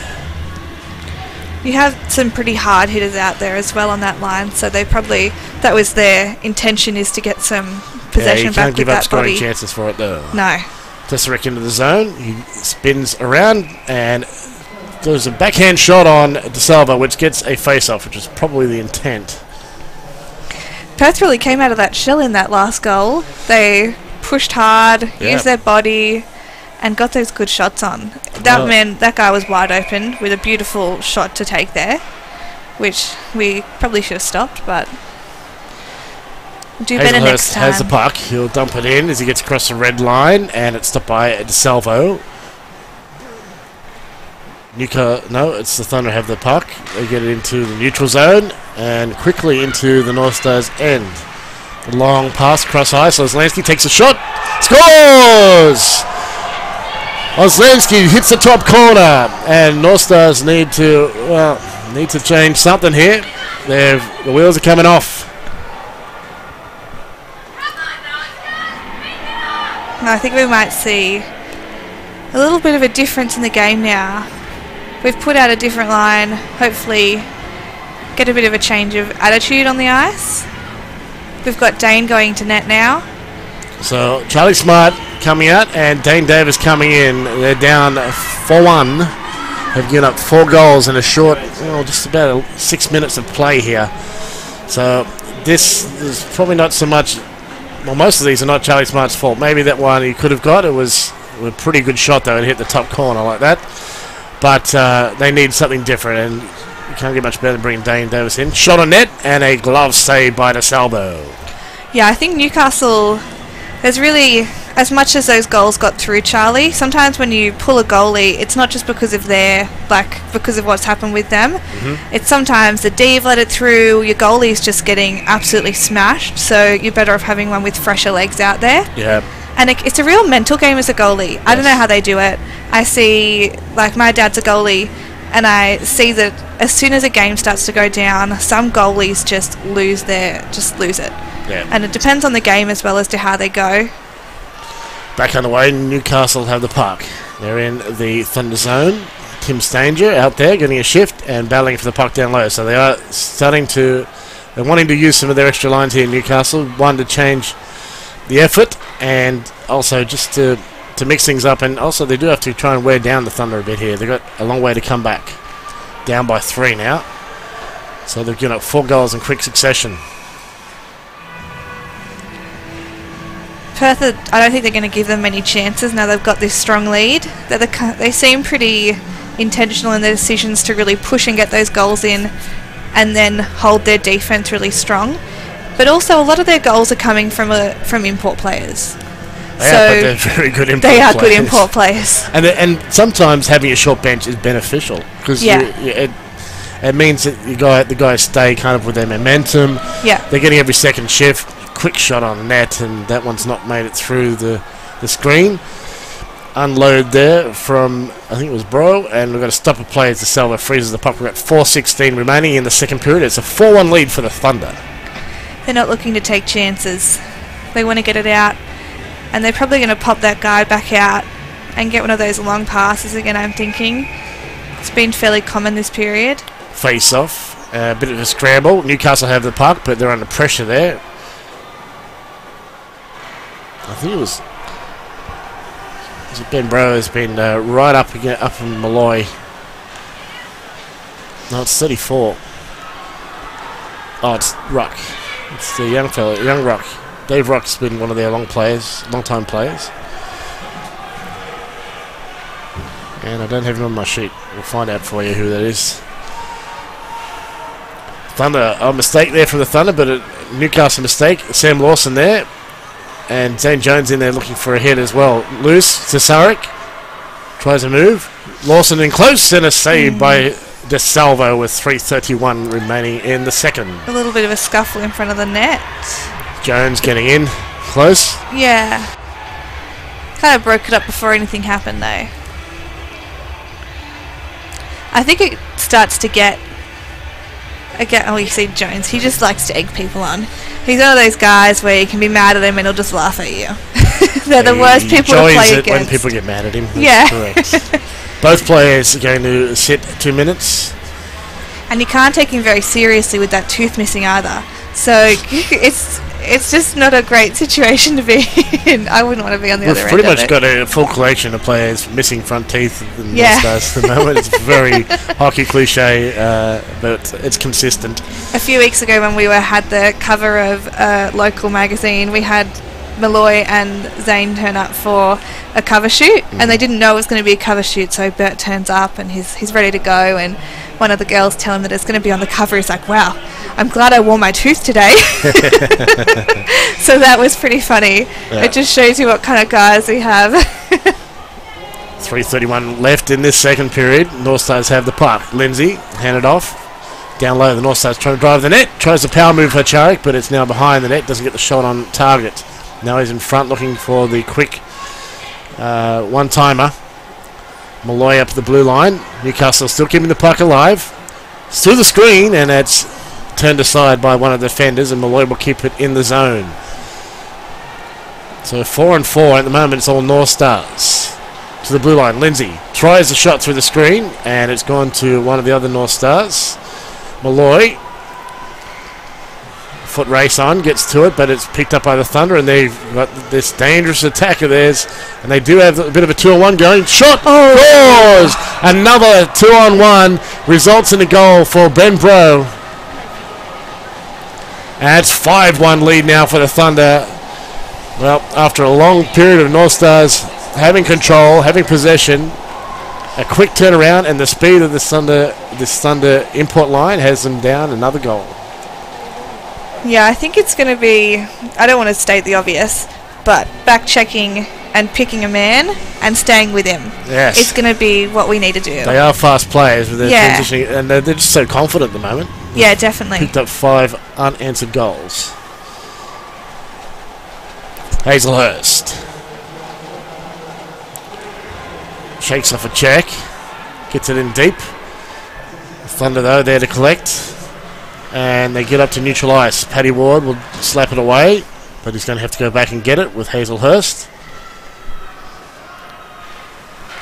You have some pretty hard hitters out there as well on that line, so they probably, that was their intention, is to get some possession back with that body. You can't give up scoring chances for it though. No. Tesserick into the zone. He spins around and there's a backhand shot on DeSalva, which gets a face-off, which is probably the intent. Perth really came out of that shell in that last goal. They pushed hard, used their body, and got those good shots on. That guy was wide open with a beautiful shot to take there, which we probably should have stopped, but do better next time. Has the puck. He'll dump it in as he gets across the red line, and it's stopped by DeSalvo. It's the Thunder have the puck. They get it into the neutral zone and quickly into the North Stars' end. Long pass across ice. Ozlansky takes a shot. Scores! Ozlansky hits the top corner, and Northstars need to change something here. The wheels are coming off. I think we might see a little bit of a difference in the game now. We've put out a different line. Hopefully get a bit of a change of attitude on the ice. We've got Dane going to net now. So Charlie Smart coming out and Dane Davis coming in. They're down 4-1. They've given up 4 goals in a short, just about 6 minutes of play here. So this is probably not so much. Well, most of these are not Charlie Smart's fault. Maybe that one he could have got. It was a pretty good shot though. It hit the top corner like that. But they need something different, and you can't get much better than bringing Dane Davis in. Shot on net and a glove save by DeSalvo. Yeah, I think Newcastle, there's really, as much as those goals got through Charlie, sometimes when you pull a goalie, it's not just because of because of what's happened with them. It's sometimes the D have let it through, your goalie's just getting absolutely smashed, so you're better off having one with fresher legs out there. Yeah. And it's a real mental game as a goalie. I don't know how they do it. I see, my dad's a goalie, and I see that as soon as a game starts to go down, some goalies just lose it. Yeah. And it depends on the game as well as to how they go. Back on the way, Newcastle have the puck. They're in the Thunder zone. Tim Stanger out there getting a shift and battling for the puck down low. So they are they're wanting to use some of their extra lines here in Newcastle. One, to change the effort, and also just to mix things up. And also they do have to try and wear down the Thunder a bit here. They've got a long way to come back. Down by 3 now. So they've given up 4 goals in quick succession. Perth, I don't think they're going to give them many chances now they've got this strong lead. They seem pretty intentional in their decisions to really push and get those goals in and then hold their defence really strong. But also a lot of their goals are coming from import players. But they're very good import players. They are good import players. And sometimes having a short bench is beneficial because it means that the guys stay kind of with their momentum. Yeah. They're getting every second shift. Quick shot on net, and that one's not made it through the screen. Unload there from, I think it was Bro, and we've got to stop a play as the Salvo freezes the puck. We're at 4:16 remaining in the second period. It's a 4-1 lead for the Thunder. They're not looking to take chances. They want to get it out, and they're probably going to pop that guy back out and get one of those long passes again, I'm thinking. It's been fairly common this period. Face off, a bit of a scramble. Newcastle have the puck, but they're under pressure there. I think it was Ben Bro has been right up from Malloy. No, it's 34. Oh, it's Ruck. It's the young fella, young Ruck. Dave Ruck's been one of their long-time players. And I don't have him on my sheet. We'll find out for you who that is. Thunder, a mistake there from the Thunder, but a Newcastle mistake. Sam Lawson there. And Zane Jones in there looking for a hit as well. Loose, Cesaric tries to move. Lawson in close, and a save by DeSalvo with 3:31 remaining in the second. A little bit of a scuffle in front of the net. Jones getting in close. Yeah. Kind of broke it up before anything happened though. I think it starts to get... Oh, you see Jones, he just likes to egg people on. He's one of those guys where you can be mad at him and he'll just laugh at you. They're the worst people to play against. When people get mad at him. Yeah. Correct. Both players are going to sit 2 minutes. And you can't take him very seriously with that tooth missing either. So it's just not a great situation to be in. I wouldn't want to be on the other end of it. We've pretty much got a full collection of players missing front teeth in the Stars at the moment. It's very hockey cliche, but it's consistent. A few weeks ago when we had the cover of a local magazine, we had Malloy and Zane turn up for a cover shoot, and they didn't know it was going to be a cover shoot, so Bert turns up and he's ready to go, and one of the girls tell him that it's going to be on the cover. He's like, wow, I'm glad I wore my tooth today. So that was pretty funny. Yeah. It just shows you what kind of guys we have. 3:31 left in this second period. Northstars have the puck. Lindsay, hand it off. Down low, the North Stars trying to drive the net. Tries to power move Hacharik, but it's now behind the net. Doesn't get the shot on target. Now he's in front looking for the quick one-timer. Malloy up the blue line. Newcastle still keeping the puck alive. Through the screen, and it's turned aside by one of the defenders, and Malloy will keep it in the zone. So 4-4 at the moment. It's all North Stars. To the blue line, Lindsay tries the shot through the screen, and it's gone to one of the other North Stars. Malloy, foot race on, gets to it, but it's picked up by the Thunder, and they've got this dangerous attack of theirs, and they do have a bit of a 2-on-1 going. Shot scores! Another 2-on-1 results in a goal for Ben Bro. And it's 5-1 lead now for the Thunder. Well, after a long period of North Stars having control, having possession, a quick turnaround, and the speed of this Thunder import line has them down another goal. Yeah, I think it's going to be, I don't want to state the obvious, but back-checking and picking a man and staying with him. Yes. It's going to be what we need to do. They are fast players, but they're transitioning, and they're just so confident at the moment. Yeah, definitely. Picked up 5 unanswered goals. Hazelhurst shakes off a check, gets it in deep. Thunder, though, there to collect, and they get up to neutral ice. Paddy Ward will slap it away, but he's going to have to go back and get it with Hazelhurst.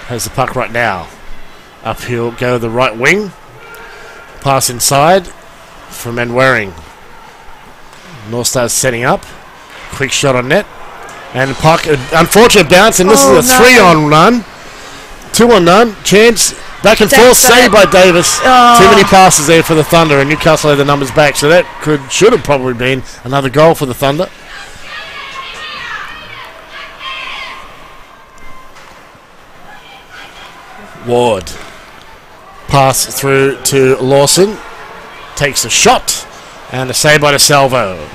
Has the puck right now. Up he'll go the right wing. Pass inside from Manwaring. North Stars setting up. Quick shot on net. And puck, unfortunate bounce, and this is a 3-on-1. 2-on-none. Chance, back and forth, saved by Davis. Too many passes there for the Thunder, and Newcastle had the numbers back, so that should have probably been another goal for the Thunder. Ward. Pass through to Lawson. Takes a shot, and a save by DeSalvo.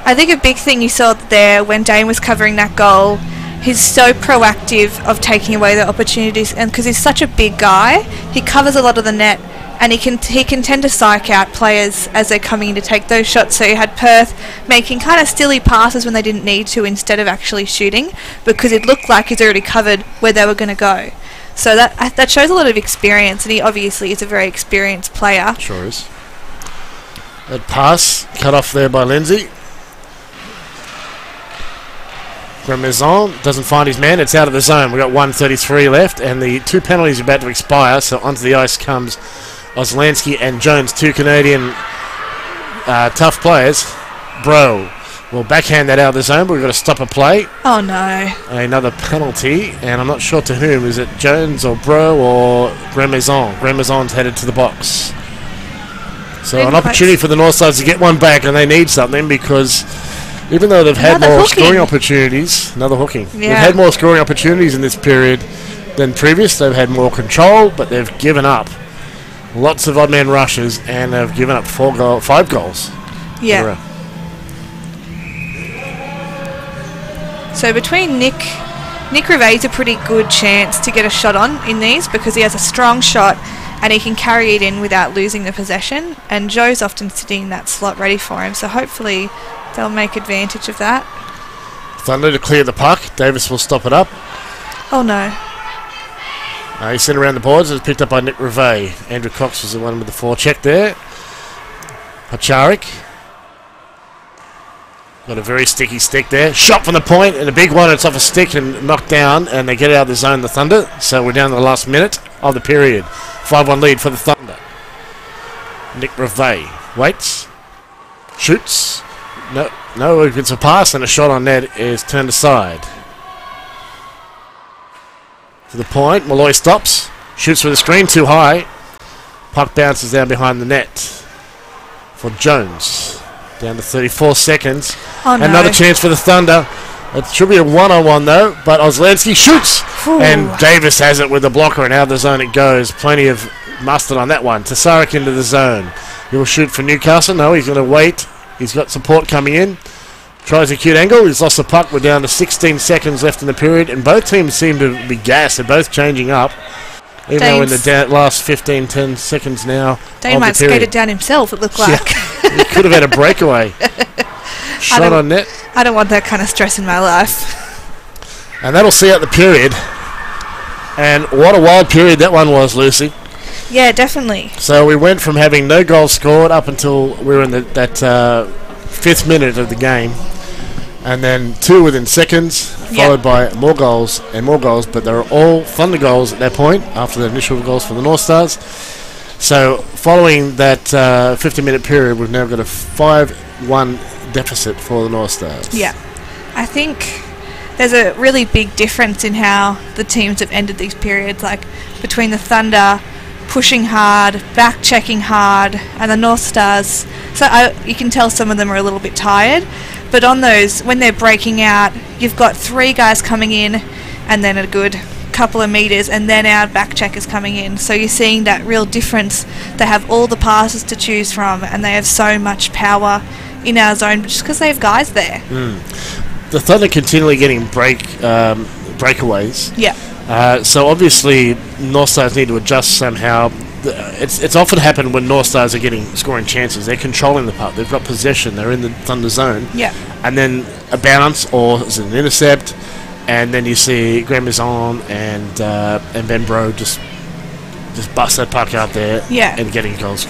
I think a big thing you saw there when Dane was covering that goal, he's so proactive of taking away the opportunities, and because he's such a big guy, he covers a lot of the net, and he can tend to psych out players as they're coming in to take those shots. So you had Perth making kind of silly passes when they didn't need to instead of actually shooting, because it looked like he's already covered where they were going to go. So that shows a lot of experience, and he obviously is a very experienced player. Sure is. That pass cut off there by Lindsay. Gremezon doesn't find his man. It's out of the zone. We've got 1:33 left, and the 2 penalties are about to expire. So onto the ice comes Oslansky and Jones, 2 Canadian tough players. Bro will backhand that out of the zone, but we've got to stop a play. Oh no! Another penalty, and I'm not sure to whom. Is it Jones or Bro or Gremezon? Gremezon's headed to the box. So an opportunity for the North Stars to get one back, and they need something because even though they've had more scoring opportunities, another hooking. They've had more scoring opportunities in this period than previous. They've had more control, but they've given up lots of odd man rushes, and they've given up 5 goals. Yeah. So between Nick Rivet's a pretty good chance to get a shot on in these because he has a strong shot and he can carry it in without losing the possession, and Joe's often sitting in that slot ready for him, so hopefully they'll make advantage of that. Thunder to clear the puck. Davis will stop it up. Oh no. He's sent around the boards and it's picked up by Nick Rivet. Andrew Cox was the one with the forecheck there. Hacharik. Got a very sticky stick there. Shot from the point, and a big one. It's off a stick and knocked down, and they get it out of the zone, the Thunder. So we're down to the last minute of the period. 5-1 lead for the Thunder. Nick Rivet waits. Shoots. No, it's a pass, and a shot on net is turned aside. To the point, Malloy stops. Shoots for the screen, too high. Puck bounces down behind the net for Jones. Down to 34 seconds. Oh, no. Another chance for the Thunder. It should be a 1-on-1 though, but Oslansky shoots! Ooh. And Davis has it with the blocker, and out of the zone it goes. Plenty of mustard on that one. Tasarik into the zone. He will shoot for Newcastle. No, he's going to wait. He's got support coming in. Tries a cute angle. He's lost the puck. We're down to 16 seconds left in the period, and both teams seem to be gassed. They're both changing up. Even though in the last 15, 10 seconds now. Dane might skate it down himself, it looked like. Yeah. He could have had a breakaway. Shot on net. I don't want that kind of stress in my life. And that'll see out the period. And what a wild period that one was, Lucy. Yeah, definitely. So we went from having no goals scored up until we were in that 5th minute of the game. And then 2 within seconds, followed by more goals and more goals. But they were all Thunder goals at that point, after the initial goals for the North Stars. So following that 50-minute period, we've now got a 5-1 deficit for the North Stars. Yeah. I think there's a really big difference in how the teams have ended these periods, like between the Thunder pushing hard, back-checking hard, and the North Stars. So you can tell some of them are a little bit tired. But on those, when they're breaking out, you've got 3 guys coming in and then a good couple of metres, and then our back checkers coming in. So you're seeing that real difference. They have all the passes to choose from, and they have so much power in our zone just because they have guys there. The Thunder continually getting breakaways. Yeah. So obviously North Stars need to adjust somehow. It's often happened when North Stars are scoring chances. They're controlling the puck. They've got possession. They're in the Thunder zone. Yeah. And then a bounce or is it an intercept, and then you see Graham-Maison and Ben Bro just bust that puck out there. Yeah. And getting goals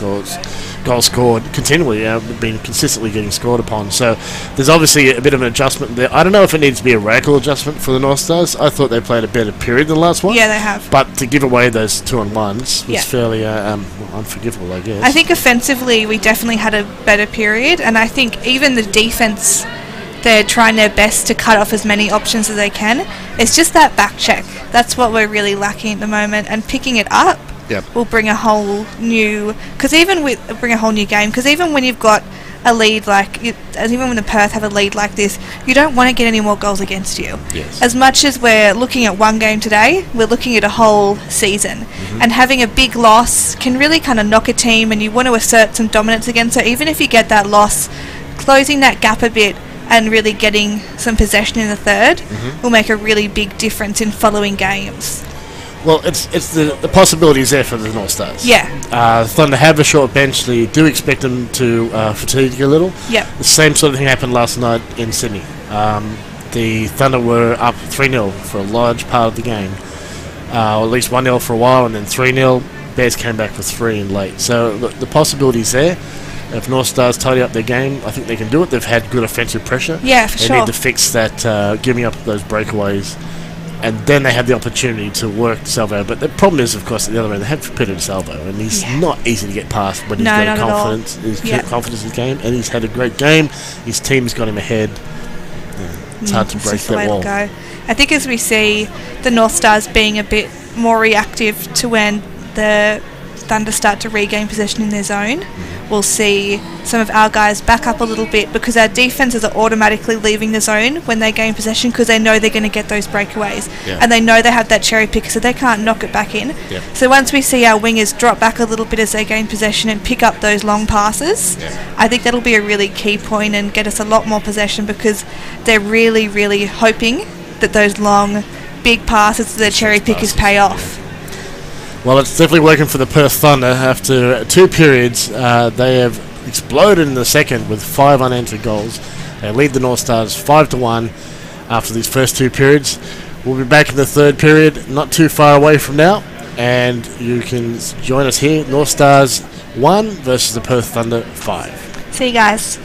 scored continually, been consistently getting scored upon. So there's obviously a bit of an adjustment there. I don't know if it needs to be a radical adjustment for the North Stars. I thought they played a better period than the last one. Yeah, they have. But to give away those 2-on-1s was Yeah. fairly unforgivable, I guess. I think offensively we definitely had a better period, and I think even the defense, they're trying their best to cut off as many options as they can. It's just that back check. That's what we're really lacking at the moment, and picking it up will bring a whole new game. Because even when you've got a lead even when the Perth have a lead like this, you don't want to get any more goals against you. Yes. As much as we're looking at one game today, we're looking at a whole season. And having a big loss can really kind of knock a team, and you want to assert some dominance again. So even if you get that loss, closing that gap a bit and really getting some possession in the third will make a really big difference in following games. Well, it's the possibilities there for the North Stars. Yeah. Thunder have a short bench. They do expect them to fatigue a little. Yep. The same sort of thing happened last night in Sydney. The Thunder were up 3-0 for a large part of the game. Or at least 1-0 for a while, and then 3-0. Bears came back for 3 in late. So the possibilities there. If North Stars tidy up their game, I think they can do it. They've had good offensive pressure. Yeah, for sure. They need to fix that, giving up those breakaways. And then they have the opportunity to work Salvo. But the problem is, of course, at the other end, they have Peter Salvo, and he's not easy to get past when he's got confidence. He's confidence in his game, and he's had a great game. His team's got him ahead. It's hard to break that wall. I think as we see the North Stars being a bit more reactive to when the Thunder start to regain possession in their zone, we'll see some of our guys back up a little bit, because our defenses are automatically leaving the zone when they gain possession, because they know they're going to get those breakaways, and they know they have that cherry picker, so they can't knock it back in. So once we see our wingers drop back a little bit as they gain possession and pick up those long passes, I think that'll be a really key point and get us a lot more possession, because they're really, really hoping that those long, big passes to their cherry pickers pay off. Well, it's definitely working for the Perth Thunder. After 2 periods, they have exploded in the second with 5 unanswered goals. They lead the North Stars 5-1 after these first 2 periods. We'll be back in the 3rd period, not too far away from now, and you can join us here. North Stars 1 versus the Perth Thunder 5. See you guys.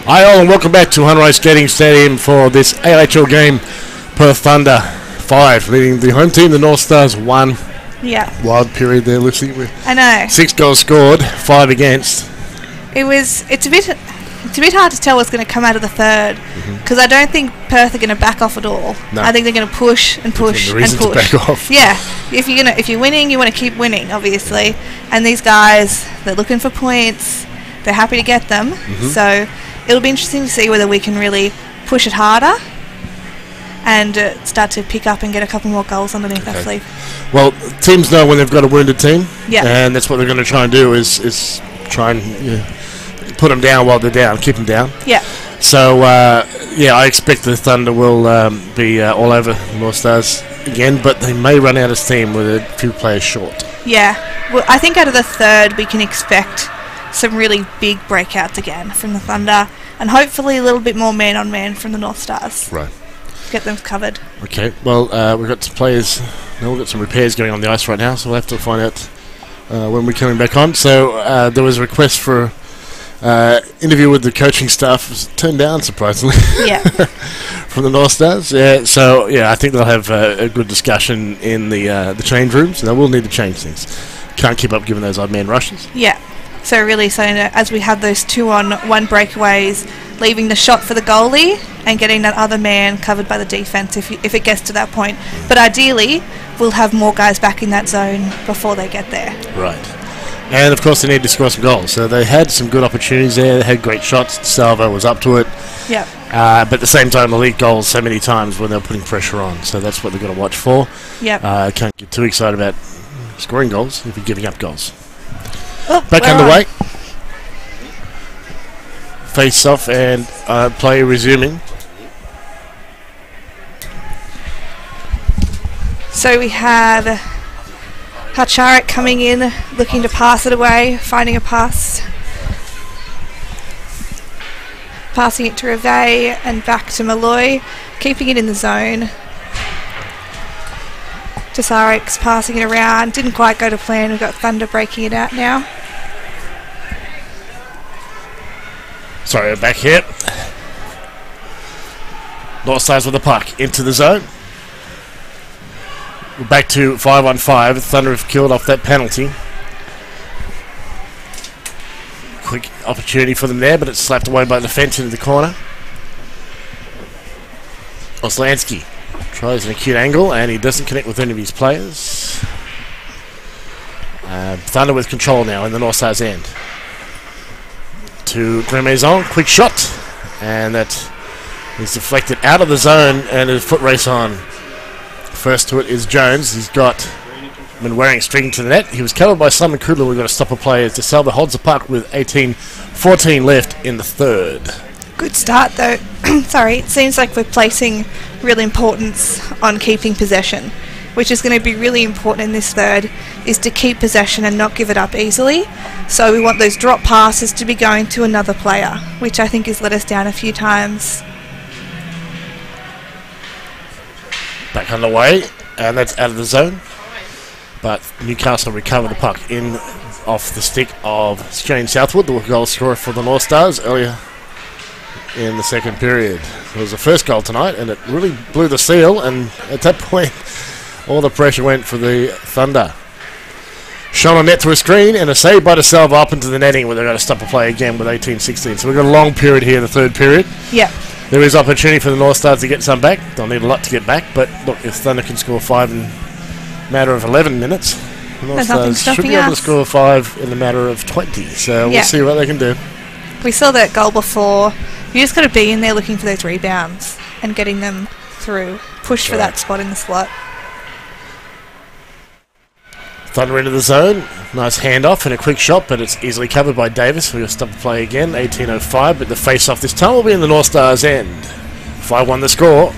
Hi all, and welcome back to Hunray Skating Stadium for this AIHL game. Perth Thunder 5 leading the home team, the North Stars 1. Yeah. Wild period there, Lucy. With I know. 6 goals scored, 5 against. It's a bit hard to tell what's going to come out of the third, because I don't think Perth are going to back off at all. No. I think they're going to push and push and reason push. to back off. Yeah, if you're winning, you want to keep winning, obviously. And these guys, they're looking for points. They're happy to get them. So it'll be interesting to see whether we can really push it harder and start to pick up and get a couple more goals underneath our sleeve. Well, teams know when they've got a wounded team, Yeah. and that's what they're going to try and do is try and put them down while they're down, keep them down. Yeah. So, I expect the Thunder will be all over the North Stars again, but they may run out of steam with a few players short. Yeah. Well, I think out of the third, we can expect some really big breakouts again from the Thunder, and hopefully a little bit more man-on-man from the North Stars. Right. Get them covered. Okay, well, we've got some players, we've got some repairs going on the ice right now, so we'll have to find out when we're coming back on. So there was a request for interview with the coaching staff, was turned down surprisingly. Yeah. From the North Stars. Yeah, so I think they'll have a good discussion in the change rooms, and they will need to change things. Can't keep up given those odd man rushes. Yeah. So really, as we have those 2-on-1 breakaways, leaving the shot for the goalie and getting that other man covered by the defence if it gets to that point. But ideally, we'll have more guys back in that zone before they get there. Right. And of course they need to score some goals. So they had some good opportunities there. They had great shots. Salvo was up to it. Yeah. But at the same time, the lead goals so many times when they're putting pressure on. So that's what they've got to watch for. Yep. Can't get too excited about scoring goals if you're giving up goals. Oh, back underway. Face off and play resuming. So we have Hacharik coming in, looking to pass it away, finding a pass. Passing it to Reve and back to Malloy, keeping it in the zone. Tasarik's passing it around, didn't quite go to plan. We've got Thunder breaking it out now. Sorry, we're back here. North Stars with the puck into the zone. We're back to 5-on-5. Thunder have killed off that penalty. Quick opportunity for them there, but it's slapped away by the fence into the corner. Oslansky tries an acute angle, and he doesn't connect with any of his players. Thunder with control now in the North Stars end. To Gremaison, quick shot, and that is deflected out of the zone, and a foot race on. First to it is Jones. He's been wearing string to the net. He was covered by Simon Kudler. We've got to stop a play as DeSalva holds the puck with 14 left in the third. Good start though. Sorry, it seems like we're placing real importance on keeping possession, which is going to be really important in this third, is to keep possession and not give it up easily. So we want those drop passes to be going to another player, which I think has let us down a few times. Back underway, and that's out of the zone. But Newcastle recover the puck in off the stick of Shane Southwood, the goal scorer for the North Stars earlier in the second period. It was the first goal tonight, and it really blew the seal, and at that point all the pressure went for the Thunder. Shot on net through a screen, and a save by DeSalva up into the netting where they're going to stop a play again with 18-16. So we've got a long period here in the third period. Yeah. There is opportunity for the North Stars to get some back. They'll need a lot to get back, but look, if Thunder can score 5 in a matter of 11 minutes, the North Stars should be able to score 5 in a matter of 20. So we'll see what they can do. We saw that goal before. You just got to be in there looking for those rebounds and getting them through. Push for that spot in the slot. Thunder into the zone. Nice handoff and a quick shot, but it's easily covered by Davis. We'll stop the play again. 18:05, but the face-off this time will be in the North Stars' end. 5-1 the score.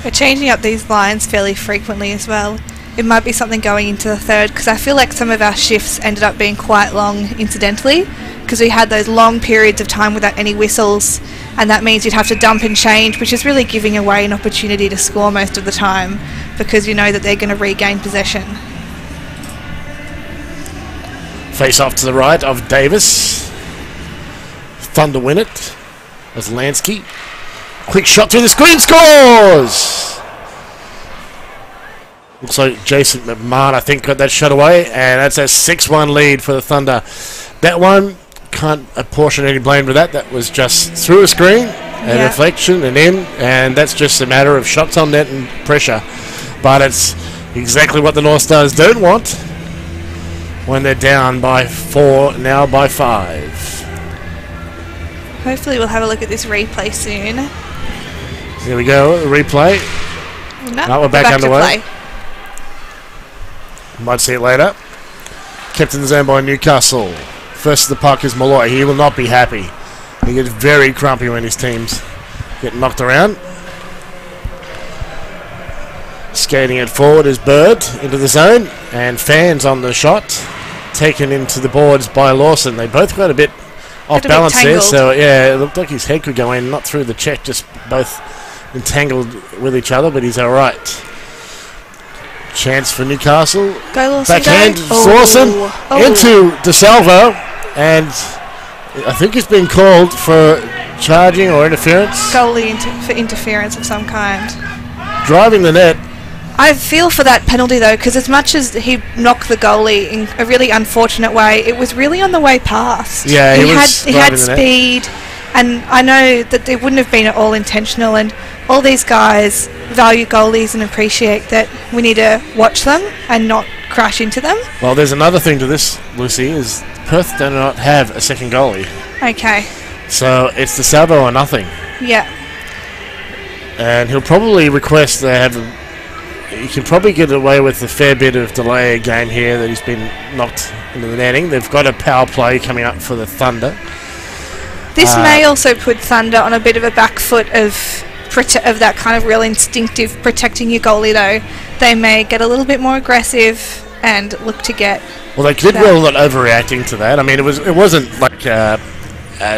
We're changing up these lines fairly frequently as well. It might be something going into the third, because I feel like some of our shifts ended up being quite long incidentally, because we had those long periods of time without any whistles, and that means you'd have to dump and change, which is really giving away an opportunity to score most of the time, because you know that they're going to regain possession. Face off to the right of Davis. Thunder win it. As Lansky. Quick shot through the screen, scores! Looks like Jason McMahon, I think, got that shot away, and that's a 6-1 lead for the Thunder. That one, can't apportion any blame to that. That was just through a screen, and reflection, and in, and that's just a matter of shots on net and pressure. But it's exactly what the North Stars don't want when they're down by 4, now by 5. Hopefully we'll have a look at this replay soon. Here we go, replay. No, we're back underway. To play. Might see it later. Kept in the zone by Newcastle. First to the puck is Malloy. He will not be happy. He gets very grumpy when his teams get knocked around. Skating it forward is Bird into the zone, and Fans on the shot, taken into the boards by Lawson. They both got a bit off balance there, so yeah, it looked like his head could go in, not through the check, just both entangled with each other, but he's alright. Chance for Newcastle. Go Lawson. Backhand, Lawson into DeSalvo, and I think he's been called for charging or interference. Goalie for interference of some kind. Driving the net. I feel for that penalty though, because as much as he knocked the goalie in a really unfortunate way, it was really on the way past. Yeah, he had speed, and I know that it wouldn't have been at all intentional. And all these guys value goalies and appreciate that we need to watch them and not crash into them. Well, there's another thing to this, Lucy, is Perth do not have a second goalie. Okay. So it's the Salvo or nothing. Yeah. And he'll probably request they have. He can probably get away with a fair bit of delay a game here that he's been knocked into the netting. They've got a power play coming up for the Thunder. This may also put Thunder on a bit of a back foot of that kind of real instinctive protecting your goalie though. They may get a little bit more aggressive and look to get. Well, they did well not overreacting to that. I mean, it wasn't like a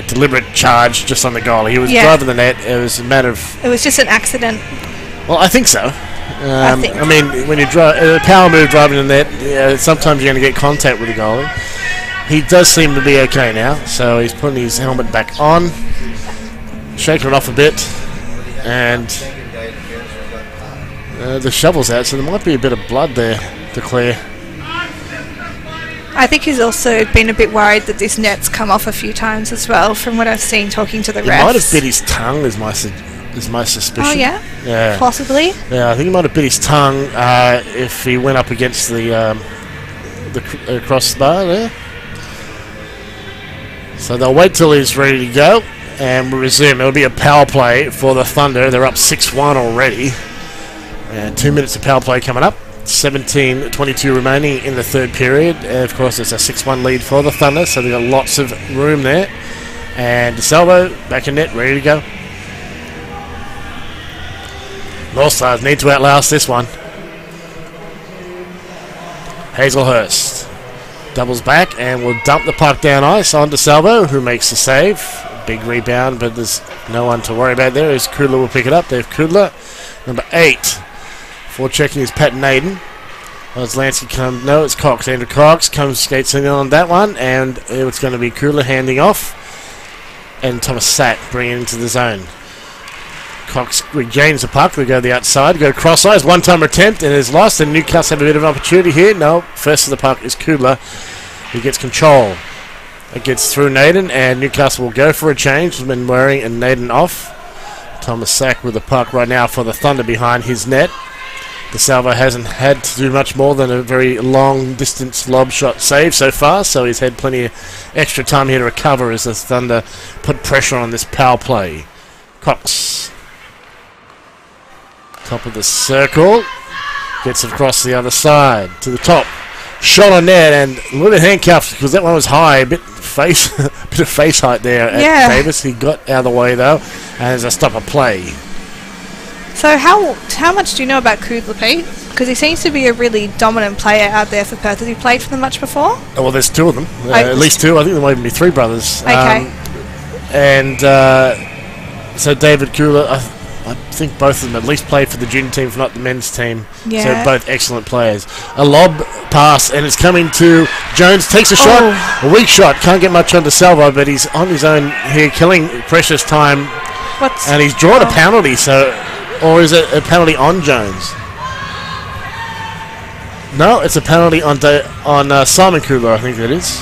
deliberate charge just on the goalie. He was driving the net. It was a matter of. It was just an accident. Well, I think so. I mean, when you drive a power move driving the net, sometimes you're going to get contact with the goalie. He does seem to be okay now, so he's putting his helmet back on, shaking it off a bit, and the shovel's out, so there might be a bit of blood there to clear. I think he's also been a bit worried that this net's come off a few times as well, from what I've seen talking to the refs. He might have bit his tongue, is my suspicion. Oh, yeah? Yeah. Possibly? Yeah, I think he might have bit his tongue if he went up against the crossbar there. So they'll wait till he's ready to go, and we'll resume. It'll be a power play for the Thunder. They're up 6-1 already. And 2 minutes of power play coming up. 17:22 remaining in the third period. And of course, it's a 6-1 lead for the Thunder, so they've got lots of room there. And DeSalvo back in net, ready to go. North Stars need to outlast this one. Hazelhurst doubles back and will dump the puck down ice on DeSalvo, who makes the save. Big rebound, but there's no one to worry about there as Kudler will pick it up. Dave Kudler, number 8. Forechecking is Pat Naden. As Lansky comes, no, it's Cox. Andrew Cox skates in on that one, and it's going to be Kudler handing off, and Thomas Sack bringing it into the zone. Cox regains the puck. They go the outside, go cross eyes, one-time attempt, and is lost. And Newcastle have a bit of an opportunity here. No, first to the puck is Kudler. He gets control. It gets through Naden, and Newcastle will go for a change. Been wearing and Naden off. Thomas Sack with the puck right now for the Thunder behind his net. DeSalvo hasn't had to do much more than a very long-distance lob shot save so far, so he's had plenty of extra time here to recover as the Thunder put pressure on this power play. Cox. Top of the circle. Gets it across the other side to the top. Shot on net and a little bit handcuffed because that one was high. A bit of face height there at Davis. He got out of the way though, and there's a stop of play. So how much do you know about Kudler, Pete? Because he seems to be a really dominant player out there for Perth. Has he played for them much before? Oh, well, there's 2 of them. At least 2. I think there might even be 3 brothers. Okay. So David Kudler, I think both of them at least played for the junior team, if not the men's team. Yeah. So both excellent players. A lob pass, and it's coming to Jones. Takes a shot, a weak shot. Can't get much onto Salvo, but he's on his own here, killing precious time. And he's drawn a penalty, or is it a penalty on Jones? No, it's a penalty on Simon Kula, I think it is.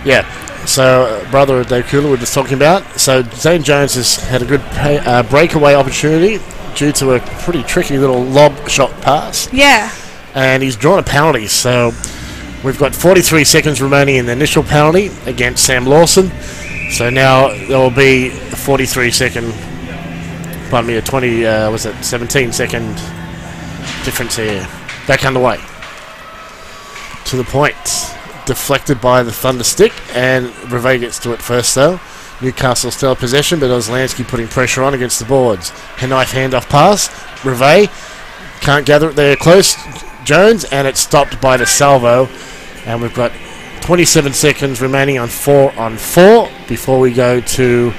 Yeah. So, brother of Dave Kula we're just talking about. So, Zane Jones has had a good breakaway opportunity due to a pretty tricky little lob shot pass. Yeah. And he's drawn a penalty. So, we've got 43 seconds remaining in the initial penalty against Sam Lawson. So, now there will be a 17-second difference here. Back underway. To the point. Deflected by the Thunder stick, and Reve gets to it first though. Newcastle still have possession, but Ozlansky putting pressure on against the boards. A knife handoff pass. Reve can't gather it there close. Jones, and it's stopped by the salvo. And we've got 27 seconds remaining on 4-on-4 before we go to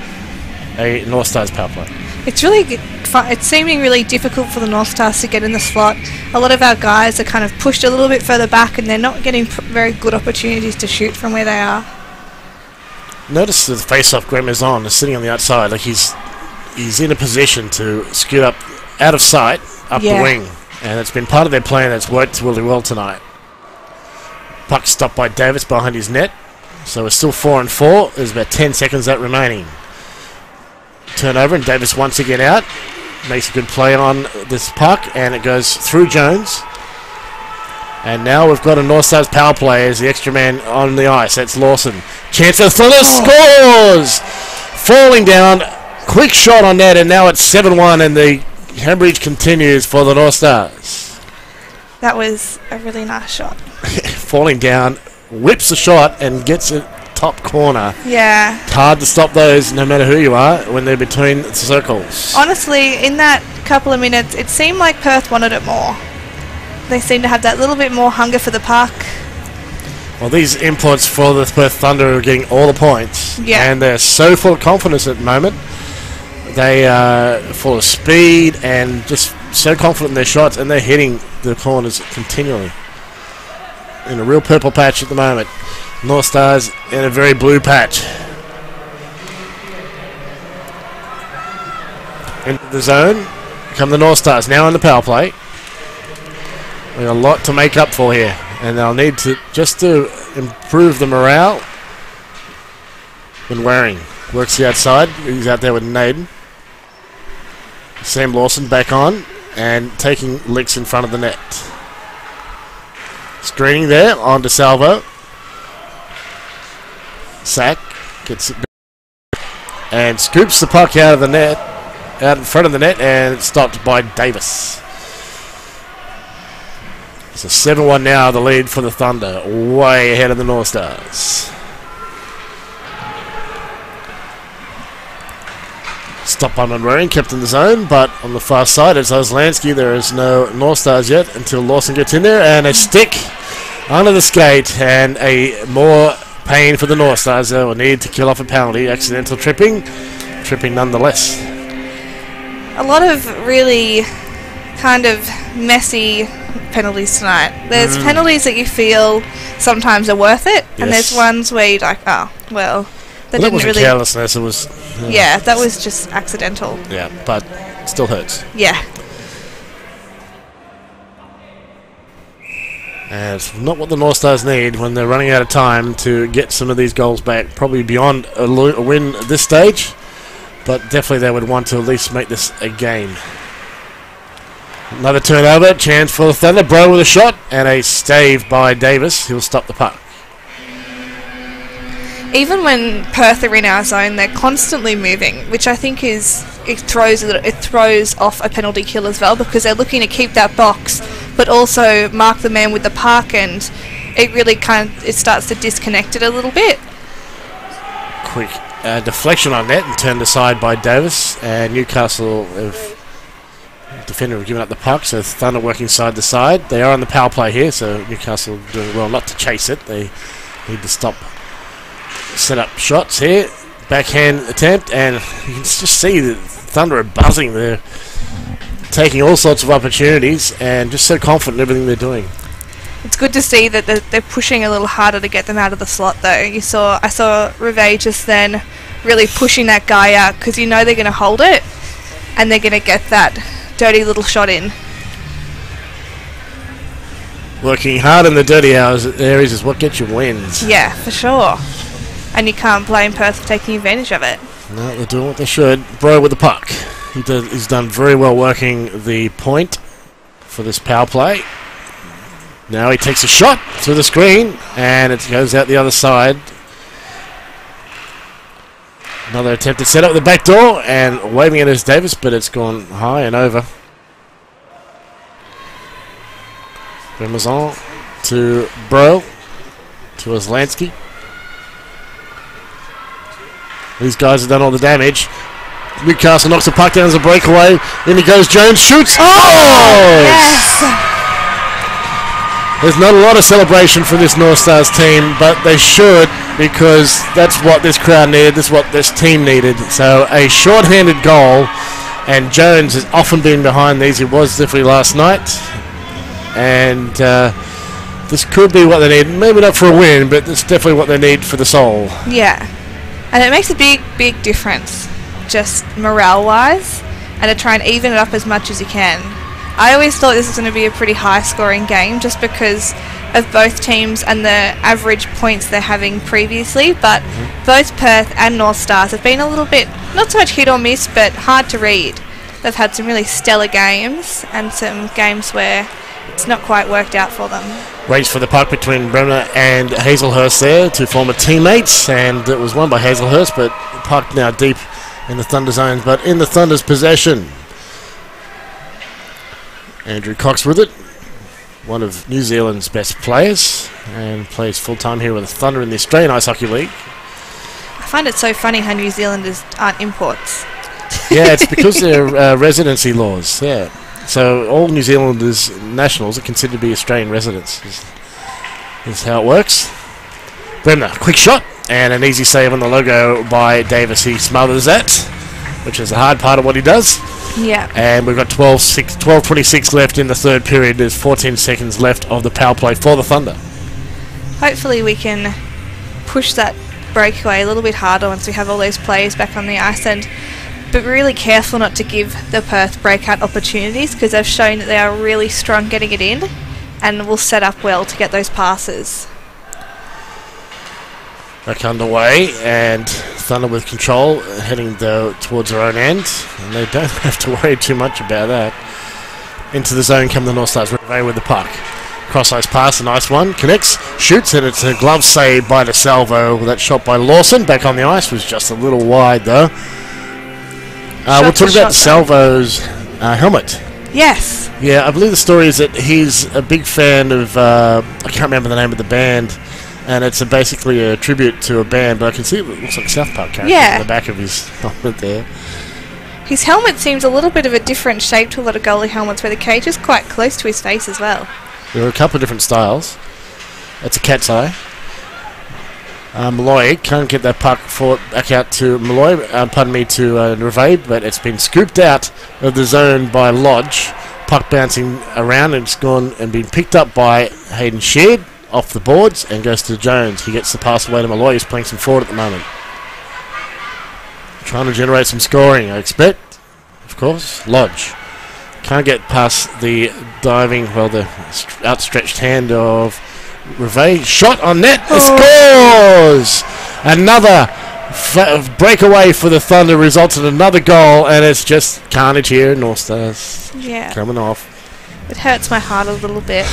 a North Stars power play. It's really it's seeming really difficult for the North Stars to get in the slot. A lot of our guys are kind of pushed a little bit further back, and they're not getting very good opportunities to shoot from where they are. Notice the face-off Gremazon is sitting on the outside, like he's in a position to scoot up out of sight up the wing, and it's been part of their plan that's worked really well tonight. Puck stopped by Davis behind his net, so we're still 4-on-4. There's about 10 seconds that remaining. Turnover, and Davis once again out. Makes a good play on this puck, and it goes through Jones. And now we've got a North Stars power play as the extra man on the ice. That's Lawson. Chance of Thunder scores! Falling down, quick shot on net, and now it's 7-1, and the hemorrhage continues for the North Stars. That was a really nice shot. Falling down, whips a shot, and gets it top corner. Yeah. It's hard to stop those, no matter who you are, when they're between the circles. Honestly, in that couple of minutes, it seemed like Perth wanted it more. They seem to have that little bit more hunger for the puck. Well, these imports for the Perth Thunder are getting all the points. Yeah. And they're so full of confidence at the moment. They are full of speed and just so confident in their shots, and they're hitting the corners continually. In a real purple patch at the moment. North Stars in a very blue patch. Into the zone come the North Stars, now on the power play. We've got a lot to make up for here, and they'll need to just to improve the morale. When Waring works the outside, he's out there with Naden. Sam Lawson back on and taking licks in front of the net. Screening there on to Salvo. Sack gets it and scoops the puck out of the net, out in front of the net, and it's stopped by Davis. It's a 7-1 now, the lead for the Thunder, way ahead of the North Stars. Stopped by Munwaring, kept in the zone, but on the far side it's Ozlansky. There is no North Stars yet until Lawson gets in there, and a stick under the skate, and a more pain for the North Stars. They will need to kill off a penalty. Accidental tripping nonetheless. A lot of really kind of messy penalties tonight. There's penalties that you feel sometimes are worth it, and there's ones where you're like, oh, well, that didn't wasn't really... carelessness, it was... Yeah, that was just accidental. Yeah, but still hurts. Yeah. And it's not what the North Stars need when they're running out of time to get some of these goals back. Probably beyond a win at this stage, but definitely they would want to at least make this a game. Another turnover, chance for the Thunder. Bro with a shot, and a stave by Davis. He'll stop the puck. Even when Perth are in our zone, they're constantly moving, which I think it throws off a penalty kill as well, because they're looking to keep that box, but also mark the man with the puck, and it really it starts to disconnect it a little bit. Quick deflection on net and turned aside by Davis, and Newcastle defender have given up the puck, so Thunder working side to side. They are on the power play here, so Newcastle doing well not to chase it. They need to stop. Set up shots here, backhand attempt, and you can just see that Thunder are buzzing. They're taking all sorts of opportunities and just so confident in everything they're doing. It's good to see that they're pushing a little harder to get them out of the slot, though. I saw Rivet just then really pushing that guy out because they're going to hold it and they're going to get that dirty little shot in. Working hard in the dirty areas is what gets you wins. Yeah, for sure. And you can't blame Perth for taking advantage of it. No, they're doing what they should. Bro with the puck. He's done very well working the point for this power play. Now he takes a shot through the screen, and it goes out the other side. Another attempt to set up the back door, and waving it as Davis, but it's gone high and over. Ramazan to Bro, to Oslansky. These guys have done all the damage. Newcastle knocks the puck down as a breakaway. In he goes, Jones shoots. Oh! Yes! There's not a lot of celebration for this North Stars team, but they should, because that's what this crowd needed, that's what this team needed. So a short-handed goal, and Jones has often been behind these. He was definitely last night. And this could be what they need. Maybe not for a win, but it's definitely what they need for the soul. Yeah. And it makes a big, big difference, just morale-wise, and to try and even it up as much as you can. I always thought this was going to be a pretty high-scoring game just because of both teams and the average points they're having previously, but both Perth and North Stars have been a little bit, not so much hit or miss, but hard to read. They've had some really stellar games and some games where it's not quite worked out for them. Race for the puck between Bremner and Hazelhurst there, two former teammates, and it was won by Hazelhurst, but the puck now deep in the Thunder zones, but in the Thunder's possession. Andrew Cox with it, one of New Zealand's best players, and plays full-time here with the Thunder in the Australian Ice Hockey League. I find it so funny how New Zealanders aren't imports. Yeah, it's because they're residency laws, yeah. So all New Zealanders nationals are considered to be Australian residents, is how it works. Bremner, quick shot, and an easy save on the logo by Davis. He smothers that, which is the hard part of what he does. Yeah. And we've got 12:26 left in the third period. There's 14 seconds left of the power play for the Thunder. Hopefully we can push that breakaway a little bit harder once we have all those players back on the ice, and but really careful not to give the Perth breakout opportunities because they've shown that they are really strong getting it in and will set up well to get those passes. Back underway, and Thunder with control, heading towards their own end, and they don't have to worry too much about that. Into the zone come the North Stars, Rivet with the puck. Cross-ice pass, a nice one, connects, shoots, and it's a glove save by DeSalvo. That shot by Lawson, back on the ice, was just a little wide though. We'll talk about DeSalvo's helmet. Yes. Yeah, I believe the story is that he's a big fan of, I can't remember the name of the band, and it's basically a tribute to a band, but I can see it looks like South Park characters on the back of his helmet there. His helmet seems a little bit of a different shape to a lot of goalie helmets where the cage is quite close to his face as well. There are a couple of different styles. That's a cat's eye. Malloy can't get that puck back out to Malloy, to Rivet, but it's been scooped out of the zone by Lodge. Puck bouncing around, and it's gone and been picked up by Hayden Sheard off the boards and goes to Jones. He gets the pass away to Malloy, who's playing some forward at the moment. Trying to generate some scoring, I expect. Of course, Lodge. Can't get past the the outstretched hand of Rivet. Shot on net, scores! Another breakaway for the Thunder results in another goal, and it's just carnage here in North Stars. Yeah. Coming off. It hurts my heart a little bit.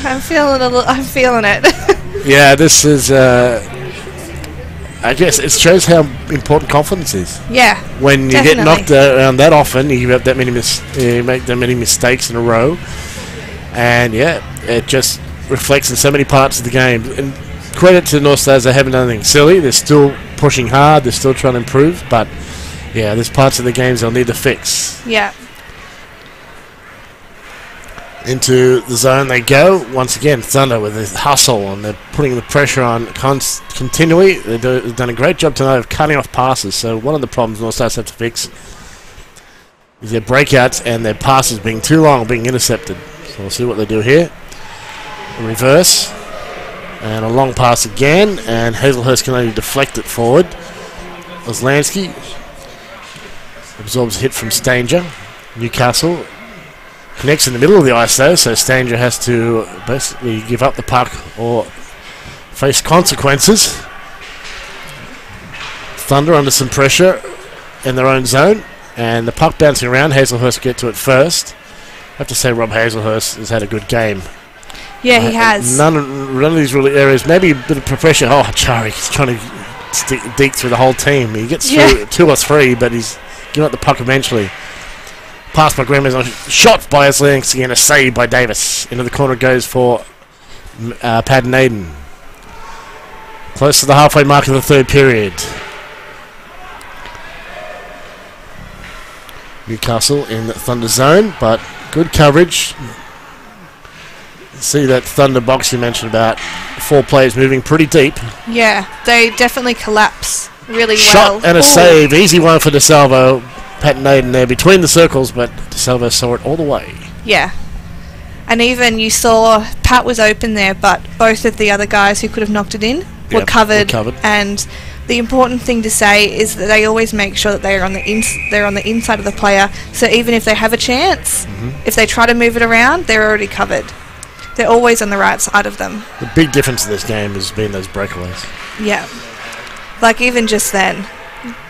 I'm feeling it. Yeah, this is I guess it shows how important confidence is. Yeah, when you get knocked around that often, you have that many you make that many mistakes in a row, and yeah, it just reflects in so many parts of the game. And credit to the North Stars, they haven't done anything silly. They're still pushing hard. They're still trying to improve, but yeah, there's parts of the games they'll need to fix. Yeah. Into the zone they go. Once again, Thunder with this hustle, and they're putting the pressure on continually. They've done a great job tonight of cutting off passes. So one of the problems North Stars have to fix is their breakouts and their passes being too long, being intercepted. So we'll see what they do here. A reverse. And a long pass again, and Hazelhurst can only deflect it forward. Oslansky absorbs a hit from Stanger. Newcastle connects in the middle of the ice though, so Stanger has to basically give up the puck or face consequences. Thunder under some pressure in their own zone, and the puck bouncing around. Hazelhurst get to it first. I have to say Rob Hazelhurst has had a good game. Yeah, he has. None of these really areas. Maybe a bit of pressure. Oh, Chari, he's trying to deke through the whole team. He gets through 2 or 3, but he's giving up the puck eventually. Pass by Graham, shot by Oslansky, and a save by Davis. Into the corner goes for Pat Naden. Close to the halfway mark of the third period. Newcastle in the Thunder zone, but good coverage. See that Thunder box you mentioned about 4 players moving pretty deep. Yeah, they definitely collapse really well. Shot and a save. Easy one for DeSalvo. Pat Naden there between the circles, but DeSalvo saw it all the way. Yeah. And even you saw Pat was open there, but both of the other guys who could have knocked it in were covered. And the important thing to say is that they always make sure that they are on the inside of the player. So even if they have a chance, if they try to move it around, they're already covered. They're always on the right side of them. The big difference in this game has been those breakaways. Yeah. Like even just then,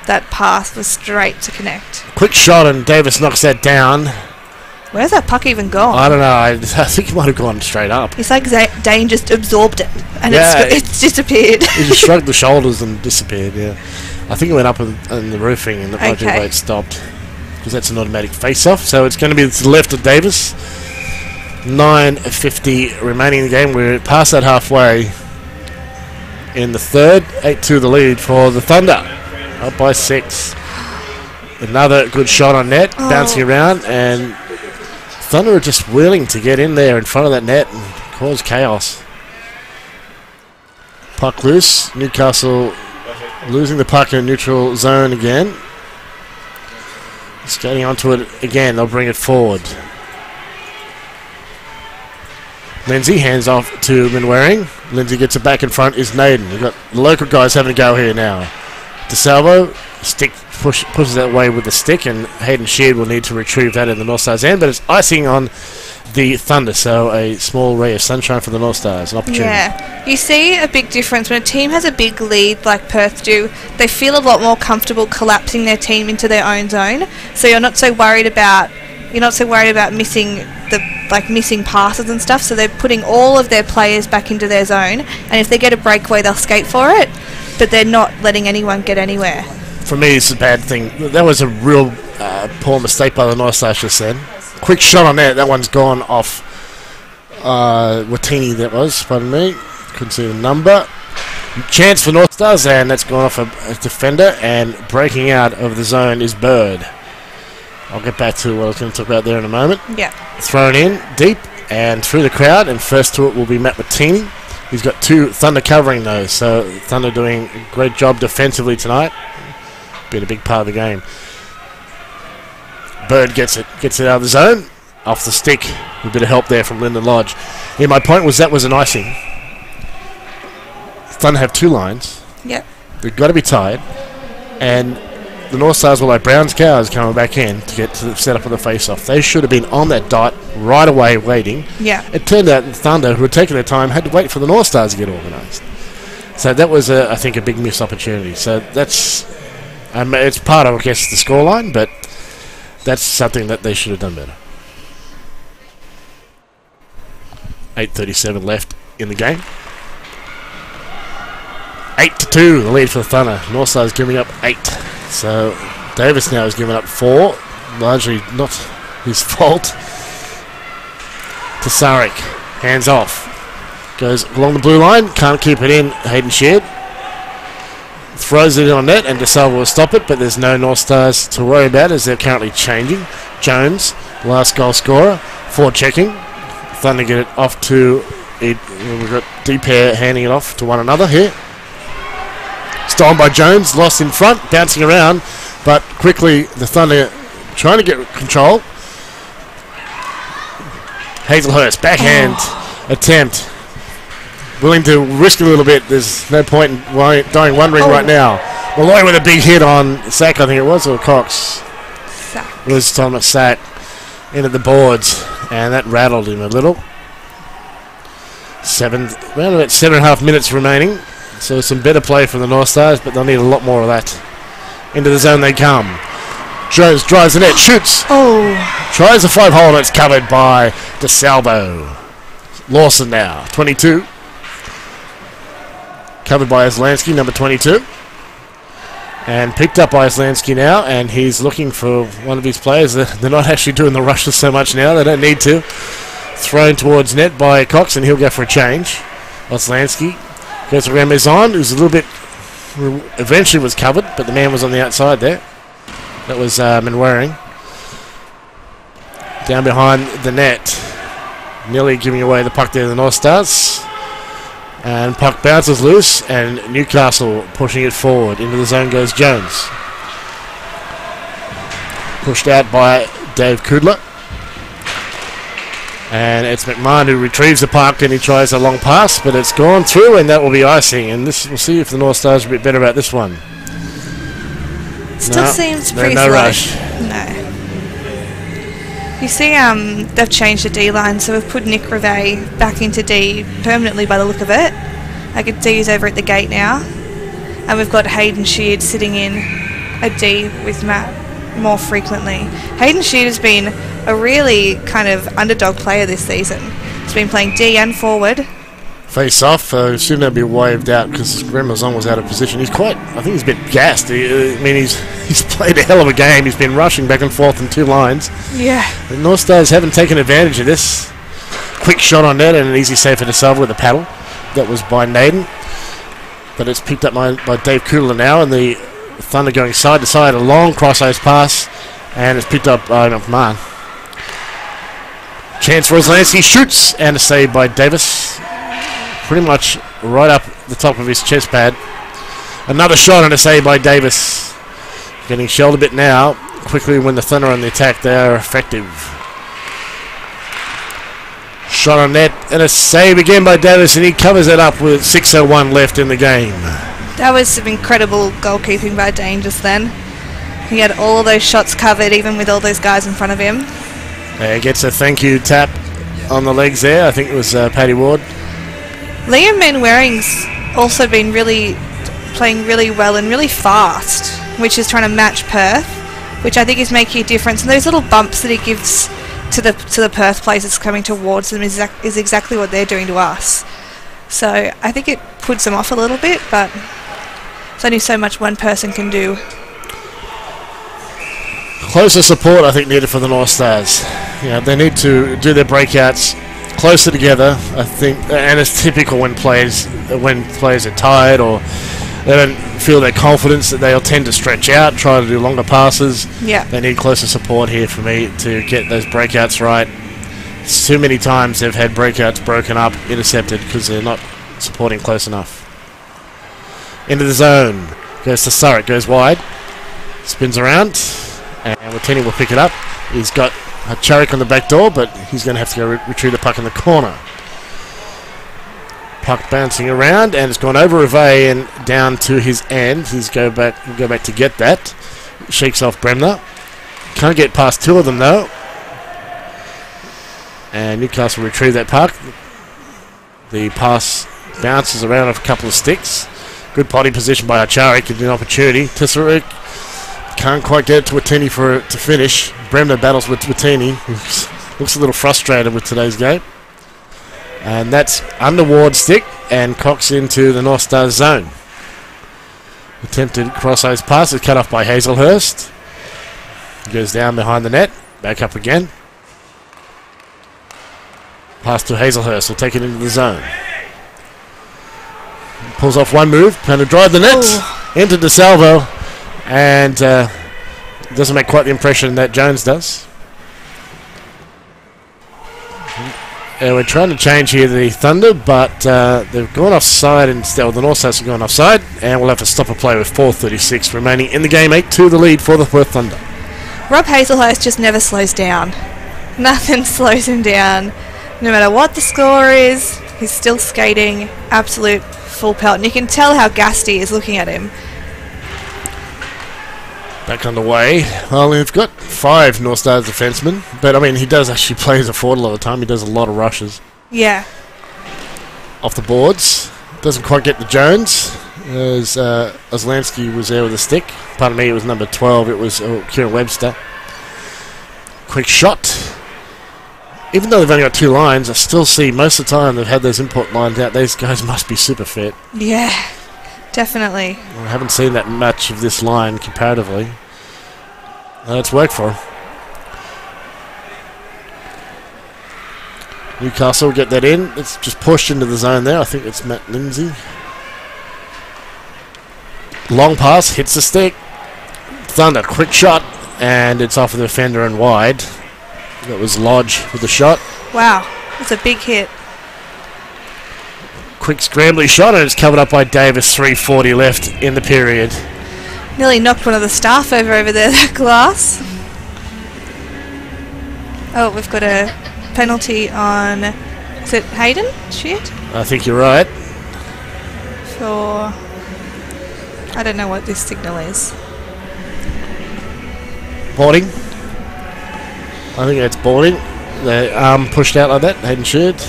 that pass was straight to connect. Quick shot and Davis knocks that down. Where's that puck even gone? I don't know. I think it might have gone straight up. It's like Dane just absorbed it and it's disappeared. He just shrugged the shoulders and disappeared, yeah. I think it went up in the roofing and the project weight stopped. Because that's an automatic face-off. So it's going to be to the left of Davis. 9:50 remaining in the game. We're past that halfway in the third. 8-2 the lead for the Thunder. Up by 6. Another good shot on net. Bouncing around. And Thunder are just willing to get in there in front of that net and cause chaos. Puck loose. Newcastle losing the puck in neutral zone again. Skating onto it again. They'll bring it forward. Lindsay hands off to Manwaring. Lindsay gets it back in front. Is Naden. You've got the local guys having a go here now. DeSalvo pushes that way with the stick, and Hayden Sheard will need to retrieve that in the North Stars end, but it's icing on the Thunder, so a small ray of sunshine for the North Stars, an opportunity. Yeah, you see a big difference when a team has a big lead like Perth do. They feel a lot more comfortable collapsing their team into their own zone, so you're not so worried about missing passes and stuff, so they're putting all of their players back into their zone, and if they get a breakaway they'll skate for it, but they're not letting anyone get anywhere. For me it's a bad thing. That was a real poor mistake by the North Stars just then. Quick shot on that one's gone off Watini, that was, pardon me, couldn't see the number. Chance for North Stars, and that's gone off a defender, and breaking out of the zone is Bird. I'll get back to what I was going to talk about there in a moment. Yeah. Thrown in deep and through the crowd, and first to it will be Matt Watini. He's got 2 Thunder covering those, so Thunder doing a great job defensively tonight. Been a big part of the game. Bird gets it out of the zone, off the stick. A bit of help there from Lyndon Lodge. Yeah, my point was that was an icing. Thunder have 2 lines. Yep. They've got to be tied, and the North Stars were like Brown's cows coming back in to get to the setup of the face-off. They should have been on that dot right away waiting. Yeah. It turned out the Thunder, who had taken their time, had to wait for the North Stars to get organised. So that was, I think, a big missed opportunity. So that's, it's part of, I guess, the scoreline, but that's something that they should have done better. 8:37 left in the game. 8-2, the lead for the Thunder. North Stars giving up 8. So Davis now has given up 4, largely not his fault. Tasarik, hands off. Goes along the blue line, can't keep it in. Hayden Sheard throws it in on net, and DeSalvo will stop it, but there's no North Stars to worry about as they're currently changing. Jones, last goal scorer, forward checking. Thunder get it off to it. We've got D-pair handing it off to one another here. Stolen by Jones, lost in front, bouncing around, but quickly the Thunder trying to get control. Hazelhurst, backhand attempt. Willing to risk a little bit. There's no point in dying wondering right now. Malloy with a big hit on Sack, I think it was, or Cox. Sack. It was Thomas Sack into the boards, and that rattled him a little. Around about 7.5 minutes remaining. So some better play from the North Stars, but they'll need a lot more of that. Into the zone they come. Jones drives the net, shoots. Tries a 5-hole, and it's covered by DeSalvo. Lawson now, 22. Covered by Islansky, number 22. And picked up by Islansky now, and he's looking for one of his players. They're not actually doing the rushes so much now. They don't need to. Thrown towards net by Cox, and he'll go for a change. Islansky goes to Ramazan, who's a little bit... eventually was covered, but the man was on the outside there. That was Manwaring. Down behind the net. Nearly giving away the puck there to the North Stars. And puck bounces loose, and Newcastle pushing it forward. Into the zone goes Jones. Pushed out by Dave Kudler. And it's McMahon who retrieves the puck, and he tries a long pass, but it's gone through, and that will be icing. And this, we'll see if the North Stars are a bit better about this one. Still seems pretty no slow. rush. No. You see, they've changed the D line, so we've put Nick Rivet back into D permanently by the look of it. I can see he's over at the gate now. And we've got Hayden Sheard sitting in a D with Matt more frequently. Hayden Sheard has been a really kind of underdog player this season. He's been playing D and forward. Face off, soon they'll be waved out because Ramazan was out of position. He's quite, I think he's a bit gassed. He's played a hell of a game. He's been rushing back and forth in two lines. Yeah. The North Stars haven't taken advantage of this. Quick shot on net and an easy save for DeSalvo with a paddle. That was by Naden. But it's picked up by Dave Kudler now, and the Thunder going side to side, a long cross-ice pass, and it's picked up by McMahon. Chance for Islansky, shoots, and a save by Davis. Pretty much right up the top of his chest pad. Another shot and a save by Davis. Getting shelled a bit now. Quickly when the Thunder on the attack, they are effective. Shot on net and a save again by Davis, and he covers it up with 6:01 left in the game. That was some incredible goalkeeping by Dane just then. He had all of those shots covered, even with all those guys in front of him. He gets a thank you tap on the legs there. I think it was Paddy Ward. Liam Manwaring's also been playing really well and really fast, which is trying to match Perth, which I think is making a difference. And those little bumps that he gives to the Perth players that's coming towards them is exactly what they're doing to us. So I think it puts them off a little bit, but there's only so much one person can do. Closer support, I think, needed for the North Stars. They need to do their breakouts closer together, I think, and it's typical when players are tired or they don't feel their confidence, that they'll tend to stretch out, try to do longer passes. Yeah. They need closer support here for me to get those breakouts right. It's too many times they've had breakouts broken up, intercepted, because they're not supporting close enough. Into the zone. Goes to Surrett, goes wide. Spins around, and Watini will pick it up. He's got a Charik on the back door, but he's going to have to go retrieve the puck in the corner. Puck bouncing around, and it's gone over Rivet and down to his end. He'll go back to get that. Shakes off Bremner. Can't get past two of them though. And Newcastle retrieve that puck. The pass bounces around a couple of sticks. Good body position by Charik, an opportunity. Tesseric can't quite get it to Watini to finish. Bremner battles with Watini, who looks a little frustrated with today's game. And that's under Ward's stick, and Cox into the North Stars zone. Attempted cross-ice pass is cut off by Hazelhurst. Goes down behind the net, back up again. Pass to Hazelhurst, will take it into the zone. Pulls off one move, trying to drive the net into DeSalvo, and doesn't make quite the impression that Jones does. we're trying to change here the Thunder, but they've gone offside instead. Well, the Northstars have gone offside, and we'll have to stop a play with 4:36 remaining in the game. 8-2 the lead for the Perth Thunder. Rob Hazelhurst just never slows down. Nothing slows him down. No matter what the score is, he's still skating absolute full pelt, and you can tell how gassed he is looking at him. Back underway. Well, we've got 5 Northstars defensemen, but I mean, he does actually play as a forward a lot of the time. He does a lot of rushes. Yeah. Off the boards. Doesn't quite get to Jones, as Oslansky was there with a stick. Pardon me, it was number 12. It was Kieran Webster. Quick shot. Even though they've only got 2 lines, I still see most of the time they've had those import lines out. These guys must be super fit. Yeah, definitely. I haven't seen that much of this line comparatively. It's worked for them. Newcastle get that in. It's just pushed into the zone there. I think it's Matt Lindsay. Long pass, hits the stick. Thunder, quick shot, and it's off of the defender and wide. That was Lodge with the shot. Wow, that's a big hit. Quick scrambling shot, and it's covered up by Davis. 3:40 left in the period. Nearly knocked one of the staff over there, that glass. Oh, we've got a penalty on... Is it Hayden? Shit. I think you're right. For... I don't know what this signal is. Boarding. I think that's boarding. The arm pushed out like that. Hayden should.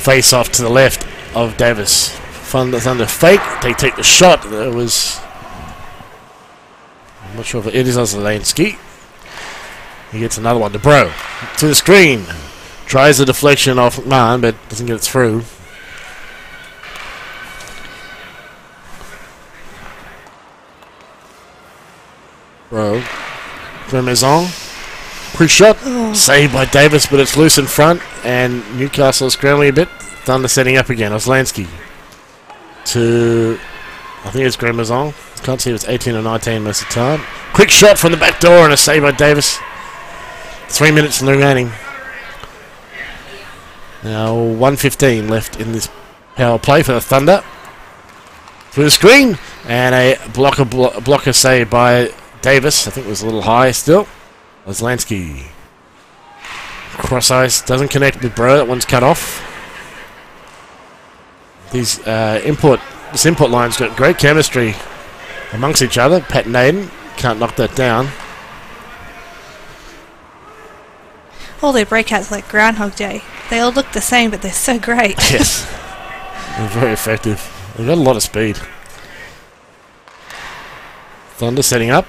Face off to the left of Davis. Thunder fake. They take the shot. That was... I'm not sure if it is Oslansky. He gets another one. DeBro to the screen. Tries the deflection off McMahon, but doesn't get it through. Bro. Vermezon. Quick shot. Saved by Davis, but it's loose in front. And Newcastle is scrambling a bit. Thunder setting up again. Oslansky to... I think it's Gremazon. Can't see if it's 18 or 19 most of the time. Quick shot from the back door and a save by Davis. 3 minutes remaining. Now 1:15 left in this power play for the Thunder. Through the screen. And a blocker save by Davis. I think it was a little high still. Oslansky. Cross ice. Doesn't connect with Bro. That one's cut off. These this import line's got great chemistry amongst each other. Pat and Aiden can't knock that down. All their breakouts like Groundhog Day. They all look the same, but they're so great. Yes. They're very effective. They've got a lot of speed. Thunder setting up.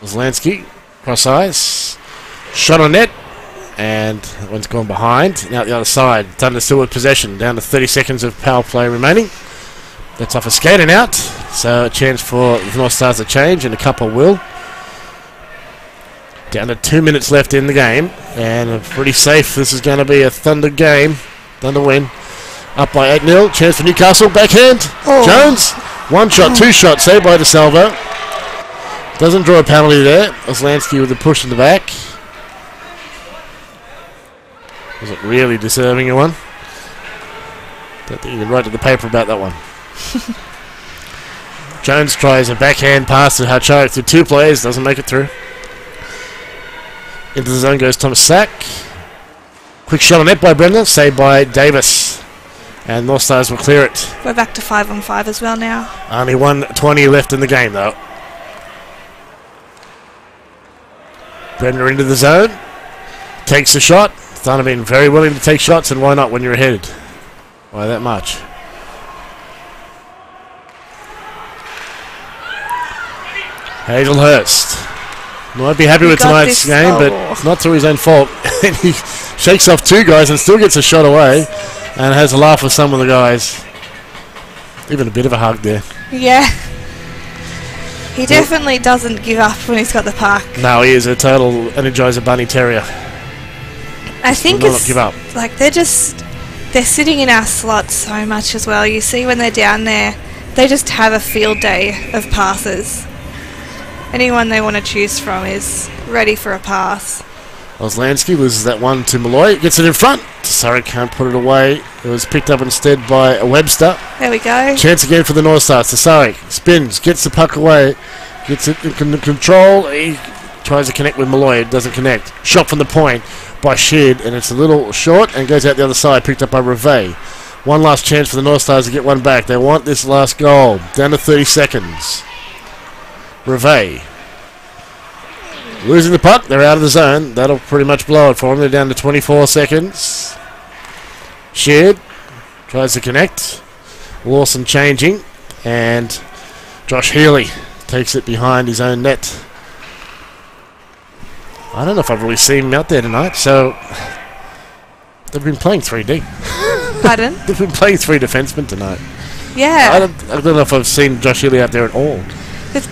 Oslansky. Cross ice. Shot on net. And that one's gone behind. Now the other side. Thunder still with possession. Down to 30 seconds of power play remaining. That's off a skating out. So a chance for the Northstars to change, and a couple will. Down to 2 minutes left in the game. And pretty safe. This is going to be a Thunder game. Thunder win. Up by 8-0. Chance for Newcastle. Backhand. Oh. Jones. One shot, two shots. Saved by DeSalvo. Doesn't draw a penalty there. Oslansky with a push in the back. Wasn't really deserving of one. Don't think you can write to the paper about that one. Jones tries a backhand pass to Hachak through 2 players. Doesn't make it through. Into the zone goes Thomas Sack. Quick shot on net by Brenda. Saved by Davis. And Northstars will clear it. We're back to 5-on-5 as well now. Only 1:20 left in the game though. Brenda into the zone. Takes the shot. Thunder been very willing to take shots, and why not when you're ahead by that much? Hazelhurst might be happy with tonight's game, but it's not through his own fault. He shakes off 2 guys and still gets a shot away, and has a laugh with some of the guys. Even a bit of a hug there. Yeah. He definitely doesn't give up when he's got the puck. No, he is a total Energizer Bunny Terrier. I think it's give up. Like they're sitting in our slots so much as well. You see when they're down there, they just have a field day of passes. anyone they want to choose from is ready for a pass. Oslansky loses that one to Malloy. Gets it in front. Sorry, can't put it away. It was picked up instead by Webster. There we go. Chance again for the Northstars. Tasari spins, gets the puck away, gets it in control. He tries to connect with Malloy. It doesn't connect. Shot from the point by Sheard, and it's a little short and goes out the other side. Picked up by Reve. One last chance for the Northstars to get one back. They want this last goal. Down to 30 seconds. Reve. Losing the puck, they're out of the zone. That'll pretty much blow it for them. They're down to 24 seconds. Sheard tries to connect. Lawson changing. And Josh Healy takes it behind his own net. I don't know if I've really seen him out there tonight, so they've been playing 3D. Pardon? They've been playing 3 defensemen tonight. Yeah. I don't know if I've seen Josh Healy out there at all.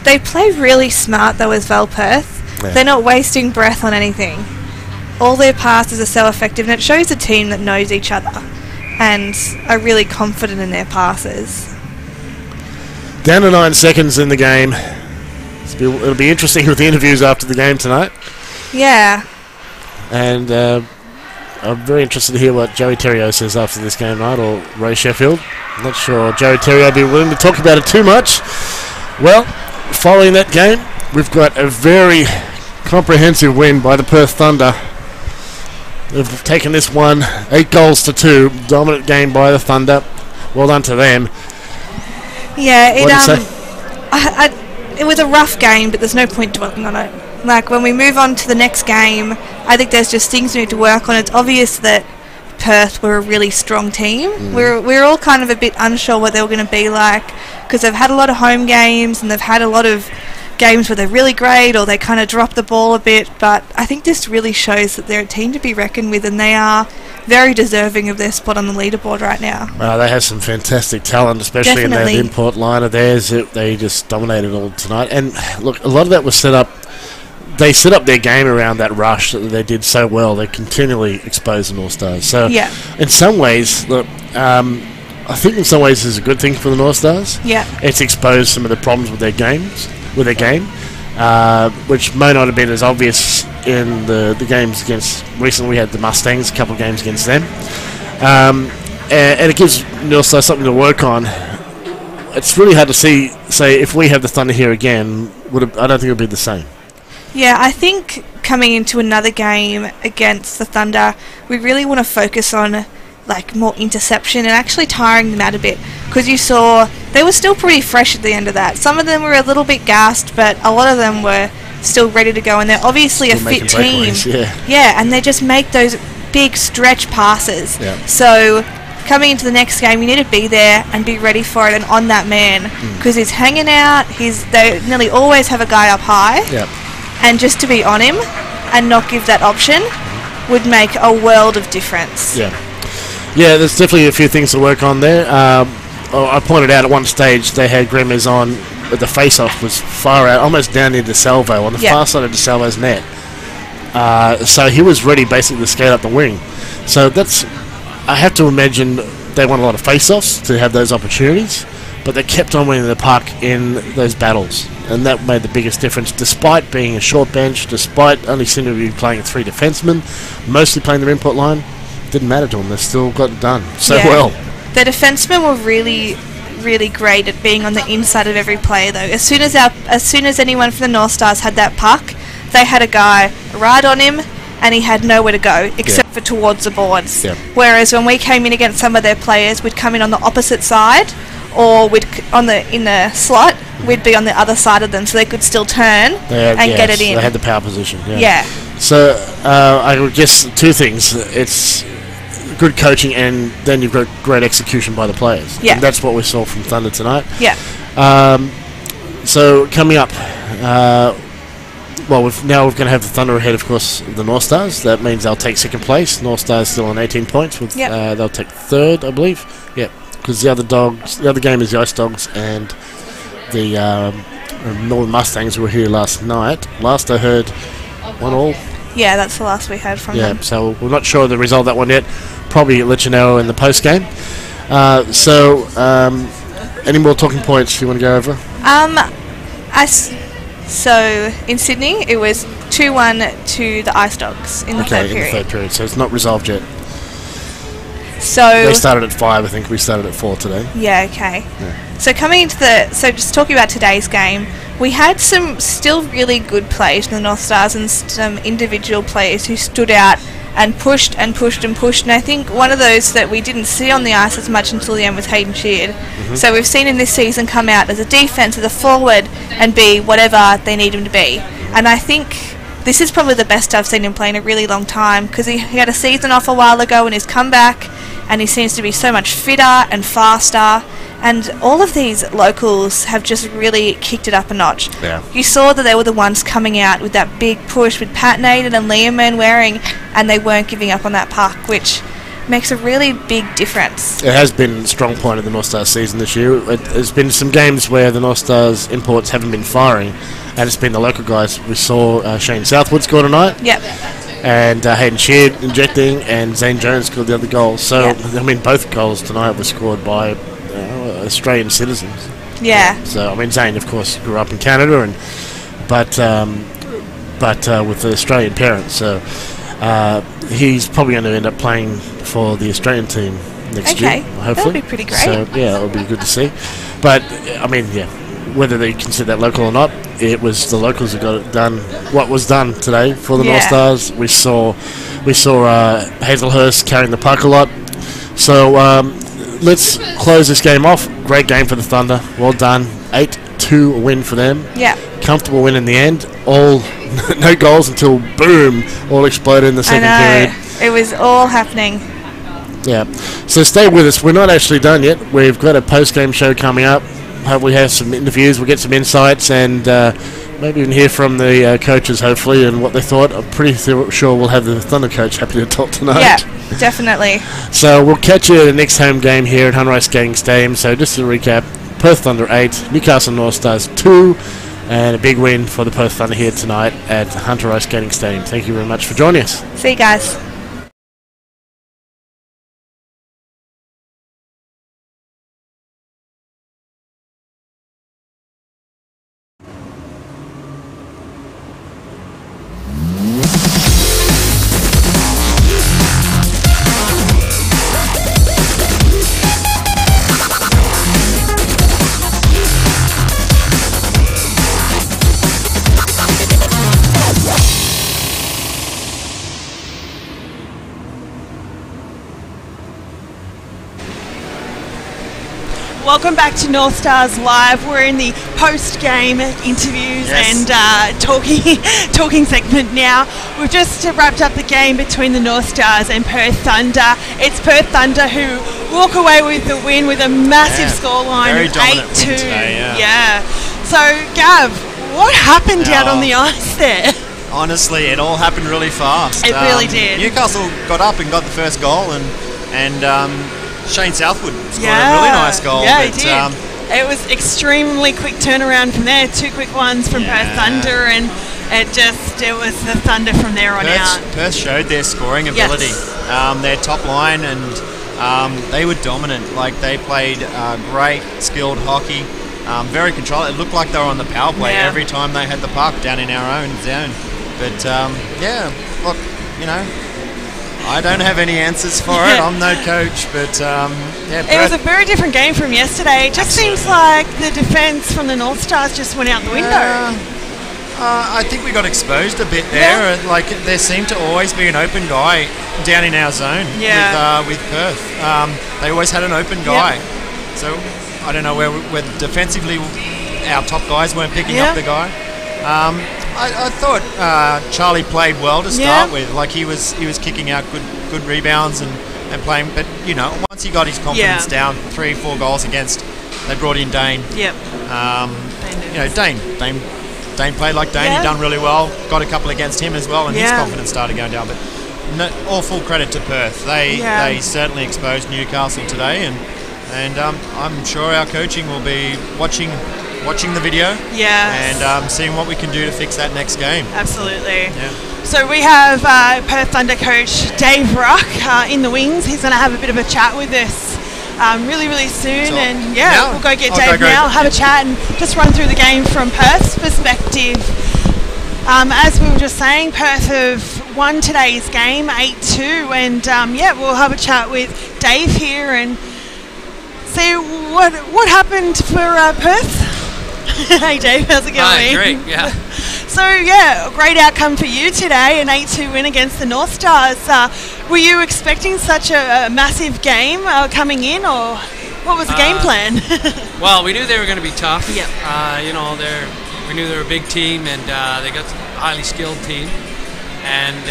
They play really smart though as well, Perth. Yeah. They're not wasting breath on anything. All their passes are so effective, and it shows a team that knows each other and are really confident in their passes. Down to 9 seconds in the game. It'll be interesting with the interviews after the game tonight. Yeah. And I'm very interested to hear what Joey Terrio says after this game tonight, or Ray Sheffield. I'm not sure Joey Terrio will be willing to talk about it too much. Well, following that game, we've got a very comprehensive win by the Perth Thunder. They've taken this one 8 goals to 2. Dominant game by the Thunder. Well done to them. Yeah, What do you say? it was a rough game, but there's no point dwelling on it. Like, when we move on to the next game, I think there's just things we need to work on. It's obvious that Perth were a really strong team. We're all kind of a bit unsure what they were going to be like, because they've had a lot of home games and they've had a lot of games where they're really great or they kind of drop the ball a bit, but I think this really shows that they're a team to be reckoned with, and they are very deserving of their spot on the leaderboard right now. They have some fantastic talent, especially Definitely. in that import line of theirs. They just dominated all tonight. And look, a lot of that was set up. They set up their game around that rush that they did so well. They continually exposed the North Stars. So, Yeah. in some ways, look, I think in some ways it's a good thing for the North Stars. Yeah. It's exposed some of the problems with their game, which may not have been as obvious in the games against. Recently, we had the Mustangs, a couple of games against them, and it gives North Stars something to work on. It's really hard to say if we have the Thunder here again, I don't think it would be the same. Yeah, I think coming into another game against the Thunder, we really want to focus on like more interception and actually tiring them out a bit, because you saw they were still pretty fresh at the end of that. Some of them were a little bit gassed, but a lot of them were still ready to go, and they're obviously Still a fit team. breakaways, Yeah, and they just make those big stretch passes. Yeah. So coming into the next game, you need to be there and be ready for it and on that man, because he's hanging out. They nearly always have a guy up high. Yep. And just to be on him and not give that option would make a world of difference. Yeah, there's definitely a few things to work on there. I pointed out at one stage they had Grimmers on, but the face-off was far out, almost down near DeSalvo, on the far side of DeSalvo's net. So he was ready basically to skate up the wing. So I have to imagine they want a lot of face-offs to have those opportunities, but they kept on winning the puck in those battles, and that made the biggest difference, despite being a short bench, despite only seeming to be playing 3 defensemen, mostly playing their import line. Didn't matter to them. They still got it done so well. The defensemen were really, really great at being on the inside of every player, though. As soon as anyone from the North Stars had that puck, they had a guy right on him, and he had nowhere to go except for towards the boards. Yeah. Whereas when we came in against some of their players, we'd come in on the opposite side, or in the slot, we'd be on the other side of them, so they could still turn and get it in. They had the power position. Yeah. So I would guess 2 things. It's good coaching, and then you've got great execution by the players. Yeah. And that's what we saw from Thunder tonight. Yeah. So coming up, we're going to have the Thunder ahead, of course, of the North Stars. That means they'll take second place. North Stars still on 18 points. They'll take third, I believe. Yeah. Because the other game is the Ice Dogs and the Northern Mustangs who were here last night. Last I heard, 1-1. Yeah, that's the last we heard from them. Yeah, so we're not sure of the result of that one yet. Probably let you know in the post game. Any more talking points you want to go over? So in Sydney, it was 2-1 to the Ice Dogs in the third period. In the third period, so it's not resolved yet. So they started at 5. I think we started at 4 today. Yeah. Okay. Yeah. So coming into just talking about today's game, we had some still really good plays from the North Stars and some individual players who stood out and pushed and pushed and pushed. And I think one of those that we didn't see on the ice as much until the end was Hayden Sheard. So we've seen him this season come out as a defence, as a forward, and be whatever they need him to be. And I think this is probably the best I've seen him play in a really long time, because he had a season off a while ago and he's come back and he seems to be so much fitter and faster. And all of these locals have just really kicked it up a notch. Yeah. You saw that they were the ones coming out with that big push with Pat Naden and Liam Manwaring, and they weren't giving up on that puck, which makes a really big difference. It has been a strong point of the North Stars season this year. There's been some games where the North Stars imports haven't been firing, and it's been the local guys. We saw Shane Southwood score tonight. Yep. And Hayden Sheard injecting, and Zane Jones scored the other goal. So, I mean, both goals tonight were scored by Australian citizens. Yeah. So, I mean, Zane, of course, grew up in Canada, but with the Australian parents. So, he's probably going to end up playing for the Australian team next year, hopefully. That'll be pretty great. So, yeah, it'll be good to see. But, I mean, yeah, whether they consider that local or not, it was the locals who got it done. What was done today for the North Stars, we saw Hazelhurst carrying the puck a lot. So let's close this game off. Great game for the Thunder. Well done. 8-2 win for them. Yeah. Comfortable win in the end. All no goals until boom, all exploded in the second period. It was all happening. Yeah. So stay with us. We're not actually done yet. We've got a post-game show coming up. Hopefully have some interviews, we'll get some insights, and maybe even hear from the coaches, hopefully, and what they thought. I'm pretty sure we'll have the Thunder coach happy to talk tonight. Yeah, definitely. So we'll catch you at the next home game here at Hunter Ice Skating Stadium. So just to recap, Perth Thunder 8, Newcastle Northstars 2, and a big win for the Perth Thunder here tonight at Hunter Ice Skating Stadium. Thank you very much for joining us. See you guys. Welcome back to North Stars Live. We're in the post-game interviews and talking segment now. We've just wrapped up the game between the North Stars and Perth Thunder. It's Perth Thunder who walk away with the win with a massive scoreline of 8-2. Yeah. So, Gav, what happened out on the ice there? Honestly, it all happened really fast. It really did. Newcastle got up and got the first goal, and Shane Southwood scored a really nice goal. Yeah, he did. It was extremely quick turnaround from there. 2 quick ones from Perth Thunder, and it was the Thunder from there on out. Perth showed their scoring ability. Their top line, and they were dominant. Like, they played great, skilled hockey, very controlled. It looked like they were on the power play every time they had the puck down in our own zone. But look, I don't have any answers for it. I'm no coach, but it was a very different game from yesterday. It just seems like the defence from the North Stars just went out the window. I think we got exposed a bit there. Like, there seemed to always be an open guy down in our zone with Perth. They always had an open guy. So I don't know where defensively our top guys weren't picking up the guy. I thought Charlie played well to start with. Like, he was kicking out good rebounds and playing. But once he got his confidence down, 3-4 goals against, they brought in Dane. Yep. Dane played like Dane. He done really well. Got a couple against him as well, and his confidence started going down. But all full credit to Perth. They certainly exposed Newcastle today, and I'm sure our coaching will be watching the video and seeing what we can do to fix that next game. Absolutely. So we have Perth Thunder coach Dave Ruck in the wings. He's going to have a bit of a chat with us really, really soon. So and yeah, now? we'll go get Okay, Dave great. now, have a chat, and just run through the game from Perth's perspective. As we were just saying, Perth have won today's game 8-2, and yeah, we'll have a chat with Dave here and see what happened for Perth. Hey Dave, how's it going? Hi, great, yeah. So yeah, great outcome for you today, an 8-2 win against the Northstars. Were you expecting such a massive game coming in, or what was the game plan? Well, we knew they were going to be tough. Yeah. You know, we knew they were a big team, and they got a highly skilled team. And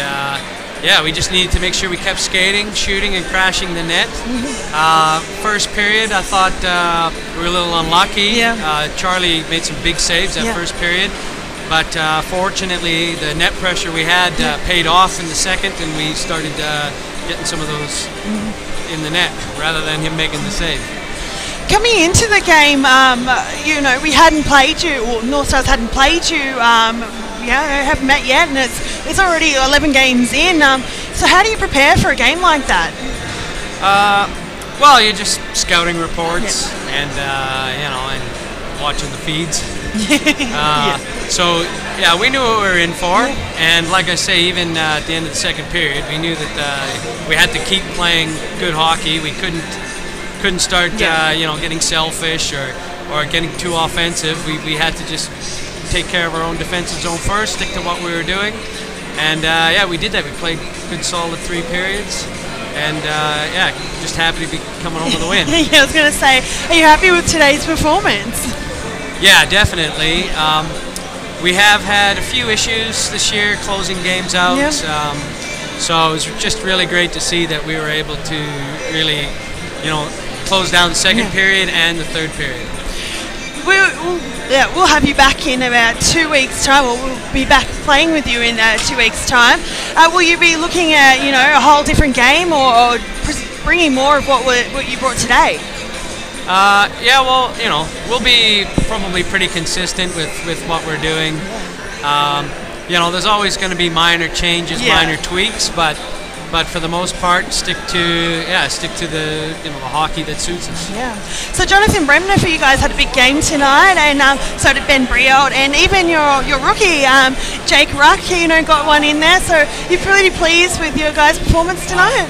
yeah, we just needed to make sure we kept skating, shooting, and crashing the net. First period, I thought we were a little unlucky. Yeah. Charlie made some big saves that first period. But fortunately, the net pressure we had paid off in the second, and we started getting some of those in the net rather than him making the save. Coming into the game, you know, we hadn't played you, or Northstars hadn't played you, haven't met yet, and it's already 11 games in. So how do you prepare for a game like that? Well, you're just scouting reports and you know, and watching the feeds. So yeah, we knew what we were in for, and like I say, even at the end of the second period, we knew that we had to keep playing good hockey. We couldn't start you know, getting selfish or getting too offensive. We had to just take care of our own defensive zone first, stick to what we were doing, and yeah, we did that. We played good solid 3 periods, and yeah, just happy to be coming home with a win. Yeah, I was going to say, are you happy with today's performance? Yeah, definitely. We have had a few issues this year closing games out, so it was just really great to see that we were able to really, you know, close down the second period and the third period. We'll have you back in about 2 weeks' time, or we'll be back playing with you in 2 weeks' time. Will you be looking at, you know, a whole different game, or bringing more of what you brought today? Yeah, well, you know, we'll be probably pretty consistent with what we're doing. You know, there's always going to be minor changes, minor tweaks, but for the most part, stick to the, you know, the hockey that suits us. Yeah. So Jonathan Bremner for you guys had a big game tonight, and so did Ben Briot, and even your rookie Jake Ruck, you know, got one in there. So you're pretty pleased with your guys' performance tonight?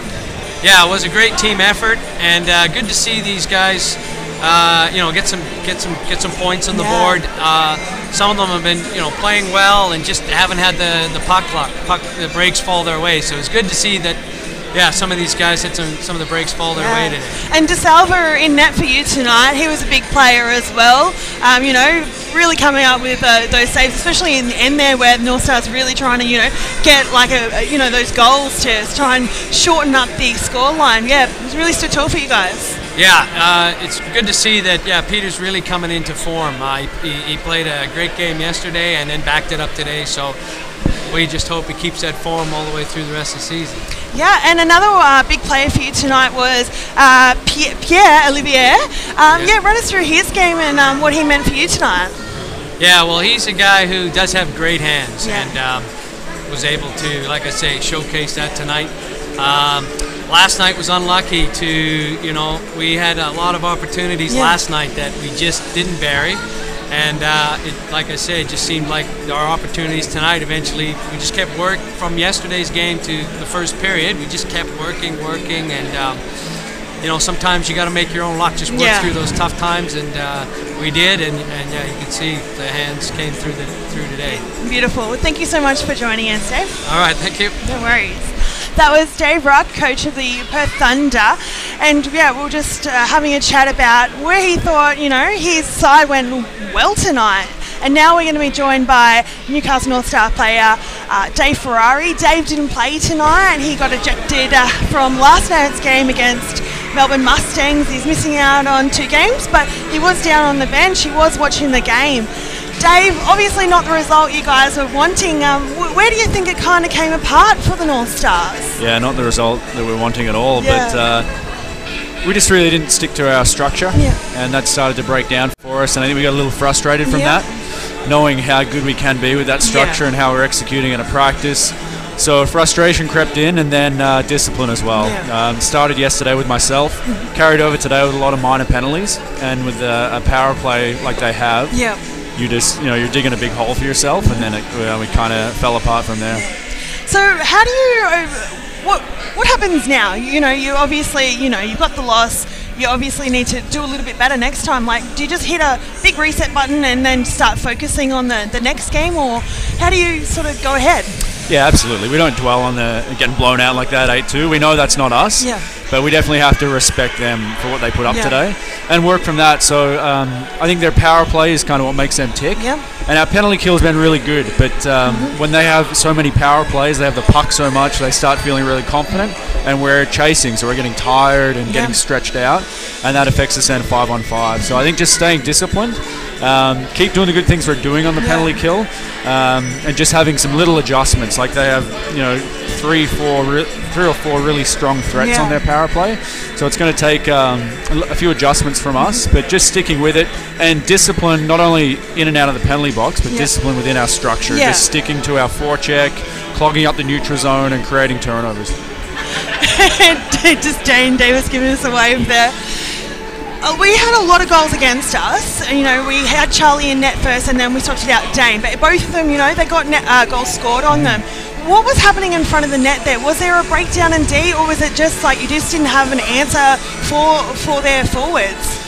Yeah, it was a great team effort, and good to see these guys, you know, get some points on the board. Some of them have been, you know, playing well and just haven't had the puck luck. The breaks fall their way. So it's good to see that. Yeah, some of these guys had some of the breaks fall their way today. And DeSalva in net for you tonight. He was a big player as well. You know, really coming up with those saves, especially in the end there, where Northstars really trying to, you know, get like you know, those goals to try and shorten up the scoreline. Yeah, it really stood tall for you guys. Yeah, it's good to see that. Yeah, Peter's really coming into form. He played a great game yesterday and then backed it up today. So we just hope he keeps that form all the way through the rest of the season. Yeah, and another big player for you tonight was Pierre Olivier. Yeah, run us through his game and what he meant for you tonight. Yeah, well, he's a guy who does have great hands and was able to, like I say, showcase that tonight. Last night was unlucky to, you know, we had a lot of opportunities last night that we just didn't bury. And it, like I said, it just seemed like our opportunities tonight eventually, we just kept working from yesterday's game to the first period. We just kept working, and you know, sometimes you got to make your own luck, just work through those tough times, and we did, and yeah, you can see the hands came through today. Beautiful. Well, thank you so much for joining us, Dave. All right, thank you. No worries. That was Dave Ruck, coach of the Perth Thunder, and yeah, we were just having a chat about where he thought, you know, his side went well tonight. And now we're going to be joined by Newcastle Northstar player Dave Ferrari. Dave didn't play tonight, and he got ejected from last night's game against Melbourne Mustangs. He's missing out on 2 games, but he was down on the bench. He was watching the game. Dave, obviously not the result you guys were wanting. Where do you think it kind of came apart for the Northstars? Yeah, not the result that we're wanting at all, but we just really didn't stick to our structure, and that started to break down for us, and I think we got a little frustrated from that, knowing how good we can be with that structure and how we're executing in a practice. So frustration crept in, and then discipline as well. Started yesterday with myself, carried over today with a lot of minor penalties, and with a power play like they have. You just, you're digging a big hole for yourself, and then we kind of fell apart from there. So how do you, what happens now? You obviously, you've got the loss. You obviously need to do a little bit better next time. Like, do you just hit a big reset button and then start focusing on the next game, or how do you sort of go ahead? Yeah, absolutely. We don't dwell on getting blown out like that 8-2. We know that's not us. But we definitely have to respect them for what they put up today and work from that. So I think their power play is kind of what makes them tick. And our penalty kill has been really good. But when they have so many power plays, they have the puck so much, they start feeling really confident. And we're chasing, so we're getting tired and getting stretched out. And that affects us in 5-on-5. So I think just staying disciplined, keep doing the good things we're doing on the penalty kill, and just having some little adjustments. Like they have, 3 or 4 really strong threats on their power play. So it's going to take a few adjustments from us, but just sticking with it and discipline, not only in and out of the penalty box, but discipline within our structure. Just sticking to our forecheck, clogging up the neutral zone, and creating turnovers. Just Jane Davis giving us a wave there. We had a lot of goals against us. We had Charlie in net first, and then we swapped it out Dane. But both of them, they got goals scored on them. What was happening in front of the net there? Was there a breakdown in D, or was it just like you just didn't have an answer for their forwards?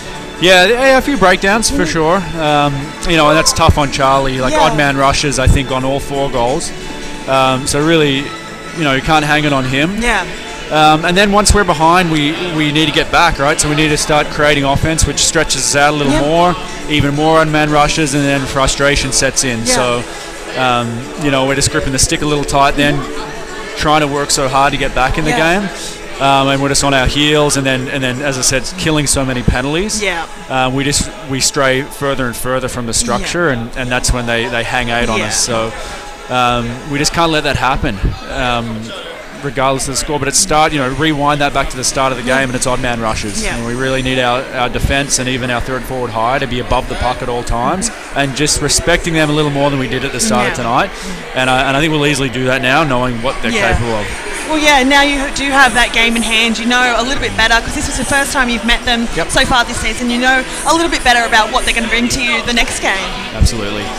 Yeah, a few breakdowns for sure. And that's tough on Charlie. Like odd man rushes, I think, on all 4 goals. So really, you can't hang it on him. And then once we're behind, we need to get back, right? So we need to start creating offense, which stretches us out a little more, even more on man rushes, and then frustration sets in. So, we're just gripping the stick a little tight, then trying to work so hard to get back in the game. And we're just on our heels, and then as I said, killing so many penalties. We stray further and further from the structure, and that's when they hang out on us. So we just can't let that happen. Regardless of the score, but rewind that back to the start of the game, and it's odd man rushes. And we really need our defence and even our third forward high to be above the puck at all times, and just respecting them a little more than we did at the start of tonight. And I think we'll easily do that now, knowing what they're capable of. Well, now you do have that game in hand. You know a little bit better, because this was the first time you've met them so far this season. You know a little bit better about what they're going to bring to you the next game. Absolutely.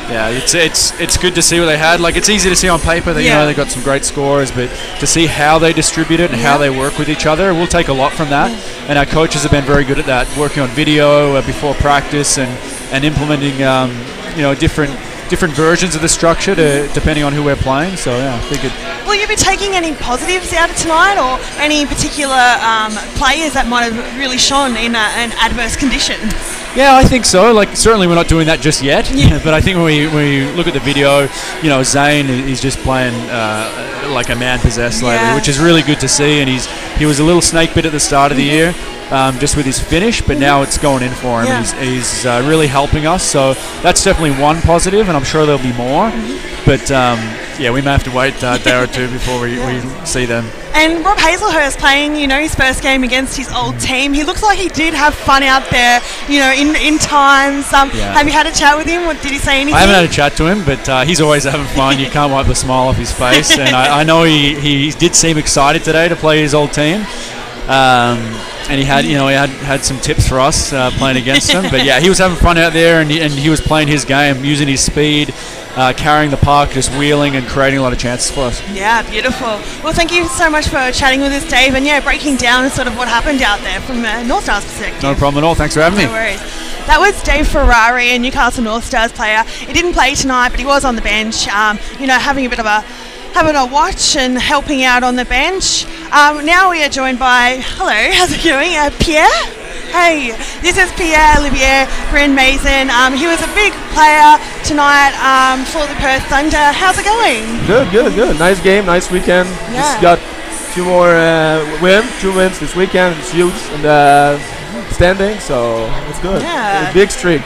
Yeah, it's good to see what they had. Like, it's easy to see on paper that they've got some great scores, but to see how they distribute it and how they work with each other, we'll take a lot from that. And our coaches have been very good at that, working on video before practice and implementing different versions of the structure depending on who we're playing. So pretty good. Will you be taking any positives out of tonight, or any particular players that might have really shone in an adverse condition? Yeah, I think so. Like, certainly we're not doing that just yet. But I think when we look at the video, Zane, he's just playing like a man possessed lately, which is really good to see. And he was a little snake bit at the start of the year, just with his finish, but now it's going in for him. He's really helping us. So that's definitely one positive, and I'm sure there'll be more. But we may have to wait a day or two before we see them. And Rob Hazelhurst playing, his first game against his old team. He looks like he did have fun out there, in times. Have you had a chat with him? Did he say anything? I haven't had a chat to him, but he's always having fun. You can't wipe the smile off his face. And I know he did seem excited today to play his old team. And he had some tips for us playing against him. But he was having fun out there, and he was playing his game, using his speed, carrying the puck, just wheeling and creating a lot of chances for us. Yeah, beautiful. Well, thank you so much for chatting with us, Dave, and breaking down sort of what happened out there from a Northstars perspective. No problem at all. Thanks for having me. No worries. That was Dave Ferrari, a Newcastle Northstars player. He didn't play tonight, but he was on the bench, having a bit of having a watch and helping out on the bench. Now we are joined by, hello, how's it going, Pierre? Hey, this is Pierre Olivier Bryn Mason. He was a big player tonight for the Perth Thunder. How's it going? Good. Nice game, nice weekend. Just got a few more two wins this weekend. It's huge and standing, so it's good. A big streak.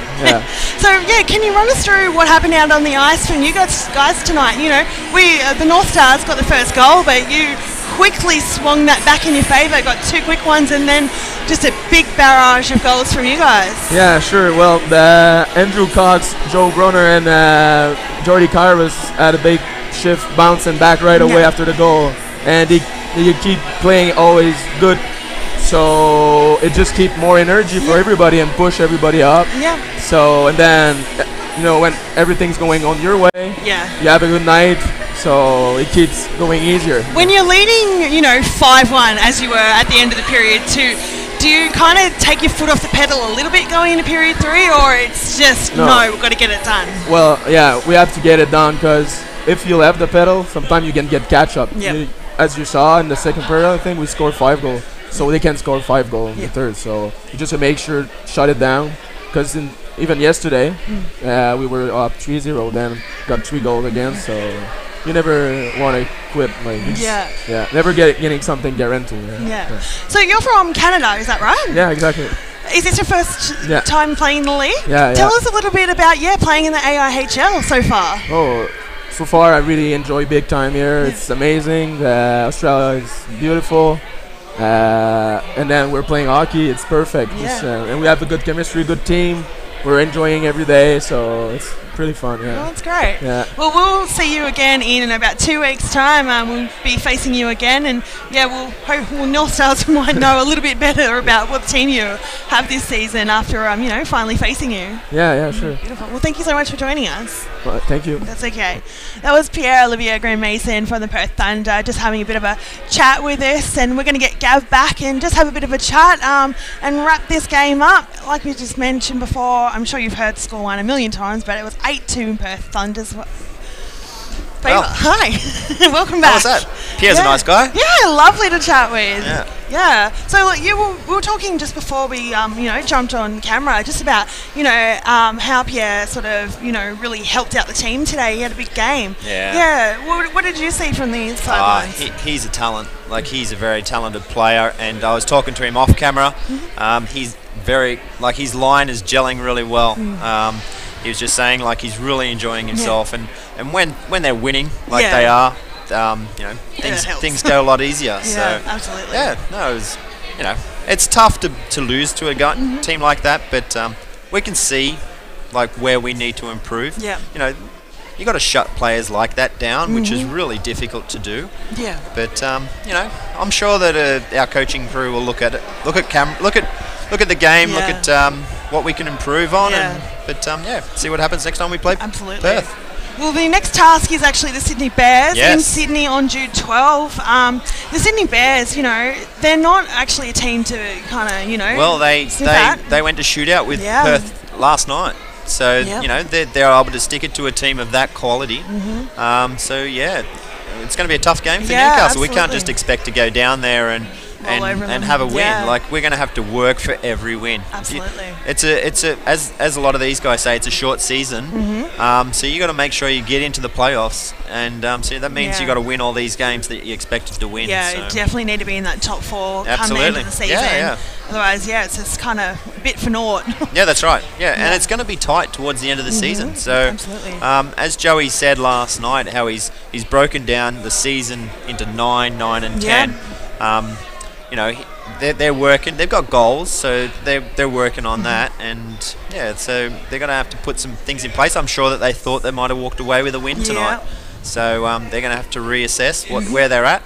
So can you run us through what happened out on the ice from you guys tonight? The Northstars got the first goal, but you quickly swung that back in your favour, got 2 quick ones, and then just a big barrage of goals from you guys. Yeah, sure. Well, Andrew Cox, Joe Groner, and Jordy Carvers had a big shift, bouncing back right away after the goal, and they keep playing always good. So it just keep more energy for everybody and push everybody up. Yeah. So and then when everything's going on your way, you have a good night. So it keeps going easier. When you're leading, 5-1 as you were at the end of the period 2, do you kind of take your foot off the pedal a little bit going into period 3, or it's just no, we've got to get it done? Well, yeah, we have to get it done, because if you left the pedal, sometimes you can get catch up. Yep. As you saw in the second period, I think we scored 5 goals. So they can score 5 goals in the third. So you just make sure shut it down, because even yesterday we were up 3-0, then got 3 goals again. So you never want to quit. Never getting something guaranteed. Yeah. So you're from Canada, is that right? Yeah, exactly. Is this your first time playing in the league? Yeah. Tell us a little bit about playing in the AIHL so far. Oh, so far I really enjoy big time here. It's amazing. Australia is beautiful. And then we're playing hockey. It's perfect. And we have a good chemistry, good team. We're enjoying every day, so it's pretty fun. Yeah. Well, that's great. Yeah. Well, we'll see you again in about 2 weeks' time. We'll be facing you again, and we'll hope Northstars might know a little bit better about what team you have this season after finally facing you. Yeah, sure. Beautiful. Well, thank you so much for joining us. Well, thank you. That's okay. That was Pierre-Olivier Graham-Mason from the Perth Thunder, just having a bit of a chat with us, and we're going to get Gav back and just have a bit of a chat and wrap this game up. Like we just mentioned before, I'm sure you've heard scoreline a million times, but it was 8-2 in Perth Thunder's. Hi, welcome back. How was that? Pierre's a nice guy. Yeah, lovely to chat with. Yeah. So we were talking just before we jumped on camera, just about how Pierre sort of really helped out the team today. He had a big game. Yeah. What did you see from the sidelines? He's a talent. He's a very talented player, and I was talking to him off camera. He's very his line is gelling really well. He was just saying he's really enjoying himself, and when they're winning they are, things go a lot easier. So absolutely. Yeah, no, it was, it's tough to lose to a team like that, but we can see where we need to improve. Yeah. You got to shut players like that down, which is really difficult to do. Yeah. But I'm sure that our coaching crew will look at it, look at the game, look at what we can improve on, see what happens next time we play Perth. Well, the next task is actually the Sydney Bears in Sydney on June 12. The Sydney Bears, they're not actually a team to kind of, Well, they went to shootout with Perth last night. So, they're able to stick it to a team of that quality. It's going to be a tough game for Newcastle. Absolutely. We can't just expect to go down there and have a win. We're going to have to work for every win. Absolutely. It's as a lot of these guys say, it's a short season. So you got to make sure you get into the playoffs, and so that means you got to win all these games that you expected to win. Yeah, you definitely need to be in that top 4 come the end of the season. Otherwise, it's just kind of a bit for naught. Yeah, that's right. And it's going to be tight towards the end of the season. So, as Joey said last night, how he's broken down the season into 9, 9, and 10. They're working. They've got goals, so they're working on that, and so they're going to have to put some things in place. I'm sure that they thought they might have walked away with a win tonight, so they're going to have to reassess where they're at.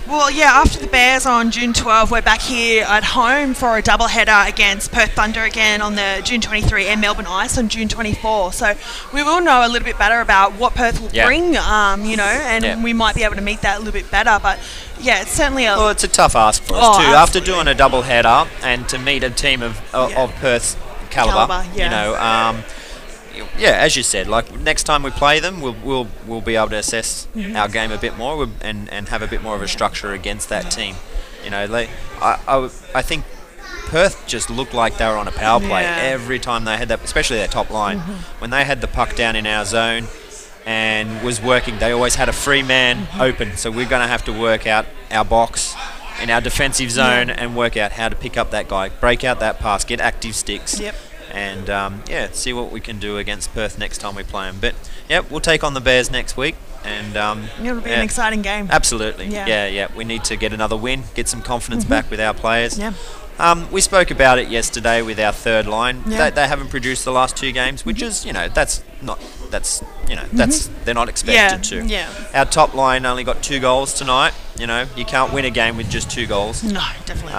Well, after the Bears on June 12, we're back here at home for a doubleheader against Perth Thunder again on the June 23 and Melbourne Ice on June 24. So we will know a little bit better about what Perth will bring, and we might be able to meet that a little bit better. But it's certainly it's a tough ask for us too. After doing a doubleheader and to meet a team of Perth's calibre. As you said, next time we play them, we'll be able to assess our game a bit more and have a bit more of a structure against that team. I think Perth just looked like they were on a power play every time they had that, especially their top line. When they had the puck down in our zone and was working, they always had a free man open. So we're going to have to work out our box in our defensive zone and work out how to pick up that guy, break out that pass, get active sticks. And see what we can do against Perth next time we play them. But we'll take on the Bears next week, and it'll be an exciting game. Absolutely. We need to get another win, get some confidence back with our players. We spoke about it yesterday with our third line. They haven't produced the last 2 games, which is that's not that's they're not expected to. Yeah. Our top line only got 2 goals tonight. You can't win a game with just 2 goals. No, definitely.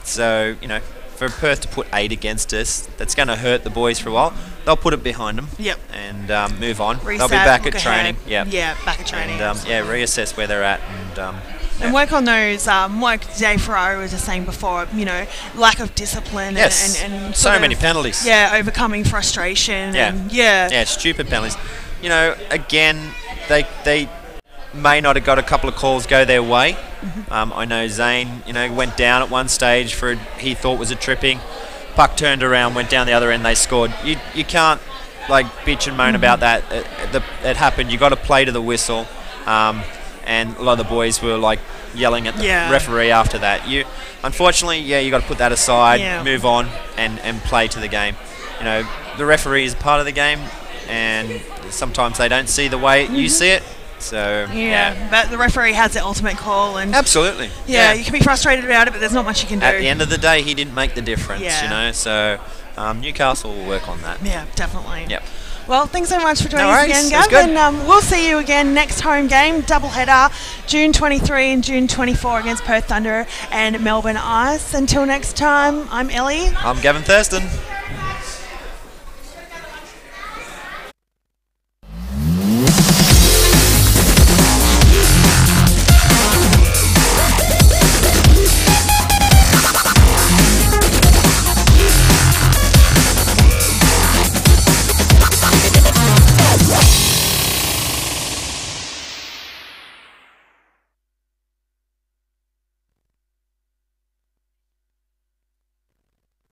So for Perth to put 8 against us, that's going to hurt the boys for a while. They'll put it behind them. Yep. And move on. Reset, they'll be back at look training. ahead. Yeah, back at training. And reassess where they're at and work on those, like Dave Ferrari was just saying before, lack of discipline and so many penalties. Yeah, overcoming frustration. Yeah, stupid penalties. Again, they may not have got a couple of calls go their way. I know Zane, went down at one stage for he thought was a tripping. Puck turned around, went down the other end, they scored. You can't bitch and moan about that. It happened. You got to play to the whistle. And a lot of the boys were yelling at the referee after that. Unfortunately, you got to put that aside, move on, and play to the game. The referee is part of the game, and sometimes they don't see the way you see it. So but the referee has the ultimate call, and absolutely, you can be frustrated about it, but there's not much you can do. At the end of the day, he didn't make the difference. So Newcastle will work on that. Yeah, definitely. Yep. Well, thanks so much for joining No us worries. again, It was Gav. good. And we'll see you again next home game, doubleheader, June 23 and June 24 against Perth Thunder and Melbourne Ice. Until next time, I'm Ellie. I'm Gavin Thurston.